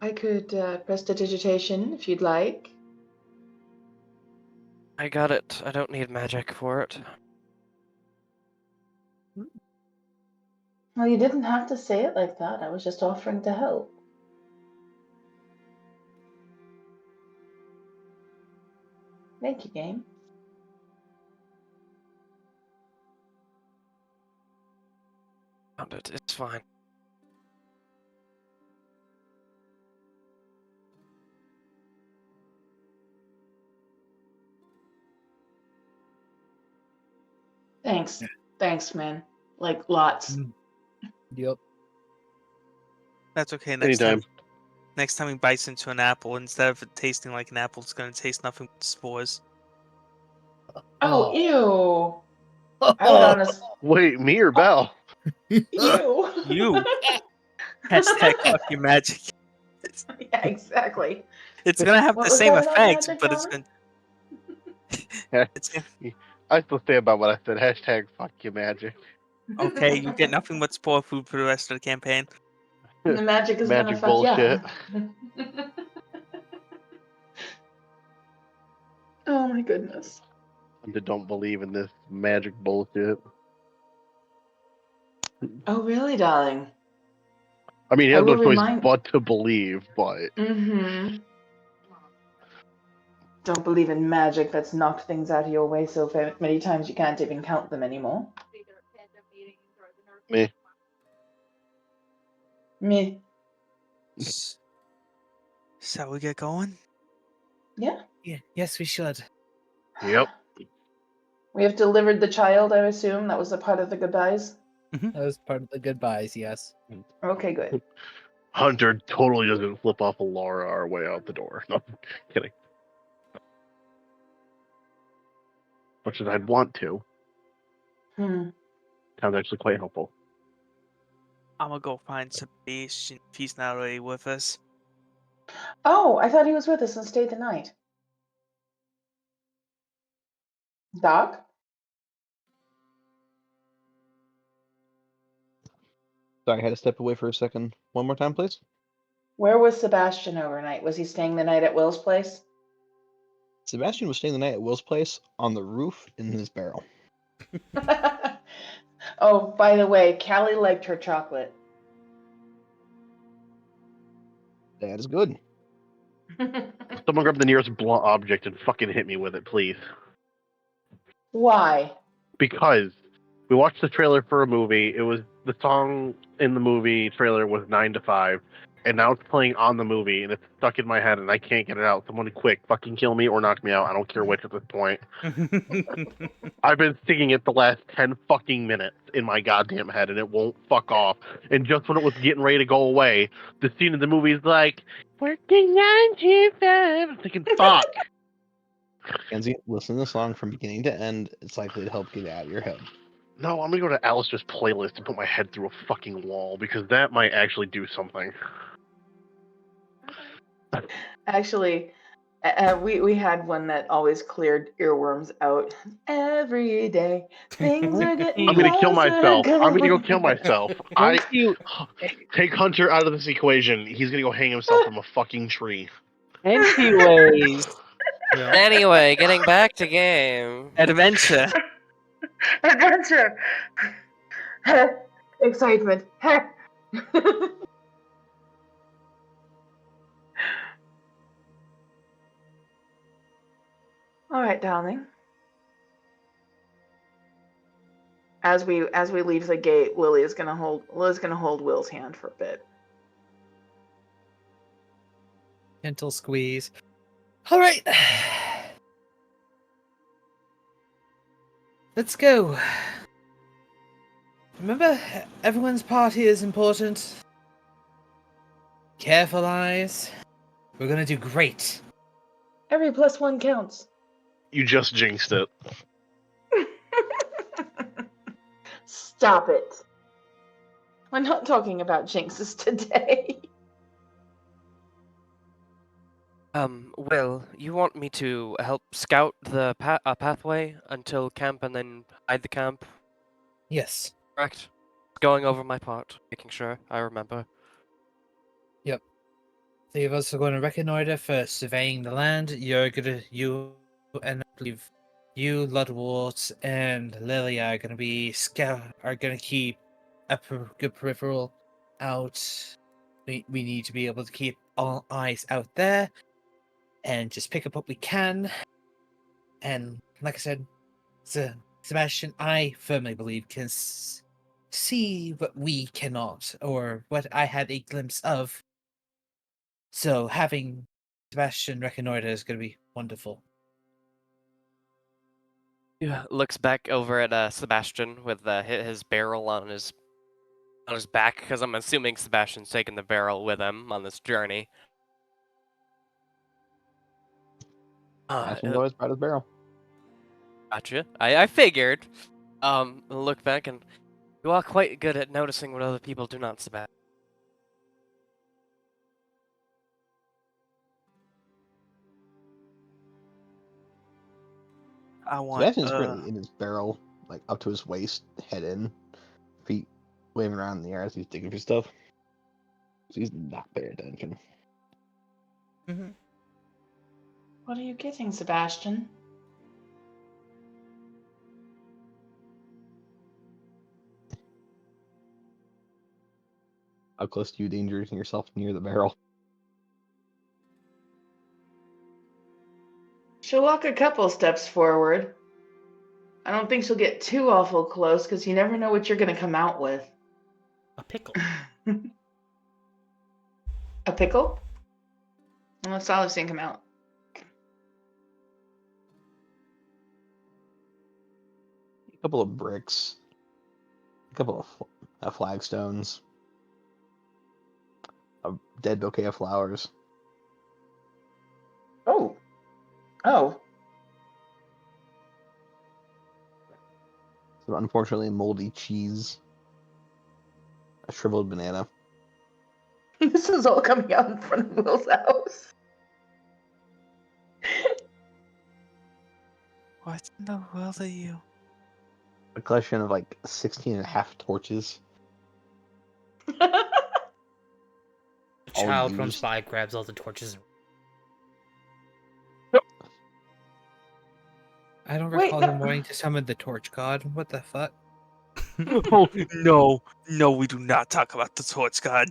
I could prestidigitation if you'd like. I got it. I don't need magic for it. Well, you didn't have to say it like that. I was just offering to help. Thank you, game. Found it. It's fine. Thanks. Thanks, man. Like, lots. Yep. That's okay. Anytime. Next time he bites into an apple, instead of it tasting like an apple, it's gonna taste nothing but spores. Oh, ew. I would honestly. Wait, me or Belle? Ew. You. Hashtag fuck your magic. Yeah, exactly. It's gonna have What the was same that about effect, magic, but it's Donna? gonna. It's gonna... I still stand by what I said. Hashtag fuck your magic. Okay, you get nothing but spore food for the rest of the campaign. The magic is gonna Magic fuck bullshit. yeah. Oh my goodness. I don't believe in this magic bullshit. Oh really, darling? I mean, he I has no will choice remind. but to believe, but Mm-hmm. Don't believe in magic that's knocked things out of your way so many times you can't even count them anymore. me. Me. Shall we get going? Yeah. Yeah. Yes, we should. Yep. We have delivered the child, I assume. That was a part of the goodbyes. That was part of the goodbyes. Yes. Okay, good. Hunter totally doesn't flip off a Laura our way out the door. No, kidding. Much as I'd want to. Hmm. Sounds actually quite helpful. I'm gonna go find Sebastian if he's not already with us. Oh, I thought he was with us and stayed the night. Doc? Sorry, I had to step away for a second. One more time, please. Where was Sebastian overnight? Was he staying the night at Will's place? Sebastian was staying the night at Will's place on the roof in his barrel. Oh, by the way, Callie liked her chocolate. That is good. Someone grab the nearest blunt object and fucking hit me with it, please. Why? Because we watched the trailer for a movie. It was the song in the movie trailer was 9 to 5, and now it's playing on the movie, and it's stuck in my head, and I can't get it out. Someone quick, fucking kill me or knock me out. I don't care which at this point. I've been singing it the last 10 fucking minutes in my goddamn head, and it won't fuck off. And just when it was getting ready to go away, the scene in the movie is like, working 9 to 5. I'm thinking, fuck. Kenzie, listen to the song from beginning to end. It's likely to help get it out of your head. No, I'm gonna go to Alistair's playlist and put my head through a fucking wall, because that might actually do something. Actually, we had one that always cleared earworms out every day. Things are getting I'm gonna kill closer, myself. I'm gonna go going kill myself. Take Hunter out of this equation. He's gonna go hang himself from a fucking tree. Anyways. Anyway, getting back to game. Adventure. Adventure. Excitement. All right, darling. As we leave the gate, Lily's gonna hold Will's hand for a bit. Gentle squeeze. All right. Let's go. Remember, everyone's party is important. Careful, eyes. We're gonna do great. Every +1 counts. You just jinxed it. Stop it. We're not talking about jinxes today. Will, you want me to help scout the pathway until camp and then hide the camp, Yes. correct? Going over my part, making sure I remember. Three of us are going to reconnoiter for surveying the land. You and I believe you, Ludwort, and Lily are going to be are going to keep a good peripheral out. We need to be able to keep all eyes out there and just pick up what we can. And like I said, Sebastian, I firmly believe can see what we cannot, or what I had a glimpse of. So having Sebastian reconnoiter is going to be wonderful. Yeah, looks back over at Sebastian with his barrel on his back, because I'm assuming Sebastian's taking the barrel with him on this journey. That's one always proud of his barrel. Gotcha. I figured. Look back, and you are quite good at noticing what other people do not, Sebastian. I want. Sebastian's currently in his barrel, like up to his waist, head in, feet waving around in the air as he's digging for stuff. So he's not paying attention. Mm-hmm. What are you getting, Sebastian? How close do you danger yourself near the barrel? She'll walk a couple steps forward. I don't think she'll get too awful close because you never know what you're going to come out with. A pickle. A pickle? Well, that's all I've seen come out. A couple of bricks, a couple of flagstones, a dead bouquet of flowers. Oh. Oh. Some unfortunately moldy cheese, a shriveled banana. This is all coming out in front of Will's house. What in the world are you? A collection of like 16 and a half torches. A All child runs used. by, grabs all the torches, I don't Wait, recall no. him wanting to summon the torch god. What the fuck? Oh no, we do not talk about the torch god.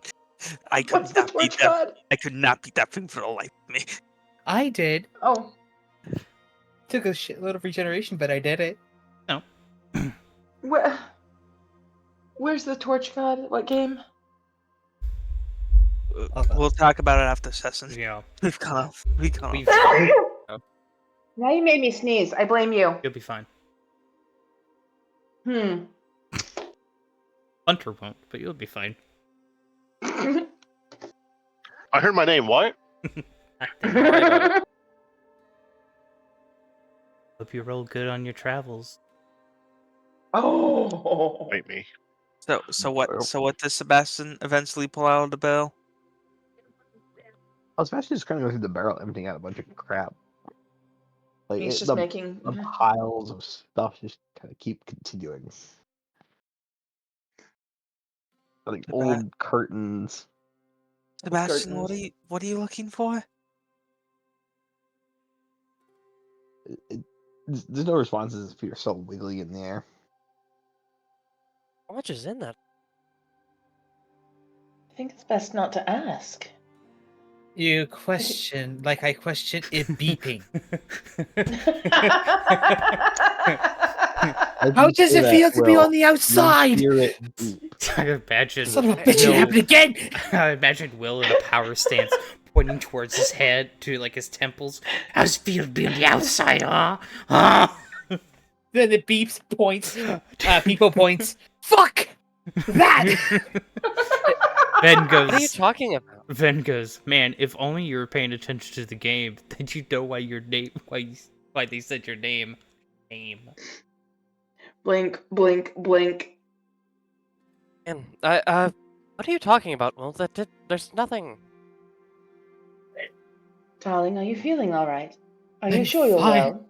I could What's the not beat torch that. god? I could not beat that thing for the life of me. I did. Oh. Took a shitload of regeneration, but I did it. No. Where's the torch god? What game? We'll talk about it after session. Yeah. We've gone off. We've- Now you made me sneeze. I blame you. You'll be fine. Hunter won't, but you'll be fine. I heard my name. What? Hope you roll good on your travels. Oh. Wait me. So what does Sebastian eventually pull out of the barrel? I was actually just gonna go through the barrel, emptying out a bunch of crap. Like He's it- just the, making. the piles of stuff just kind of keep continuing. Like old curtains. Sebastian, Curtains. what are you looking for? There's no responses if you're so wiggly in the air. How much is in that? I think it's best not to ask. You question, like I question it beeping. How does it feel to be on the outside? I imagine. Son of a bitch, it happened again! I imagine Will in a power stance, pointing towards his head to like his temples. How's it feel to be on the outside, huh? Huh? Then it beeps, points, people points. Fuck! That! Then What are you goes. talking about? Then goes. Man, if only you were paying attention to the game, then you'd know why your name. Why they said your name. Blink, blink, blink. Man, what are you talking about? Well, there's nothing. Darling, are you feeling all right? Are you I'm sure you're fine. well?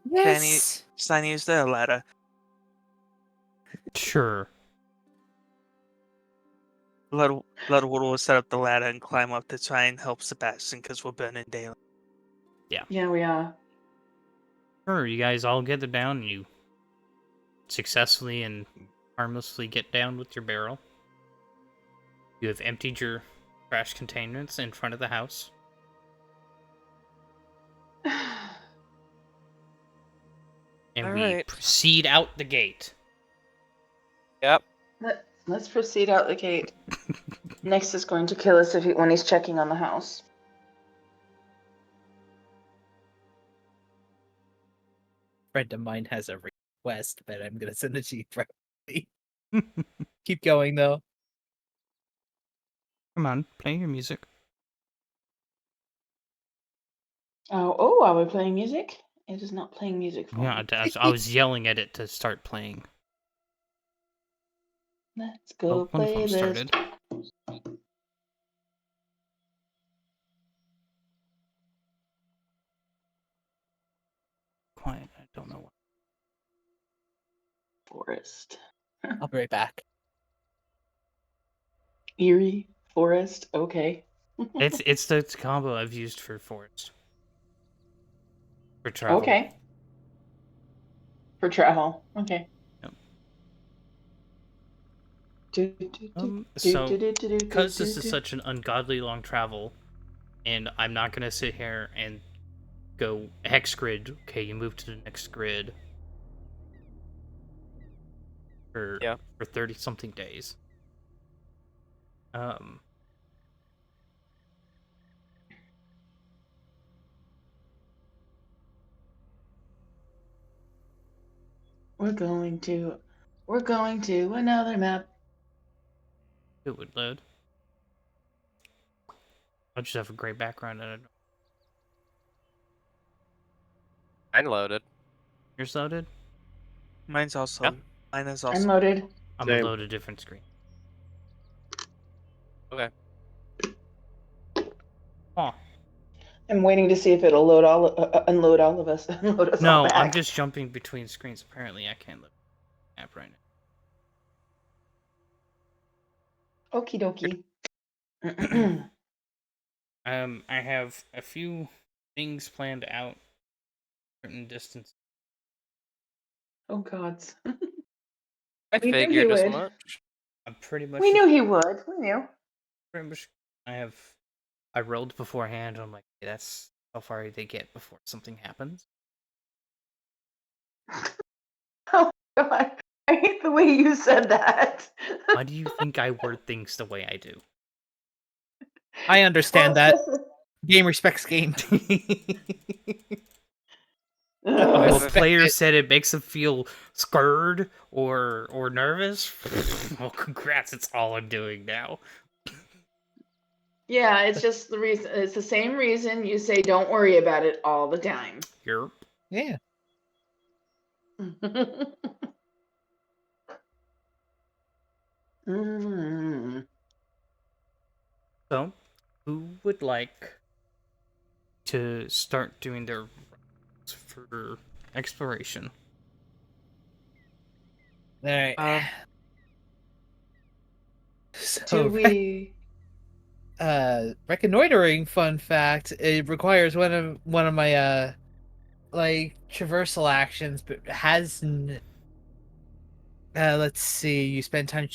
Yes. Steiny, is there a ladder? Sure. Bloodwood will set up the ladder and climb up to try and help Sebastian because we're burning daylight. Yeah, we are. Sure, you guys all gather down and you successfully and harmlessly get down with your barrel. You have emptied your trash containments in front of the house. And we Alright. proceed out the gate. Yep. Let's proceed out the gate. Next is going to kill us when he's checking on the house. Friend of mine has a request, but I'm gonna send it to you privately. Keep going though. Come on, play your music. Oh, are we playing music? It is not playing music for Yeah, me. I was yelling at it to start playing. Let's Oh, go one of play them this. started. Quiet, I don't know what. Forest. I'll be right back. Eerie forest. Okay. It's the combo I've used for Forest. For travel. Okay. For travel. Okay. Yep. So, because this is such an ungodly long travel, and I'm not gonna sit here and go hex grid. Okay, you move to the next grid for 30 something days. We're going to another map. It would load. I just have a great background. I don't know. Mine loaded. Yours loaded? Mine's also. Yeah. Mine is I'm also. loaded. I'm gonna Same. load a different screen. Okay. Oh. I'm waiting to see if it'll load unload all of us. Unload us all No, back. I'm just jumping between screens. Apparently, I can't load the app right now. Okie dokie. I have a few things planned out. Certain distance. Oh gods. I We knew he figured as would. much. I'm pretty much. We knew he would. We knew. Pretty much. I rolled beforehand. And I'm like, hey, that's how far they get before something happens. Oh god. I hate the way you said that. Why do you think I word things the way I do? I understand that. Game respects game. Oh, a Respect player it. said it makes them feel scared or nervous. Well, congrats! It's all I'm doing now. Yeah, it's just the reason. It's the same reason you say don't worry about it all the time. Yerp. Yeah. Mm. So, who would like to start doing their rounds for exploration? All right. Do So, we? reconnoitering. Fun fact: it requires one of my like traversal actions, but let's see. You spend time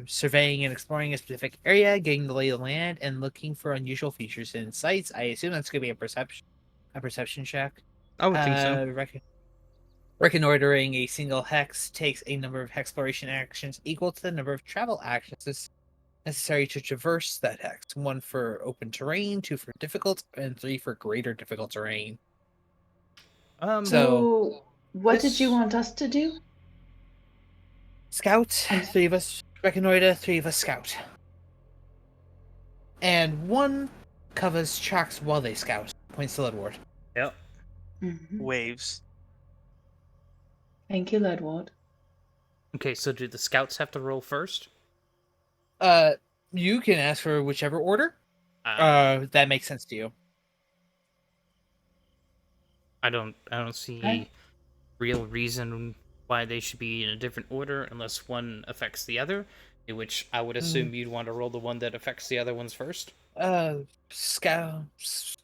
surveying and exploring a specific area, getting the lay of the land, and looking for unusual features and sights. I assume that's gonna be a perception check. I would think so. Reconnoitering a single hex takes a number of exploration actions equal to the number of travel actions necessary to traverse that hex. 1 for open terrain, 2 for difficult, and 3 for greater difficult terrain. So, what did you want us to do? Scout, 3 of us reconnoiter, 3 of us scout. And 1 covers tracks while they scout. Points to Ledward. Yep. Waves. Thank you, Ledward. Okay, so do the scouts have to roll first? You can ask for whichever order. That makes sense to you. I don't see real reason why they should be in a different order unless one affects the other, in which I would assume you'd want to roll the one that affects the other ones first. Scout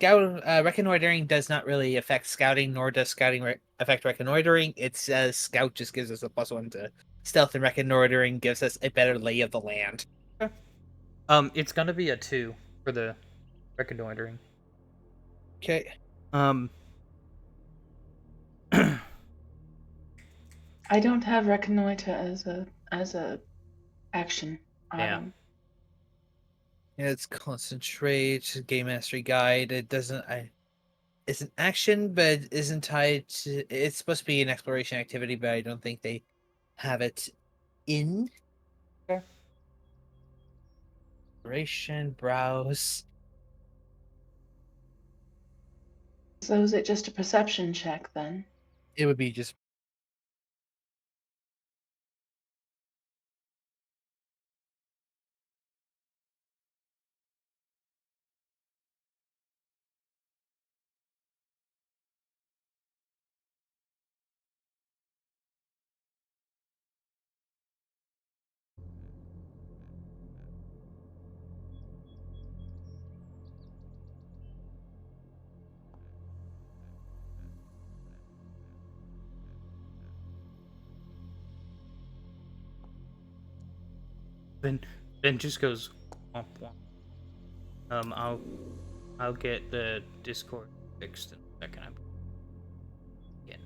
reconnoitering does not really affect scouting, nor does scouting affect reconnoitering. It says scout just gives us a +1 to stealth, and reconnoitering gives us a better lay of the land. It's gonna be a 2 for the reconnoitering. Okay. I don't have reconnoiter as a action item. Yeah, it's concentrate, game mastery guide. It doesn't. It's an action, but it isn't tied to. It's supposed to be an exploration activity, but I don't think they have it in. Okay. Exploration, browse. So is it just a perception check then? It would be just. Ben just goes womp womp. I'll get the Discord fixed in a second. I'm getting.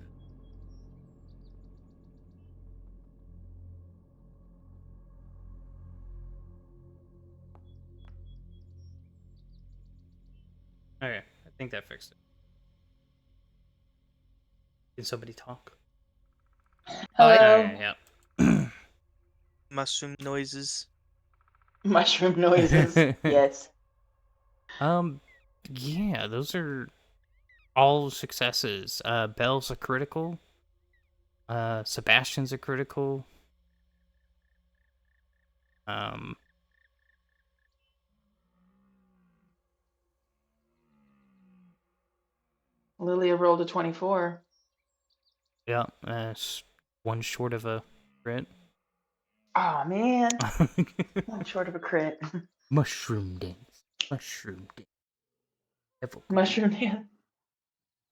Okay, I think that fixed it. Can somebody talk? Hello. Alright, yeah. Mushroom noises. Mushroom noises. Yes. Yeah, those are all successes. Bell's a critical. Sebastian's a critical. Um, Lilia rolled a 24. yeah, one short of a crit. Oh man, I'm short of a crit. Mushroom dance. Mushroom dance. Mushroom dance.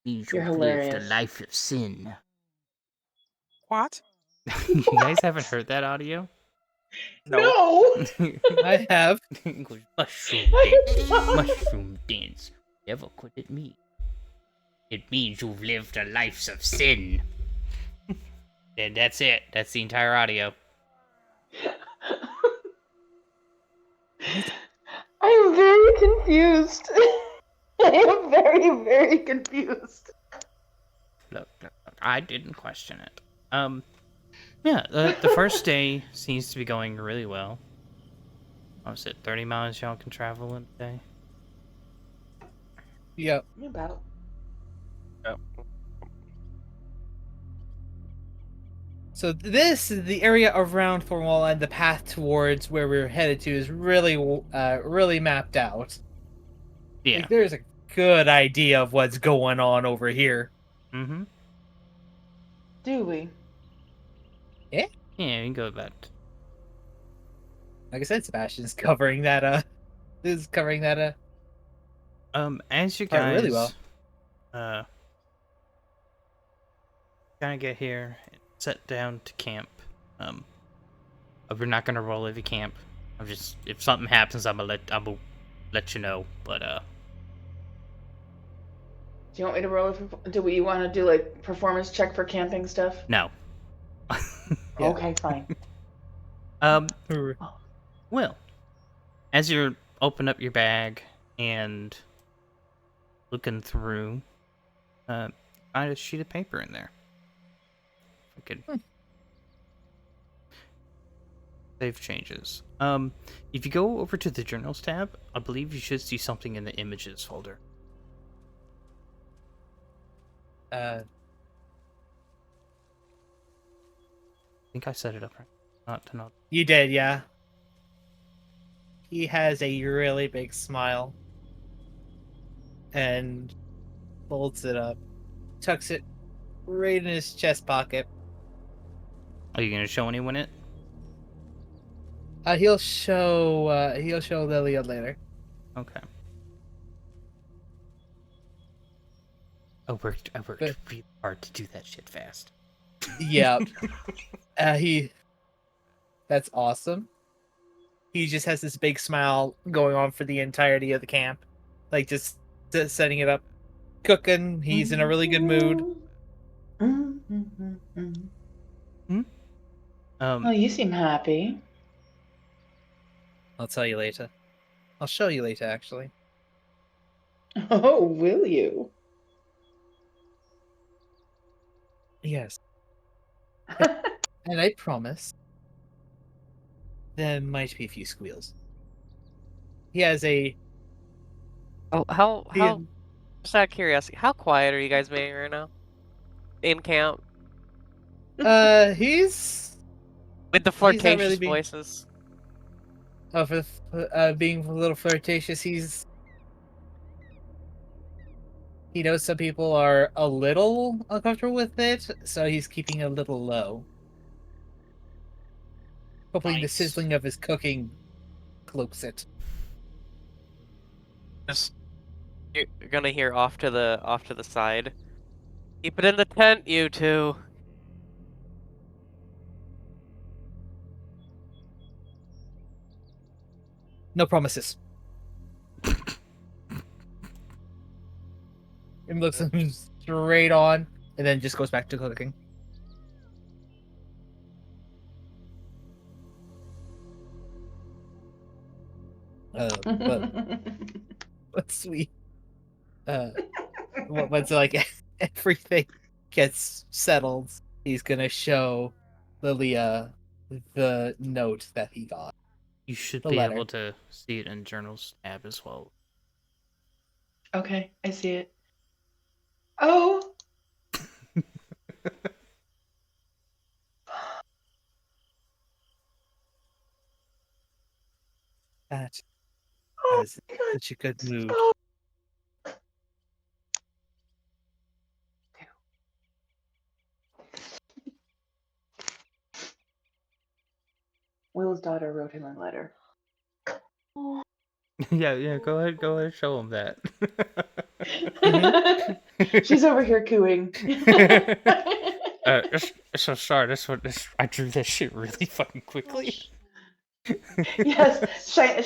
Means You're you've lived a hilarious. life of sin. What? You guys haven't heard that audio? No. I have. Mushroom dance. Mushroom dance. Never could it mean? It means you've lived a life of sin. And that's it. That's the entire audio. I am very confused. I am very, very confused. Look, I didn't question it. Yeah, the first day seems to be going really well. What was it, 30 miles y'all can travel in a day? Yep. About. So this is the area around Thornwall, and the path towards where we're headed to is really, really mapped out. Yeah. Like, there's a good idea of what's going on over here. Mm-hmm. Do we? Yeah, you can go about. Like I said, Sebastian's covering that. Is covering that. As you part guys really well. kind of get here and set down to camp. We're not gonna roll every camp. If something happens, I'm gonna let you know. But Do you want me to roll? Do we want to do like performance check for camping stuff? no. Yeah. Okay, fine. Well, as you're open up your bag and looking through, find a sheet of paper in there. I could save changes. If you go over to the journals tab, I believe you should see something in the images folder. I think I set it up right. Not. You did, yeah. He has a really big smile and folds it up. tucks it right in his chest pocket. Are you gonna show anyone it? He'll show Lilia later. Okay. I worked But- really hard to do that shit fast. Yeah. That's awesome. He just has this big smile going on for the entirety of the camp. Like, just setting it up. Cooking. He's in a really good mood. Oh, you seem happy. I'll tell you later. I'll show you later, actually. Oh, will you? Yes. And I promise there might be a few squeals. He has a... Oh, how just out of curiosity, how quiet are you guys being right now? In camp? He's... With the He's not really flirtatious being- voices. Oh, for being a little flirtatious, he knows some people are a little uncomfortable with it, so he's keeping it a little low. Hopefully the Nice. sizzling of his cooking cloaks it. Just you're gonna hear off to the side. Keep it in the tent, you two. No promises. He looks him straight on, and then just goes back to cooking. But sweet. Once like everything gets settled, he's gonna show Lilia the note that he got. You should The be letter. able to see it in Journals tab as well. Okay, I see it. Oh. That Oh was my God. such a good mood. Oh. Will's daughter wrote him a letter. Oh. yeah, go ahead, show him that. She's over here cooing. So sorry, I drew this shit really fucking quickly. Yes,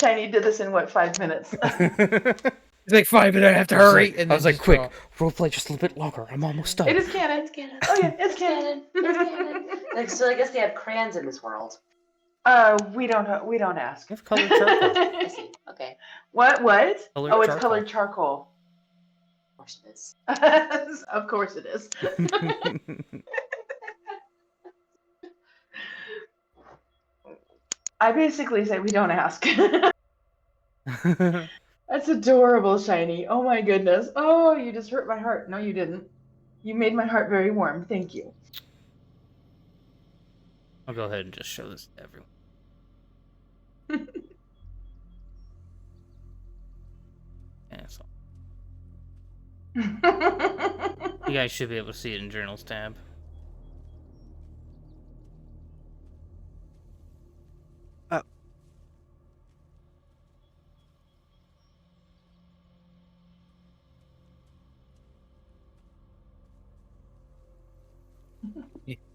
Shiny did this in what, 5 minutes? It's like 5 minutes, I have to I was hurry. like- and I was then like, just quick, draw. roleplay just a little bit longer. I'm almost done. It is canon. It's canon. Oh yeah, it's canon. It's canon. Like, so I guess they have crayons in this world. We don't ask. You have colored charcoal. I see. Okay. What? Colored Oh, it's charcoal. colored charcoal. Of course it is. Of course it is. I basically say we don't ask. That's adorable, Shiny. Oh my goodness. Oh, you just hurt my heart. No, you didn't. You made my heart very warm. Thank you. I'll go ahead and just show this to everyone. Yeah, so you guys should be able to see it in Journals tab.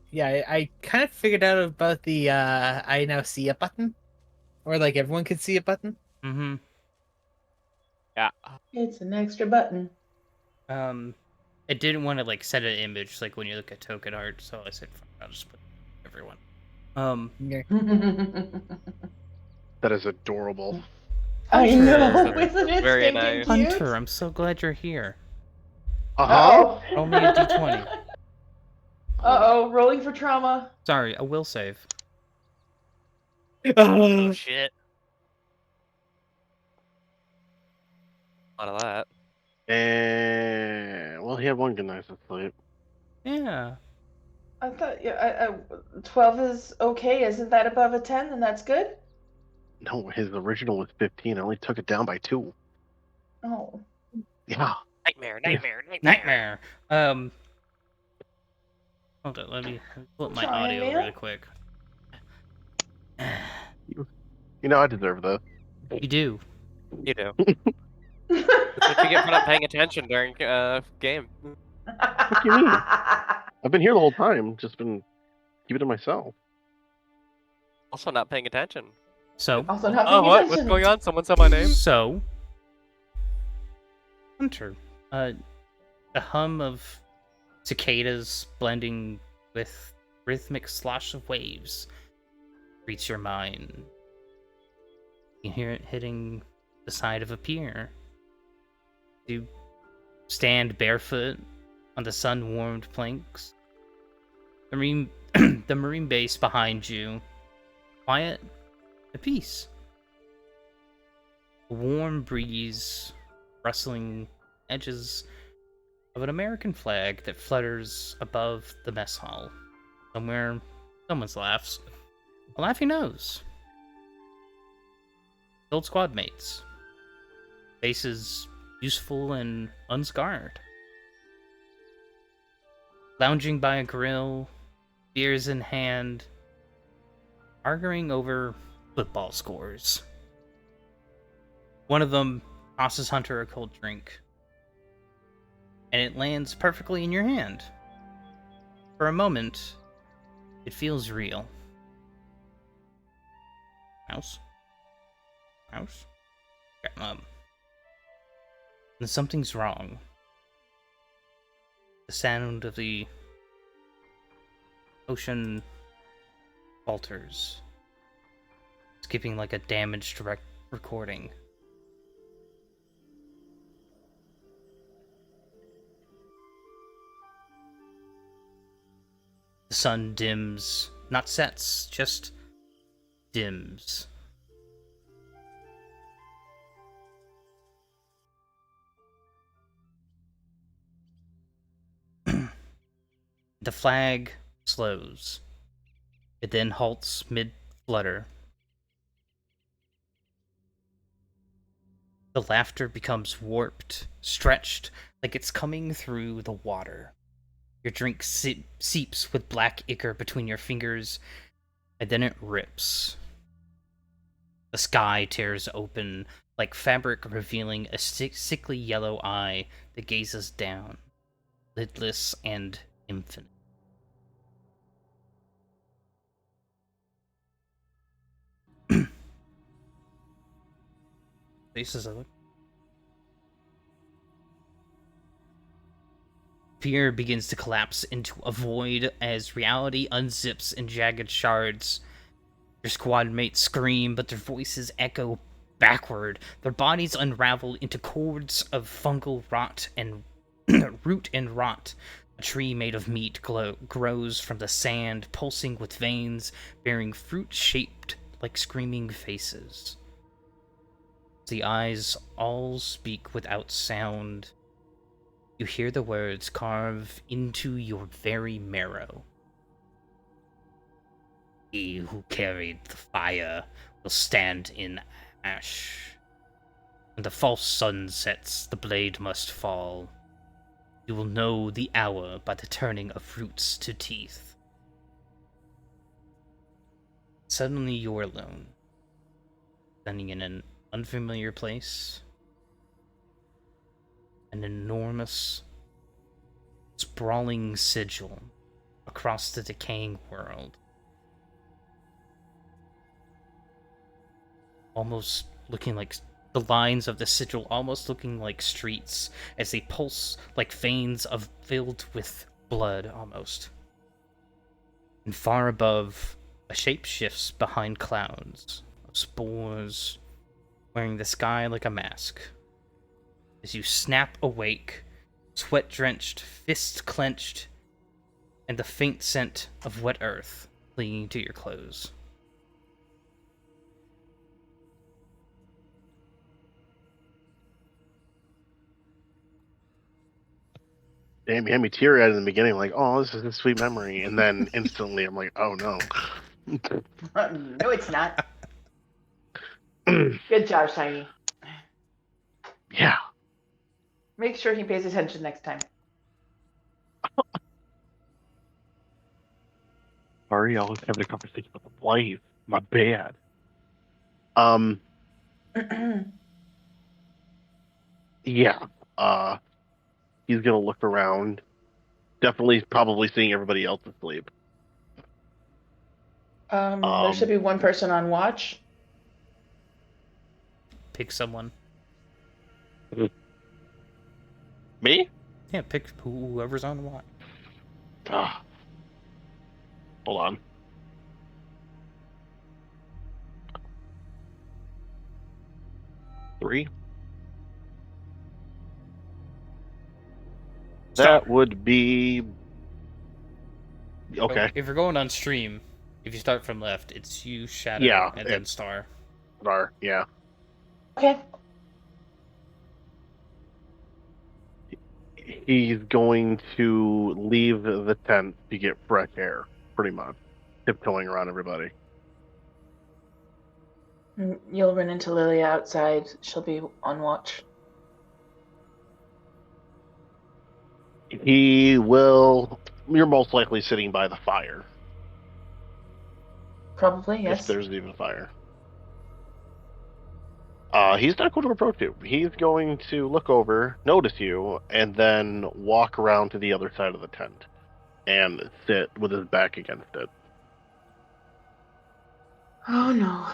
Yeah, I kind of figured out about the I now see a button. Or like everyone can see a button. Mm-hmm. Yeah. It's an extra button. It didn't want to like set an image like when you look at token art, so I said, "Fuck, I'll just put everyone." Yeah. That is adorable. I know, Hunter. isn't it Very stinking nice. cute? Hunter, I'm so glad you're here. Uh-huh. Uh-oh. Roll me a d20. Uh-oh, rolling for trauma. Sorry, a will save. Oh shit. A lot of that. And well, he had one good night's sleep. Yeah. I thought 12 is okay. Isn't that above a 10? Then that's good? No, his original was 15. I only took it down by 2. Oh. Yeah. Nightmare. Nightmare. Hold on, let me pull up my Trying, audio man. really quick. You know, I deserve this. You do. You do. That's what you get for not paying attention during game. What do you mean? I've been here the whole time, just been keeping it to myself. Also not paying attention. So, Also not Oh, paying what? attention. What's going on? Someone said my name? so, Hunter, the hum of cicadas blending with rhythmic slosh of waves greets your mind. You hear it hitting the side of a pier. You stand barefoot on the sun-warmed planks. The marine, the marine base behind you, quiet, at peace. A warm breeze rustling edges of an American flag that flutters above the mess hall. Somewhere, someone's laughs. A laughing nose. Old squad mates. Faces useful and unscarred. Lounging by a grill, beers in hand, arguing over football scores. One of them tosses Hunter a cold drink, and it lands perfectly in your hand. For a moment, it feels real. House? House? And something's wrong. The sound of the ocean falters, skipping like a damaged recording. The sun dims, not sets, just dims. The flag slows. It then halts mid-flutter. The laughter becomes warped, stretched, like it's coming through the water. Your drink seeps with black ichor between your fingers, and then it rips. The sky tears open, like fabric revealing a sickly yellow eye that gazes down, lidless and infinite. Faces of it. Fear begins to collapse into a void as reality unzips in jagged shards. Your squad mates scream, but their voices echo backward. Their bodies unravel into cords of fungal rot and root and rot. A tree made of meat grows from the sand, pulsing with veins, bearing fruit shaped like screaming faces. The eyes all speak without sound. You hear the words carve into your very marrow. He who carried the fire will stand in ash. When the false sun sets, the blade must fall. You will know the hour by the turning of roots to teeth. Suddenly you're alone, standing in an unfamiliar place. An enormous, sprawling sigil across the decaying world. Almost looking like the lines of the sigil almost looking like streets as they pulse like veins of filled with blood almost. And far above, a shape shifts behind clouds of spores, wearing the sky like a mask. As you snap awake, sweat drenched, fists clenched, and the faint scent of wet earth clinging to your clothes. Damn, you had me teary-eyed in the beginning, like, oh, this is a sweet memory. And then instantly I'm like, oh no. No, it's not. Good job, Shiny. Yeah. Make sure he pays attention next time. sorry. I was having a conversation with the wife. My bad. Yeah. He's gonna look around. Definitely, probably seeing everybody else asleep. There should be one person on watch. Pick someone. Me? Yeah, pick whoever's on watch. Ah, hold on. Three. Start. That would be So okay. if you're going on stream, if you start from left, it's you, Shadow, Yeah, and then Star. Yeah. Okay. He's going to leave the tent to get fresh air, pretty much, tiptoeing around everybody. You'll run into Lily outside. She'll be on watch. He will. You're most likely sitting by the fire, Probably, if yes. there's even a fire. He's not going to approach you. He's going to look over, notice you, and then walk around to the other side of the tent and sit with his back against it. Oh no.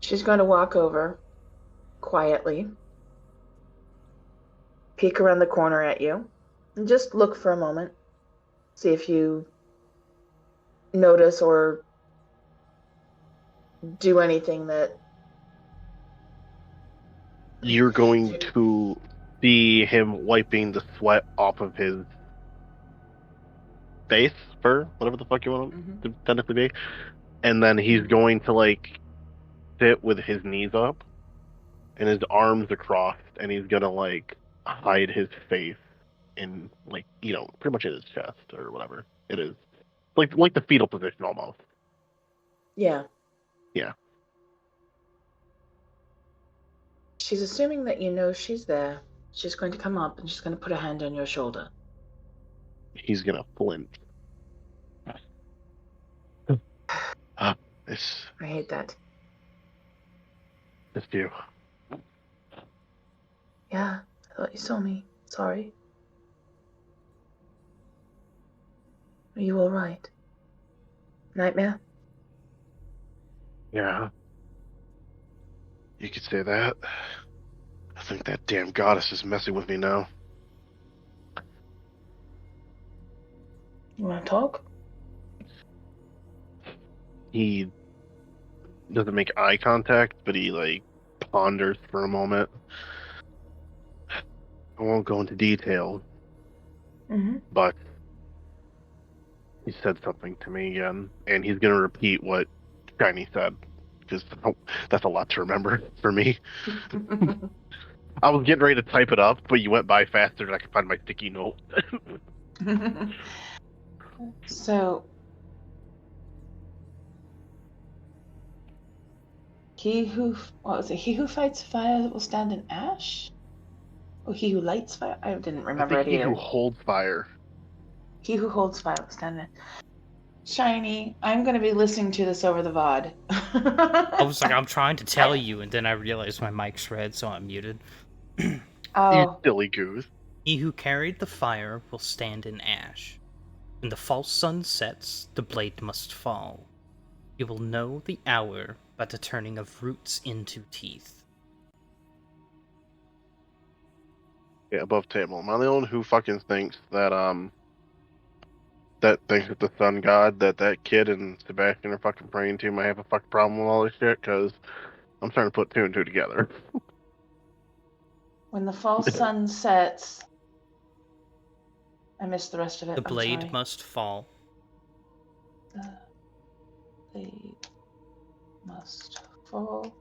She's going to walk over quietly, peek around the corner at you, and just look for a moment. See if you notice or do anything that. You're going to see him wiping the sweat off of his face, fur, whatever the fuck you want it to technically be. And then he's going to like sit with his knees up and his arms across, and he's gonna like hide his face in like pretty much in his chest or whatever it is, like the fetal position almost. Yeah. Yeah. She's assuming that you know she's there. She's going to come up and she's going to put a hand on your shoulder. He's gonna flinch. It's I hate that. you. Yeah, I thought you saw me. Sorry. Are you all right? Nightmare? Yeah. You could say that. I think that damn goddess is messing with me now. You want to talk? He doesn't make eye contact, but he like ponders for a moment. I won't go into detail, Mm-hmm. but he said something to me again, and he's gonna repeat what Shiny said, because that's a lot to remember for me. I was getting ready to type it up, but you went by faster than I could find my sticky note. So, what was it? He who fights fire will stand in ash? Or he who lights fire? I didn't I remember think it he either. who holds fire. He who holds fire will stand in. Shiny, I'm going to be listening to this over the VOD. I was like, I'm trying to tell you, and then I realized my mic's red, so I'm muted. You Oh, silly goose. He who carried the fire will stand in ash. When the false sun sets, the blade must fall. You will know the hour by the turning of roots into teeth. Yeah, above table. Am I the only who fucking thinks that that thinks that the sun god that kid and Sebastian are fucking praying to might have a fucking problem with all this shit? Because I'm starting to put two and two together. when the false sun sets. I missed the rest of it. The I'm blade sorry. must fall. The blade must fall.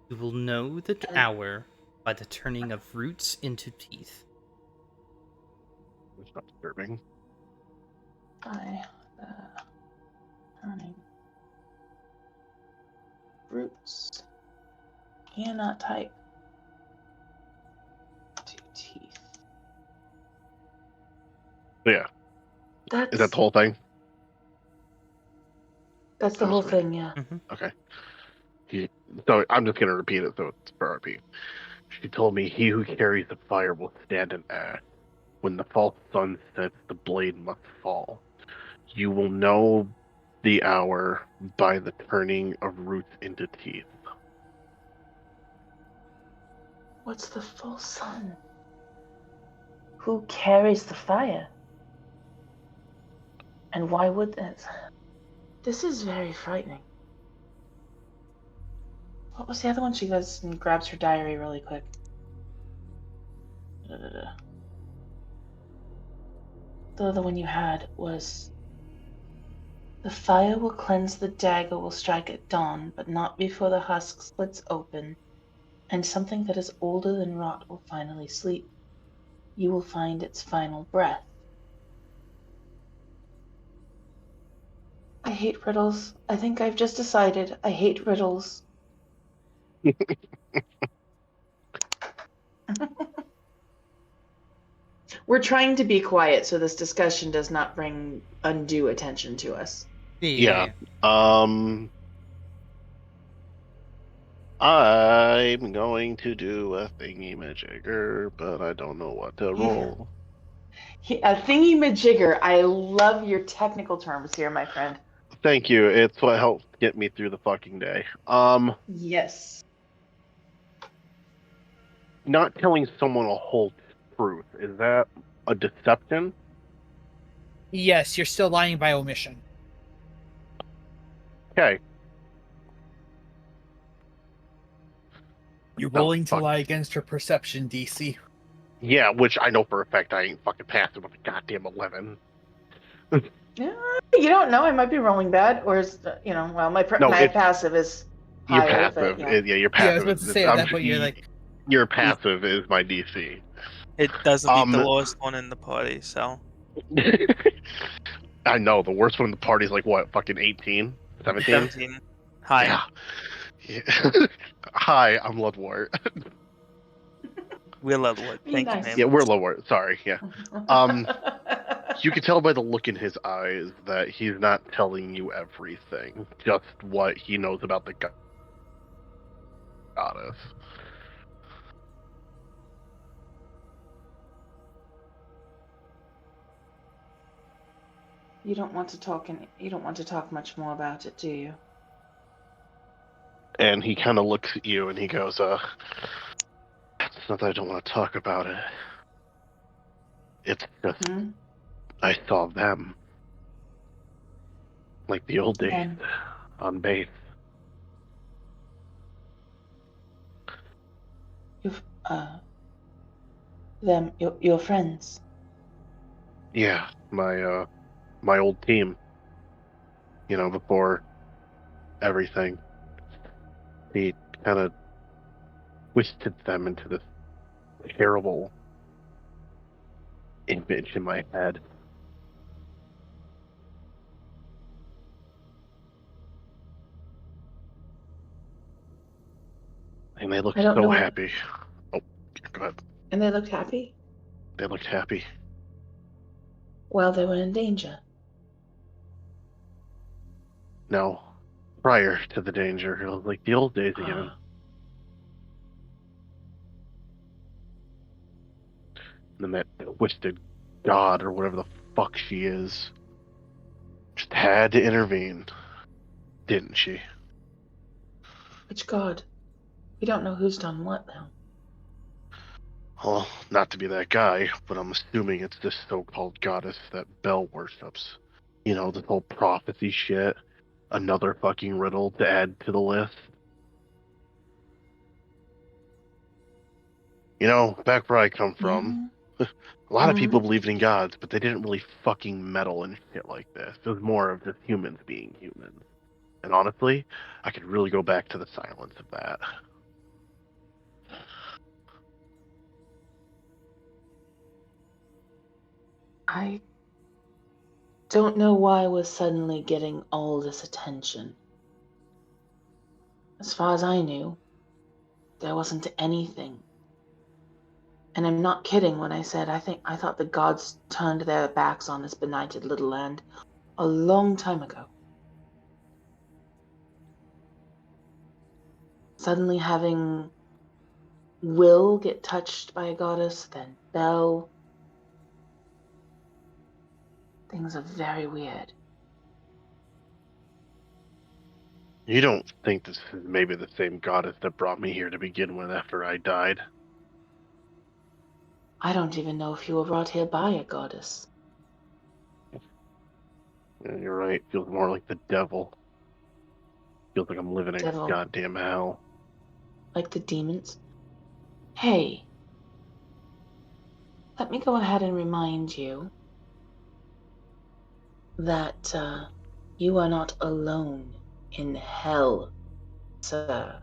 You will know the hour by the turning of roots into teeth. It's not disturbing. By the turning roots. Cannot type. That's Is that the whole thing? that's the I'm whole sorry. thing, yeah. Okay. So I'm just gonna repeat it so it's for RP. She told me, "He who carries the fire will stand in ash. When the false sun sets, the blade must fall. You will know the hour by the turning of roots into teeth." What's the full sun? Who carries the fire? And why would that? This is very frightening. What was the other one? She goes and grabs her diary really quick. The other one you had was the fire will cleanse, the dagger will strike at dawn, but not before the husk splits open, and something that is older than rot will finally sleep. You will find its final breath. I hate riddles. I think I've just decided I hate riddles. We're trying to be quiet so this discussion does not bring undue attention to us. Yeah. I'm going to do a thingy-majigger, but I don't know what to roll. A thingy-majigger. I love your technical terms here, my friend. Thank you. It's what helps get me through the fucking day. Yes. Not telling someone a whole truth, is that a deception? Yes, you're still lying by omission. Okay. You're No, rolling to fuck. lie against your perception DC. Yeah, which I know for a fact I ain't fucking passing with a goddamn 11. Yeah, you don't know. I might be rolling bad, or is well, my No, my it's passive is your higher, but passive. yeah. Yeah, your Yeah, I was passive. about to say at that point you're like, Your passive is my DC. It doesn't beat the Um, lowest one in the party, so I know the worst one in the party is like what, fucking 18, 17? 17. Hi. Yeah. Hi, I'm Ludwart. We're Ludward. Be Thank you, nice. ma'am. Yeah, we're Ludwart. Sorry. Yeah. You can tell by the look in his eyes that he's not telling you everything, just what he knows about the goddess. You don't want to talk much more about it, do you? And he kind of looks at you and he goes, it's not that I don't want to talk about it. It's just, I saw them. Like the old days Them. on base. You've them. Your friends. Yeah, my old team. You know, before everything. He kind of twisted them into this terrible image in my head. And they looked I don't so know what. happy. Oh, go ahead. And they looked happy They looked happy. while they were in danger. No, prior to the danger, it was like the old days again. And then that twisted god or whatever the fuck she is just had to intervene, didn't she? Which god? We don't know who's done what now. Well, not to be that guy, but I'm assuming it's this so-called goddess that Belle worships. You know, this whole prophecy shit. Another fucking riddle to add to the list. You know, back where I come from, a lot of people believed in gods, but they didn't really fucking meddle in shit like this. It was more of just humans being humans. And honestly, I could really go back to the silence of that. I don't know why we're suddenly getting all this attention. As far as I knew, there wasn't anything. And I'm not kidding when I said I thought the gods turned their backs on this benighted little land a long time ago. Suddenly having Will get touched by a goddess, then Belle. Things are very weird. You don't think this is maybe the same goddess that brought me here to begin with after I died? I don't even know if you were brought here by a goddess. Yeah, you're right. Feels more like the devil. Feels like I'm living in Devil, goddamn hell. like the demons. Hey, let me go ahead and remind you that you are not alone in hell, sir.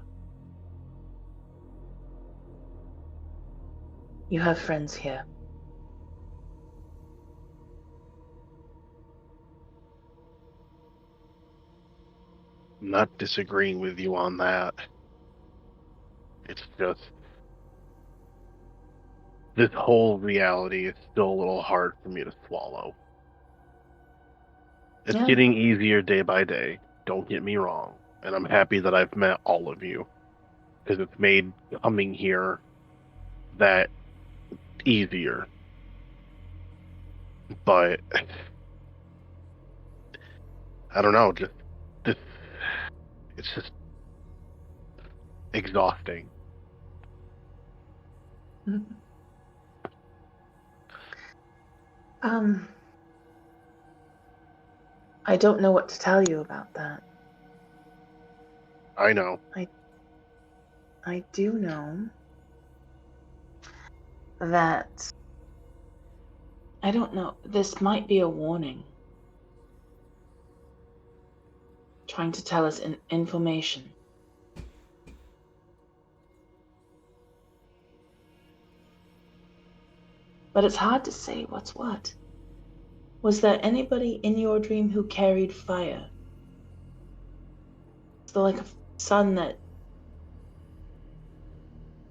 You have friends here. I'm not disagreeing with you on that. It's just this whole reality is still a little hard for me to swallow. It's Yeah. getting easier day by day, don't get me wrong. And I'm happy that I've met all of you, because it's made coming here that easier. But I don't know, just this, it's just exhausting. I don't know what to tell you about that. I know. I do know that I don't know. This might be a warning. Trying to tell us information. But it's hard to say what's what. Was there anybody in your dream who carried fire? So like a sun that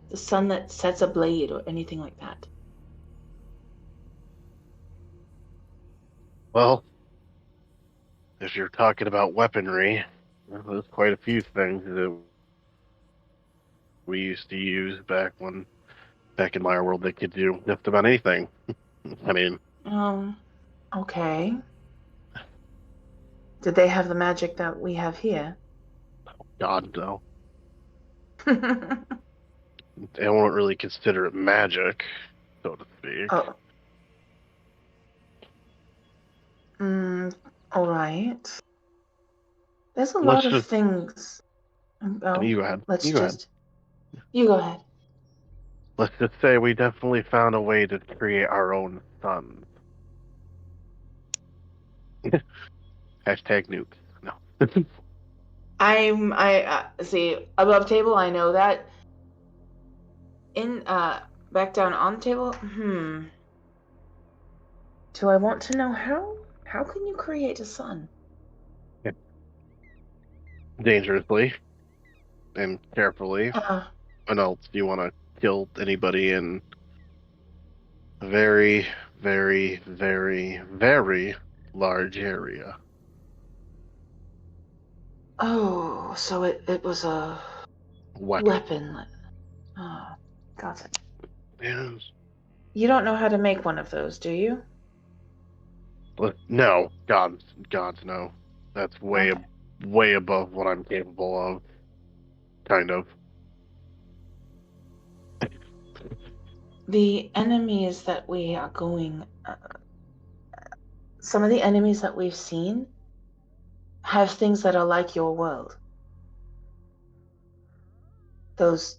the sun that sets a blade or anything like that? Well, if you're talking about weaponry, well, there's quite a few things that we used to use back in my world that could do just about anything. I mean, Okay. Did they have the magic that we have here? God no. I won't really consider it magic, so to speak. Oh. All right. There's a lot of things. Oh, You go ahead. let's You go ahead. just. You go ahead. Let's just say we definitely found a way to create our own sun. Hashtag nukes. No. I see above table. I know that. In back down on the table. Do I want to know how? How can you create a sun? Dangerously and carefully. What else do you want to kill anybody in a very, very, very, very large area? Oh, so it was a weapon. Oh, got it. Yes. You don't know how to make one of those, do you? No, gods, no. That's way, Okay. way above what I'm capable of. Kind of. The enemies that we are going. Some of the enemies that we've seen have things that are like your world. Those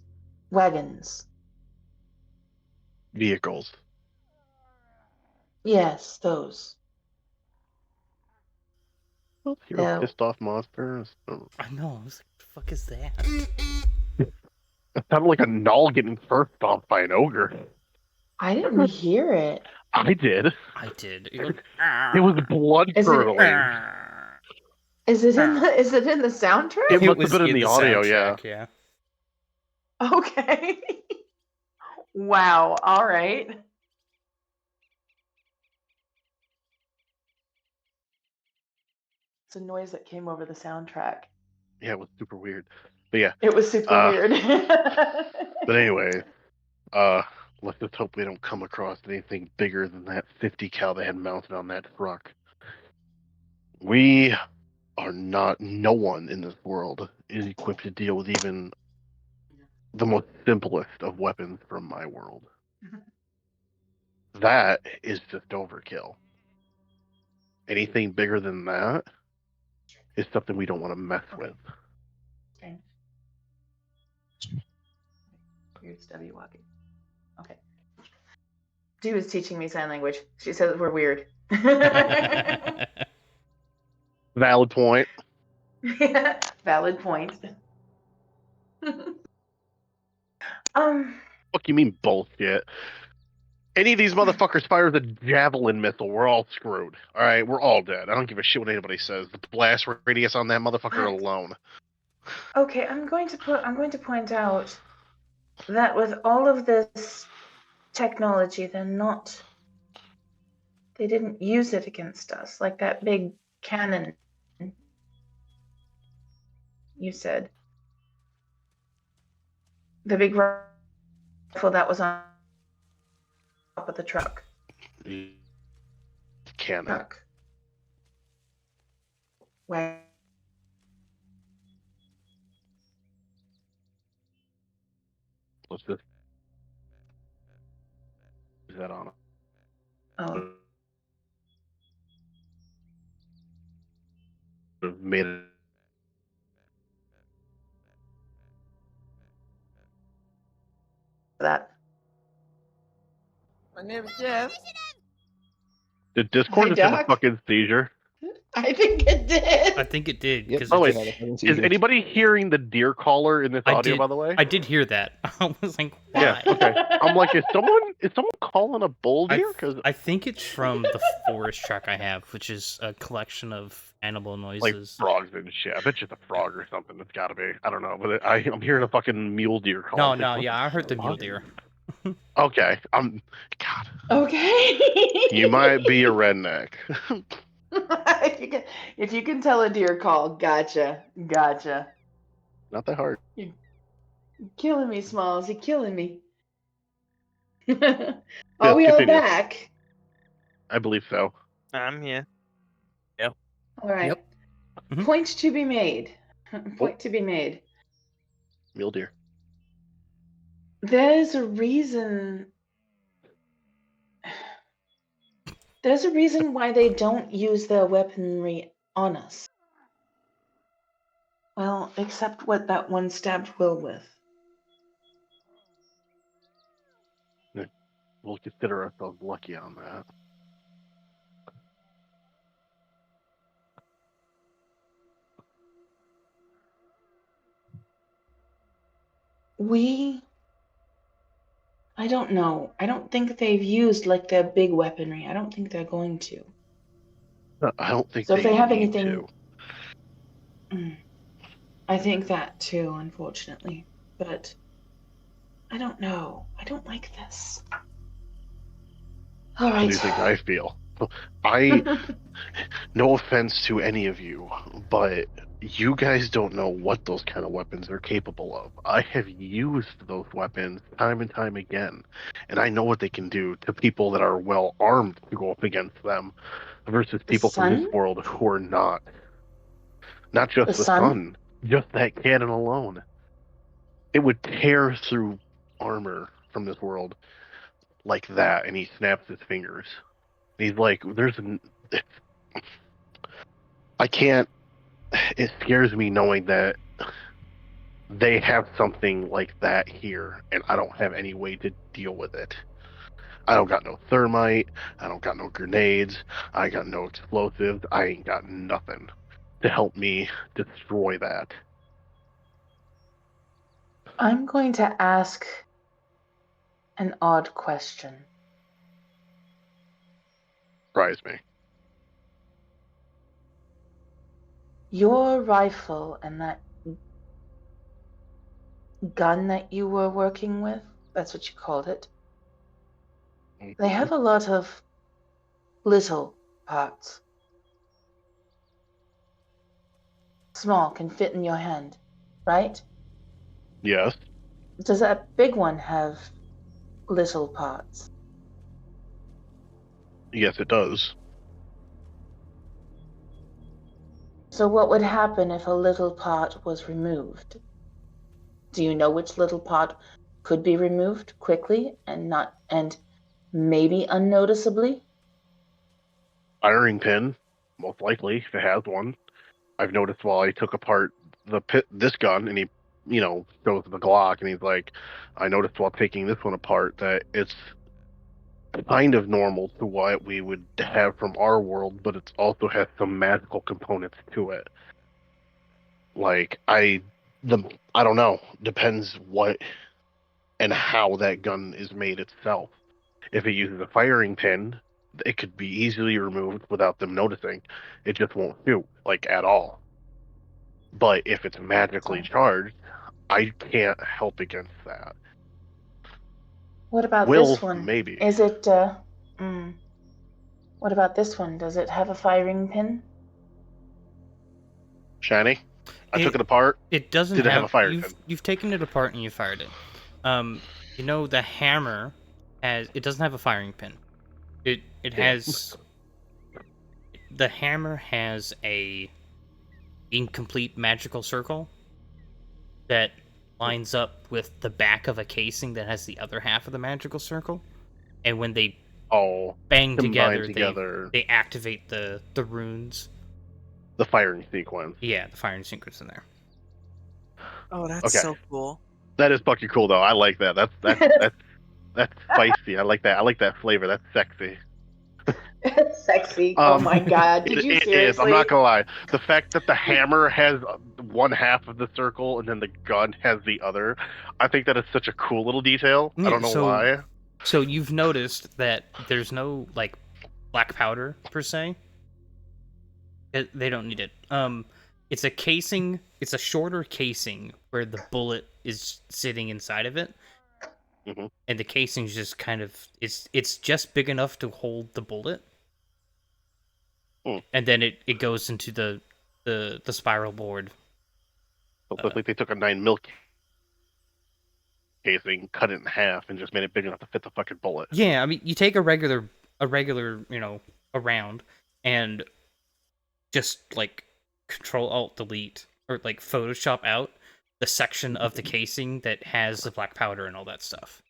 wagons. Vehicles. Yes, those. Oh, you're a pissed off monster. I know. I was like, what the fuck is that? It sounded like a gnoll getting first off by an ogre. I didn't hear it. I did. I did. It was blood Is it- curdling. Is it in the soundtrack? It must was have been in the audio, soundtrack, yeah. Okay. Wow. All right. It's a noise that came over the soundtrack. Yeah, it was super weird. But yeah. It was super weird. But anyway, let's just hope we don't come across anything bigger than that 50 cal they had mounted on that truck. We are not. No one in this world is equipped to deal with even the most simplest of weapons from my world. That is just overkill. Anything bigger than that is something we don't want to mess with. Strange. Weird stubby walking. Okay. Dee was teaching me sign language. She said we're weird. Valid point. Valid point. Fuck you mean bullshit? Any of these motherfuckers fires a javelin missile, we're all screwed. All right, we're all dead. I don't give a shit what anybody says. The blast radius on that motherfucker alone. Okay, I'm going to point out that with all of this technology, they didn't use it against us, like that big cannon you said. The big rifle that was on top of the truck. Cannon. Truck. Where? Let's just is that on? Oh, Made it. that. My name is Jeff. Did Discord Hi, just have a Doc. fucking seizure? I think it did. I think it did Yep. because Oh, it wait. just, Had a fucking Is seizure. anybody hearing the deer caller in this I audio, did- by the way? I did hear that. I was like, why? Yeah, okay. I'm like, is someone calling a bull I, deer? Because I think it's from the forest track I have, which is a collection of animal like noises. frogs and shit. I bet you it's a frog or something. It's got to be. I don't know, but I'm hearing a fucking mule deer call. No, I'm like, no, what yeah, I heard the mule fuck? deer. Okay, God, Okay. you might be a redneck. if you can tell a deer call, gotcha. Not that hard. You're killing me, Smalls. You're killing me. Are Yes, we all continue. back? I believe so. I'm here. All right. Yep. Mhm. Point to be made. Point to be made. Mule deer. There's a reason. There's a reason why they don't use their weaponry on us. Well, except what that one stabbed Will with. We'll consider ourselves lucky on that. I don't know. I don't think they've used like their big weaponry. I don't think they're going to. I don't think So if they have need anything, to. I think that too, unfortunately. But I don't know. I don't like this. All How do you right. think I feel? No offense to any of you, but you guys don't know what those kind of weapons are capable of. I have used those weapons time and time again, and I know what they can do to people that are well armed to go up against them versus people from this sun? world who are not. Not just The the sun? sun, just that cannon alone. It would tear through armor from this world like that, and he snaps his fingers. He's like, I can't. It scares me knowing that they have something like that here, and I don't have any way to deal with it. I don't got no thermite. I don't got no grenades. I got no explosives. I ain't got nothing to help me destroy that. I'm going to ask an odd question. Surprise me. Your rifle and that gun that you were working with, that's what you called it. They have a lot of little parts. Small, can fit in your hand, right? Yes. Does that big one have little parts? Yes, it does. So what would happen if a little part was removed? Do you know which little part could be removed quickly and maybe unnoticeably? Firing pin, most likely, if it has one. I've noticed while I took apart this gun, and he, shows the Glock, and he's like, I noticed while taking this one apart that it's kind of normal to what we would have from our world, but it also has some magical components to it. Like I don't know. Depends what and how that gun is made itself. If it uses a firing pin, it could be easily removed without them noticing. It just won't shoot, like, at all. But if it's magically charged, I can't help against that. What about Will, this one? maybe. Is it, what about this one? Does it have a firing pin? Shiny? I took it apart. It doesn't Did it have a firing pin? You've taken it apart and you fired it. The hammer it doesn't have a firing pin. It has the hammer has a incomplete magical circle that lines up with the back of a casing that has the other half of the magical circle, and when they bang together, they activate the runes. The firing sequence. Yeah, the firing sequence in there. Oh, that's so cool. That is fucking cool, though. I like that. That's spicy. I like that. I like that flavor. That's sexy. It's sexy. Oh my god! Did you seriously? It is. I'm not gonna lie. The fact that the hammer has one half of the circle and then the gun has the other, I think that is such a cool little detail. I don't know why. So you've noticed that there's no like black powder per se. They don't need it. It's a casing. It's a shorter casing where the bullet is sitting inside of it, and the casing's just kind of it's just big enough to hold the bullet, and then it goes into the spiral board. So it looks like they took a 9mm casing, cut it in half, and just made it big enough to fit the fucking bullet. Yeah, I mean, you take a regular a round, and just like Control Alt Delete or like Photoshop out the section of the casing that has the black powder and all that stuff.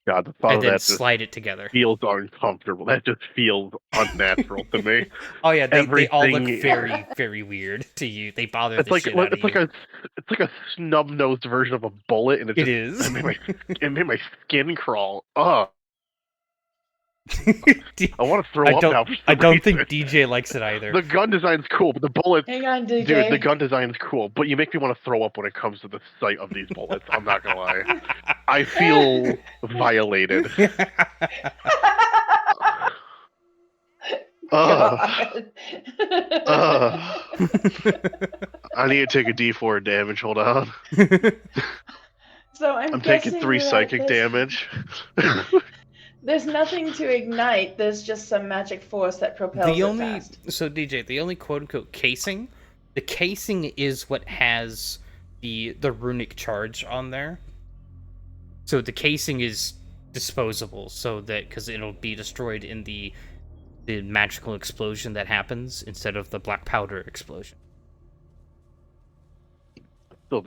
God, the thought and of then that slide it together. Feels uncomfortable. That just feels unnatural to me. Oh yeah, they all look very, very weird to you. They bother the shit out of you. It's like a snub-nosed version of a bullet, and it is. It made my skin crawl. Ugh. I want to throw up now. I don't think DJ likes it either. The gun design's cool, but the bullets. Hang on, DJ. Dude, the gun design's cool, but you make me want to throw up when it comes to the sight of these bullets. I'm not gonna lie. I feel violated. I need to take a D4 damage. Hold on. So I'm taking 3 psychic damage. There's nothing to ignite. There's just some magic force that propels it fast. So DJ, the only quote-unquote casing, the casing is what has the runic charge on there. So the casing is disposable, so that because it'll be destroyed in the magical explosion that happens instead of the black powder explosion.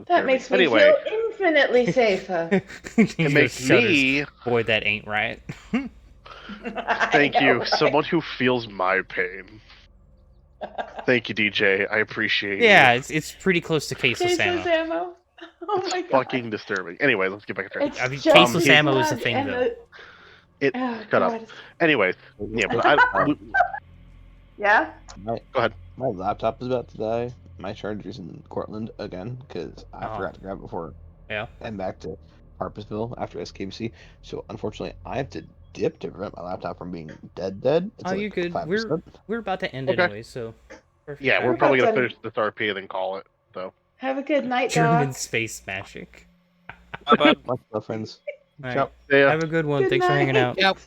That makes me feel infinitely safer. It makes me... Boy, that ain't right. Thank you. Someone who feels my pain. Thank you, DJ. I appreciate you. Yeah, it's pretty close to caseless ammo. Oh my god. It's fucking disturbing. Anyway, let's get back to track. I mean, caseless ammo is the thing, though. Shut up. Anyways, yeah, but Yeah? Go ahead. My laptop is about to die. My charger's in Cortland again because I forgot to grab it before. Yeah. And back to Harpsville after SKBC. So unfortunately, I have to dip to prevent my laptop from being dead. It's you're good. 5%. We're about to end anyway, so. Perfect. Yeah, we're probably gonna finish this RP and then call it. So. Have a good night, German dog. space magic. Bye, bud. My friends. All right. Yep. Yeah. Have a good one. Good Thanks for hanging night. out. Yep.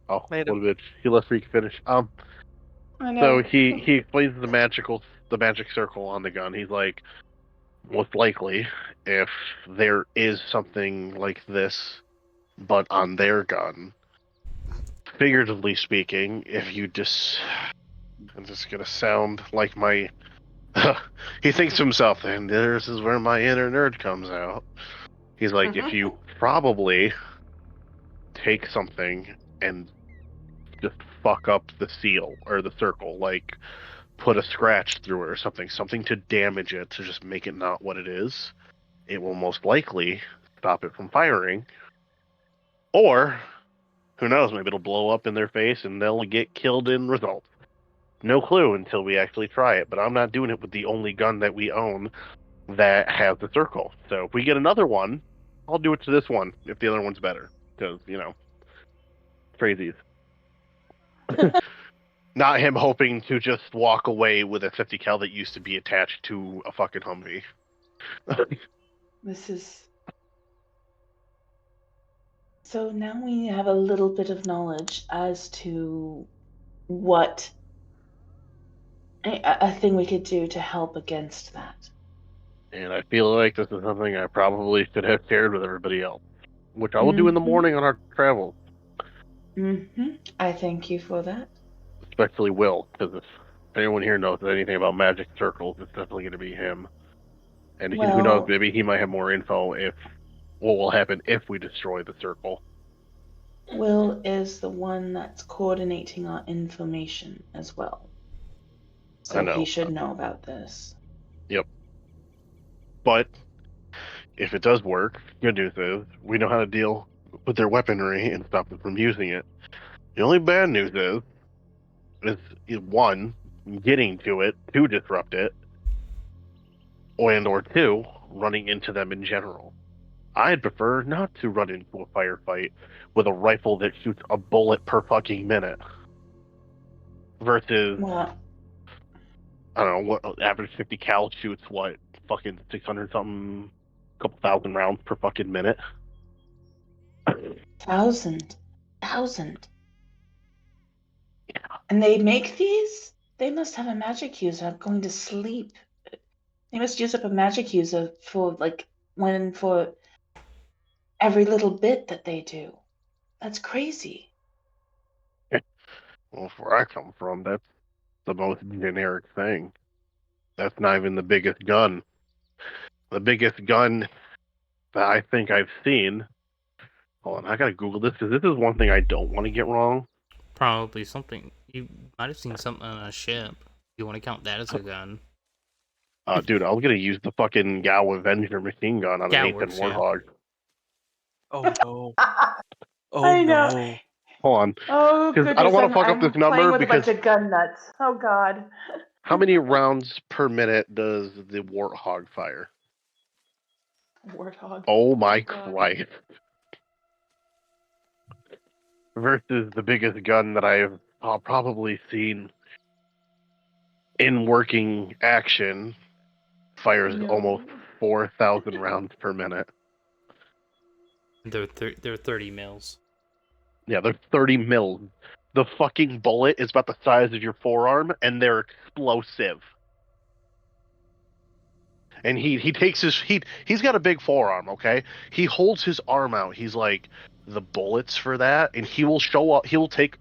Oh, Later. what a bitch. He left me to finish. I So know. he explains the magic circle on the gun. He's like, most likely, if there is something like this, but on their gun, figuratively speaking, if you just, I'm just gonna sound like my, he thinks to himself, and this is where my inner nerd comes out. He's like, if you probably take something and just fuck up the seal or the circle, like put a scratch through it or something to damage it to just make it not what it is, it will most likely stop it from firing. Or, who knows, maybe it'll blow up in their face and they'll get killed in results. No clue until we actually try it, but I'm not doing it with the only gun that we own that has the circle. So if we get another one, I'll do it to this one if the other one's better. Because, crazies. Not him hoping to just walk away with a 50 cal that used to be attached to a fucking Humvee. This is. So now we have a little bit of knowledge as to what a thing we could do to help against that. And I feel like this is something I probably should have shared with everybody else, which I will do in the morning on our travels, I thank you for that. especially Will, because if anyone here knows anything about magic circles, it's definitely going to be him. And who knows, Well, maybe he might have more info if what will happen if we destroy the circle. Will is the one that's coordinating our information as well. I So know. he should know about this. Yep. But if it does work, good news is we know how to deal with their weaponry and stop them from using it. The only bad news is one, getting to it to disrupt it, or two, running into them in general. I'd prefer not to run into a firefight with a rifle that shoots a bullet per fucking minute versus, Well, I don't know, what average 50 cal shoots, what, fucking 600 something, couple thousand rounds per fucking minute. thousand. And they make these? They must have a magic user. I'm going to sleep. They must use up a magic user for for every little bit that they do. That's crazy. Well, where I come from, that's the most generic thing. That's not even the biggest gun. The biggest gun that I think I've seen. Hold on, I gotta Google this because this is one thing I don't want to get wrong. Probably something. You might have seen something on a ship. You want to count that as a gun? Dude, I was gonna use the fucking Gao Avenger machine gun on an Yeah, it 8th works, yeah. Warthog. Oh no. Oh I know. no. Hold on, Oh because I don't want to fuck up I'm this number playing with a because bunch of gun nuts. Oh God. how many rounds per minute does the Warthog fire? Warthog. Oh my God. Christ. Versus the biggest gun that I've probably seen in working action fires No. almost 4,000 rounds per minute. They're 30 mils. Yeah, they're 30 mils. The fucking bullet is about the size of your forearm, and they're explosive. And he takes he's got a big forearm, okay? He holds his arm out. He's like, the bullets for that, and he will show up. He'll take,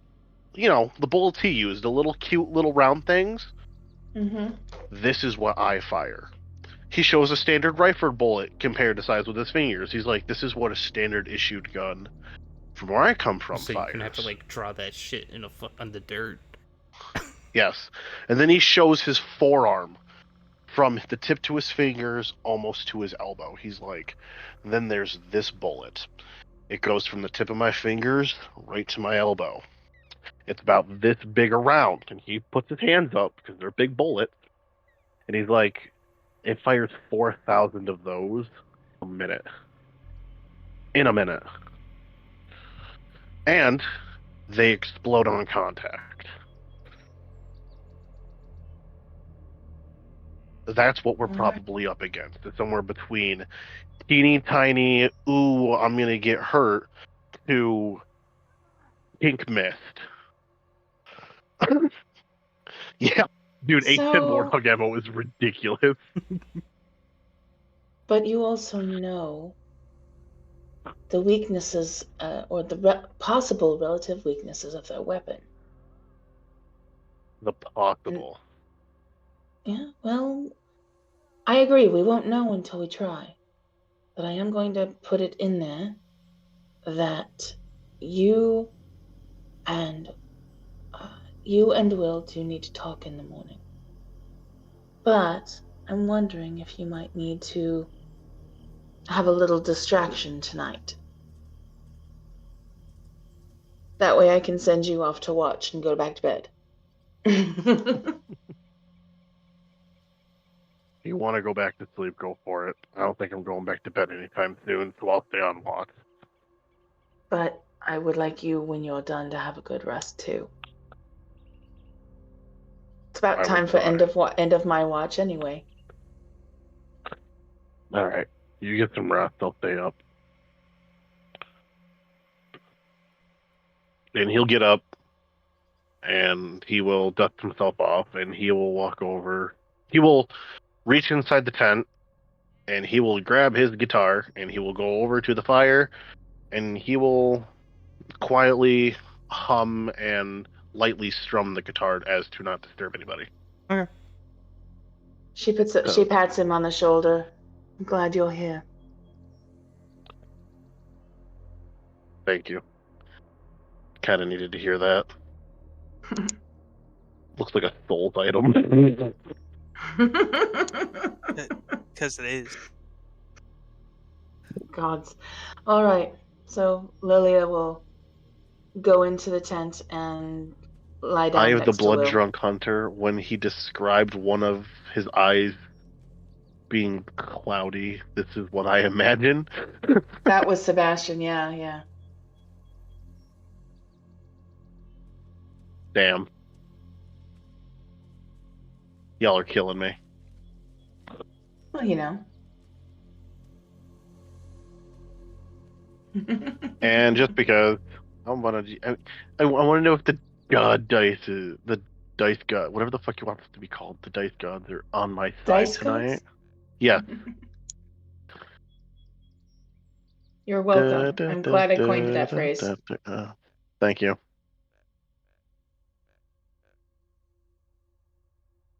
the bullets he used, the little cute little round things. This is what I fire. He shows a standard rifle bullet compared to size with his fingers. He's like, this is what a standard issued gun from where I come from So you're fires. gonna have to draw that shit on the dirt. Yes. And then he shows his forearm from the tip to his fingers almost to his elbow. He's like, then there's this bullet. It goes from the tip of my fingers right to my elbow. It's about this big around. And he puts his hands up because they're big bullets. And he's like, it fires 4,000 of those a minute. In a minute. And they explode on contact. That's what we're All right. probably up against. It's somewhere between teeny tiny, ooh, I'm gonna get hurt, to pink mist. Yeah, dude, 8-10 So, Warthog ammo is ridiculous. but you also know the weaknesses or the possible relative weaknesses of their weapon. The possible. Yeah, well, I agree. We won't know until we try. But I am going to put it in there that you and you and Will do need to talk in the morning. But I'm wondering if you might need to have a little distraction tonight. That way I can send you off to watch and go back to bed. If you want to go back to sleep, go for it. I don't think I'm going back to bed anytime soon, so I'll stay on watch. But I would like you, when you're done, to have a good rest too. It's about I will time for try. end of my watch anyway. All right, you get some rest. I'll stay up. And he'll get up, and he will dust himself off, and he will walk over. He will reach inside the tent, and he will grab his guitar, and he will go over to the fire, and he will quietly hum and lightly strum the guitar as to not disturb anybody. Okay. She pats him on the shoulder. I'm glad you're here. Thank you. Kind of needed to hear that. Looks like a Souls item. Because it is. Gods. All right. So Lilia will go into the tent and lie down Eye of the next to Blood Will. Drunk Hunter, when he described one of his eyes being cloudy, this is what I imagine. That was Sebastian. Yeah. Damn. Y'all are killing me. Well, you know. And just because I want to know if the god dice is the dice god, whatever the fuck you want it to be called, the dice gods are on my side Dice tonight. gods? Yeah. You're welcome. I'm glad I coined that phrase. Thank you.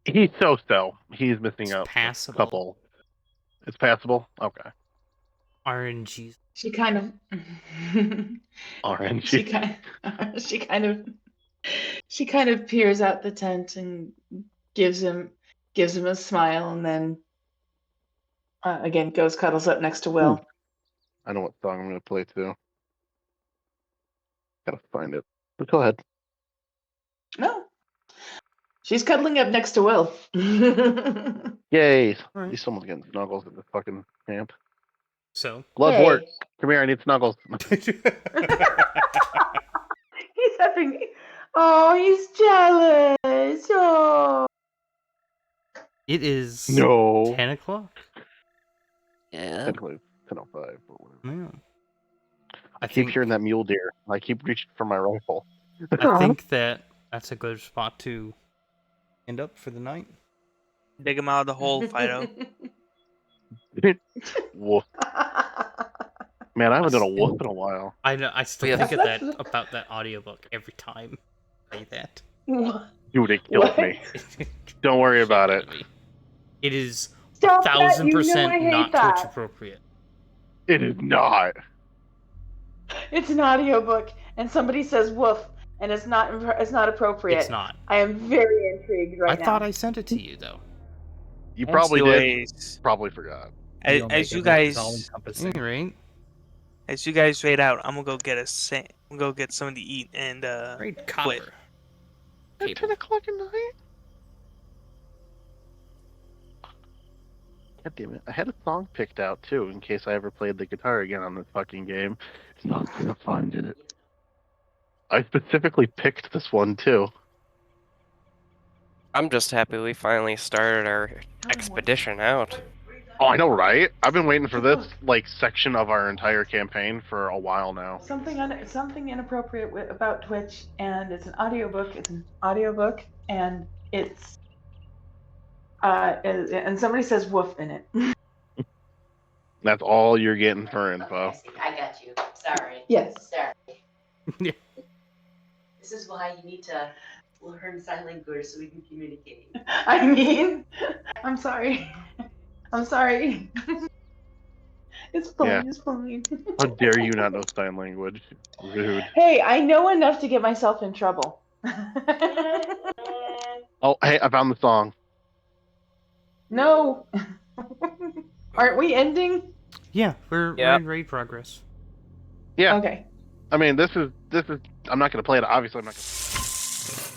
He's so. He's missing It's out passable. a couple. It's passable? Okay. RNGs. She kind of RNG. she kind of peers out the tent and gives him a smile, and then again goes cuddles up next to Will. I know what song I'm going to play too. Gotta find it. But go ahead. No. She's cuddling up next to Will. Yay! At Right. least someone's getting snuggles at the fucking camp. So. Blood Hey. wort. Come here, I need snuggles. He's having. Oh, he's jealous. Oh. It is No. 10 o'clock. Yeah. Technically, 10:05, but whatever. Yeah. I keep hearing that mule deer. I keep reaching for my rifle. I think that's a good spot to end up for the night. Dig him out of the hole, Fido. Woof. Man, I haven't done a woof in a while. I know. I still Yeah. think of that about that audiobook every time I say that. What? Dude, it killed What? me. Don't worry about it. It is Stop that, 1000% I hate not that. Twitch appropriate. It is not. It's an audiobook, and somebody says woof, and it's not appropriate. It's not. I am very intrigued right I now. thought I sent it to you though. You probably did. Anyways, Probably forgot. as you guys Right? fade out, I'm gonna go get I'm gonna go get something to eat and Great quit. copper. At 10 o'clock at night? God damn it. I had a song picked out, too, in case I ever played the guitar again on this fucking game. It's not gonna find it. I specifically picked this one, too. I'm just happy we finally started our expedition out. Oh, I know, right? I've been waiting for this like section of our entire campaign for a while now. Something inappropriate about Twitch, and it's an audiobook. It's an audiobook, and it's and somebody says "woof" in it. That's all you're getting for info. Okay, I got you. Sorry. Yes. Sorry. Yeah. This is why you need to learn sign language so we can communicate. I mean, I'm sorry. I'm sorry. It's fine. Yeah. It's fine. How dare you not know sign language? Rude. Hey, I know enough to get myself in trouble. Oh, hey, I found the song. No. Aren't we ending? Yeah, we're Yep. in raid progress. Yeah. Okay. I mean, this is. I'm not gonna play it. Obviously, I'm not gonna.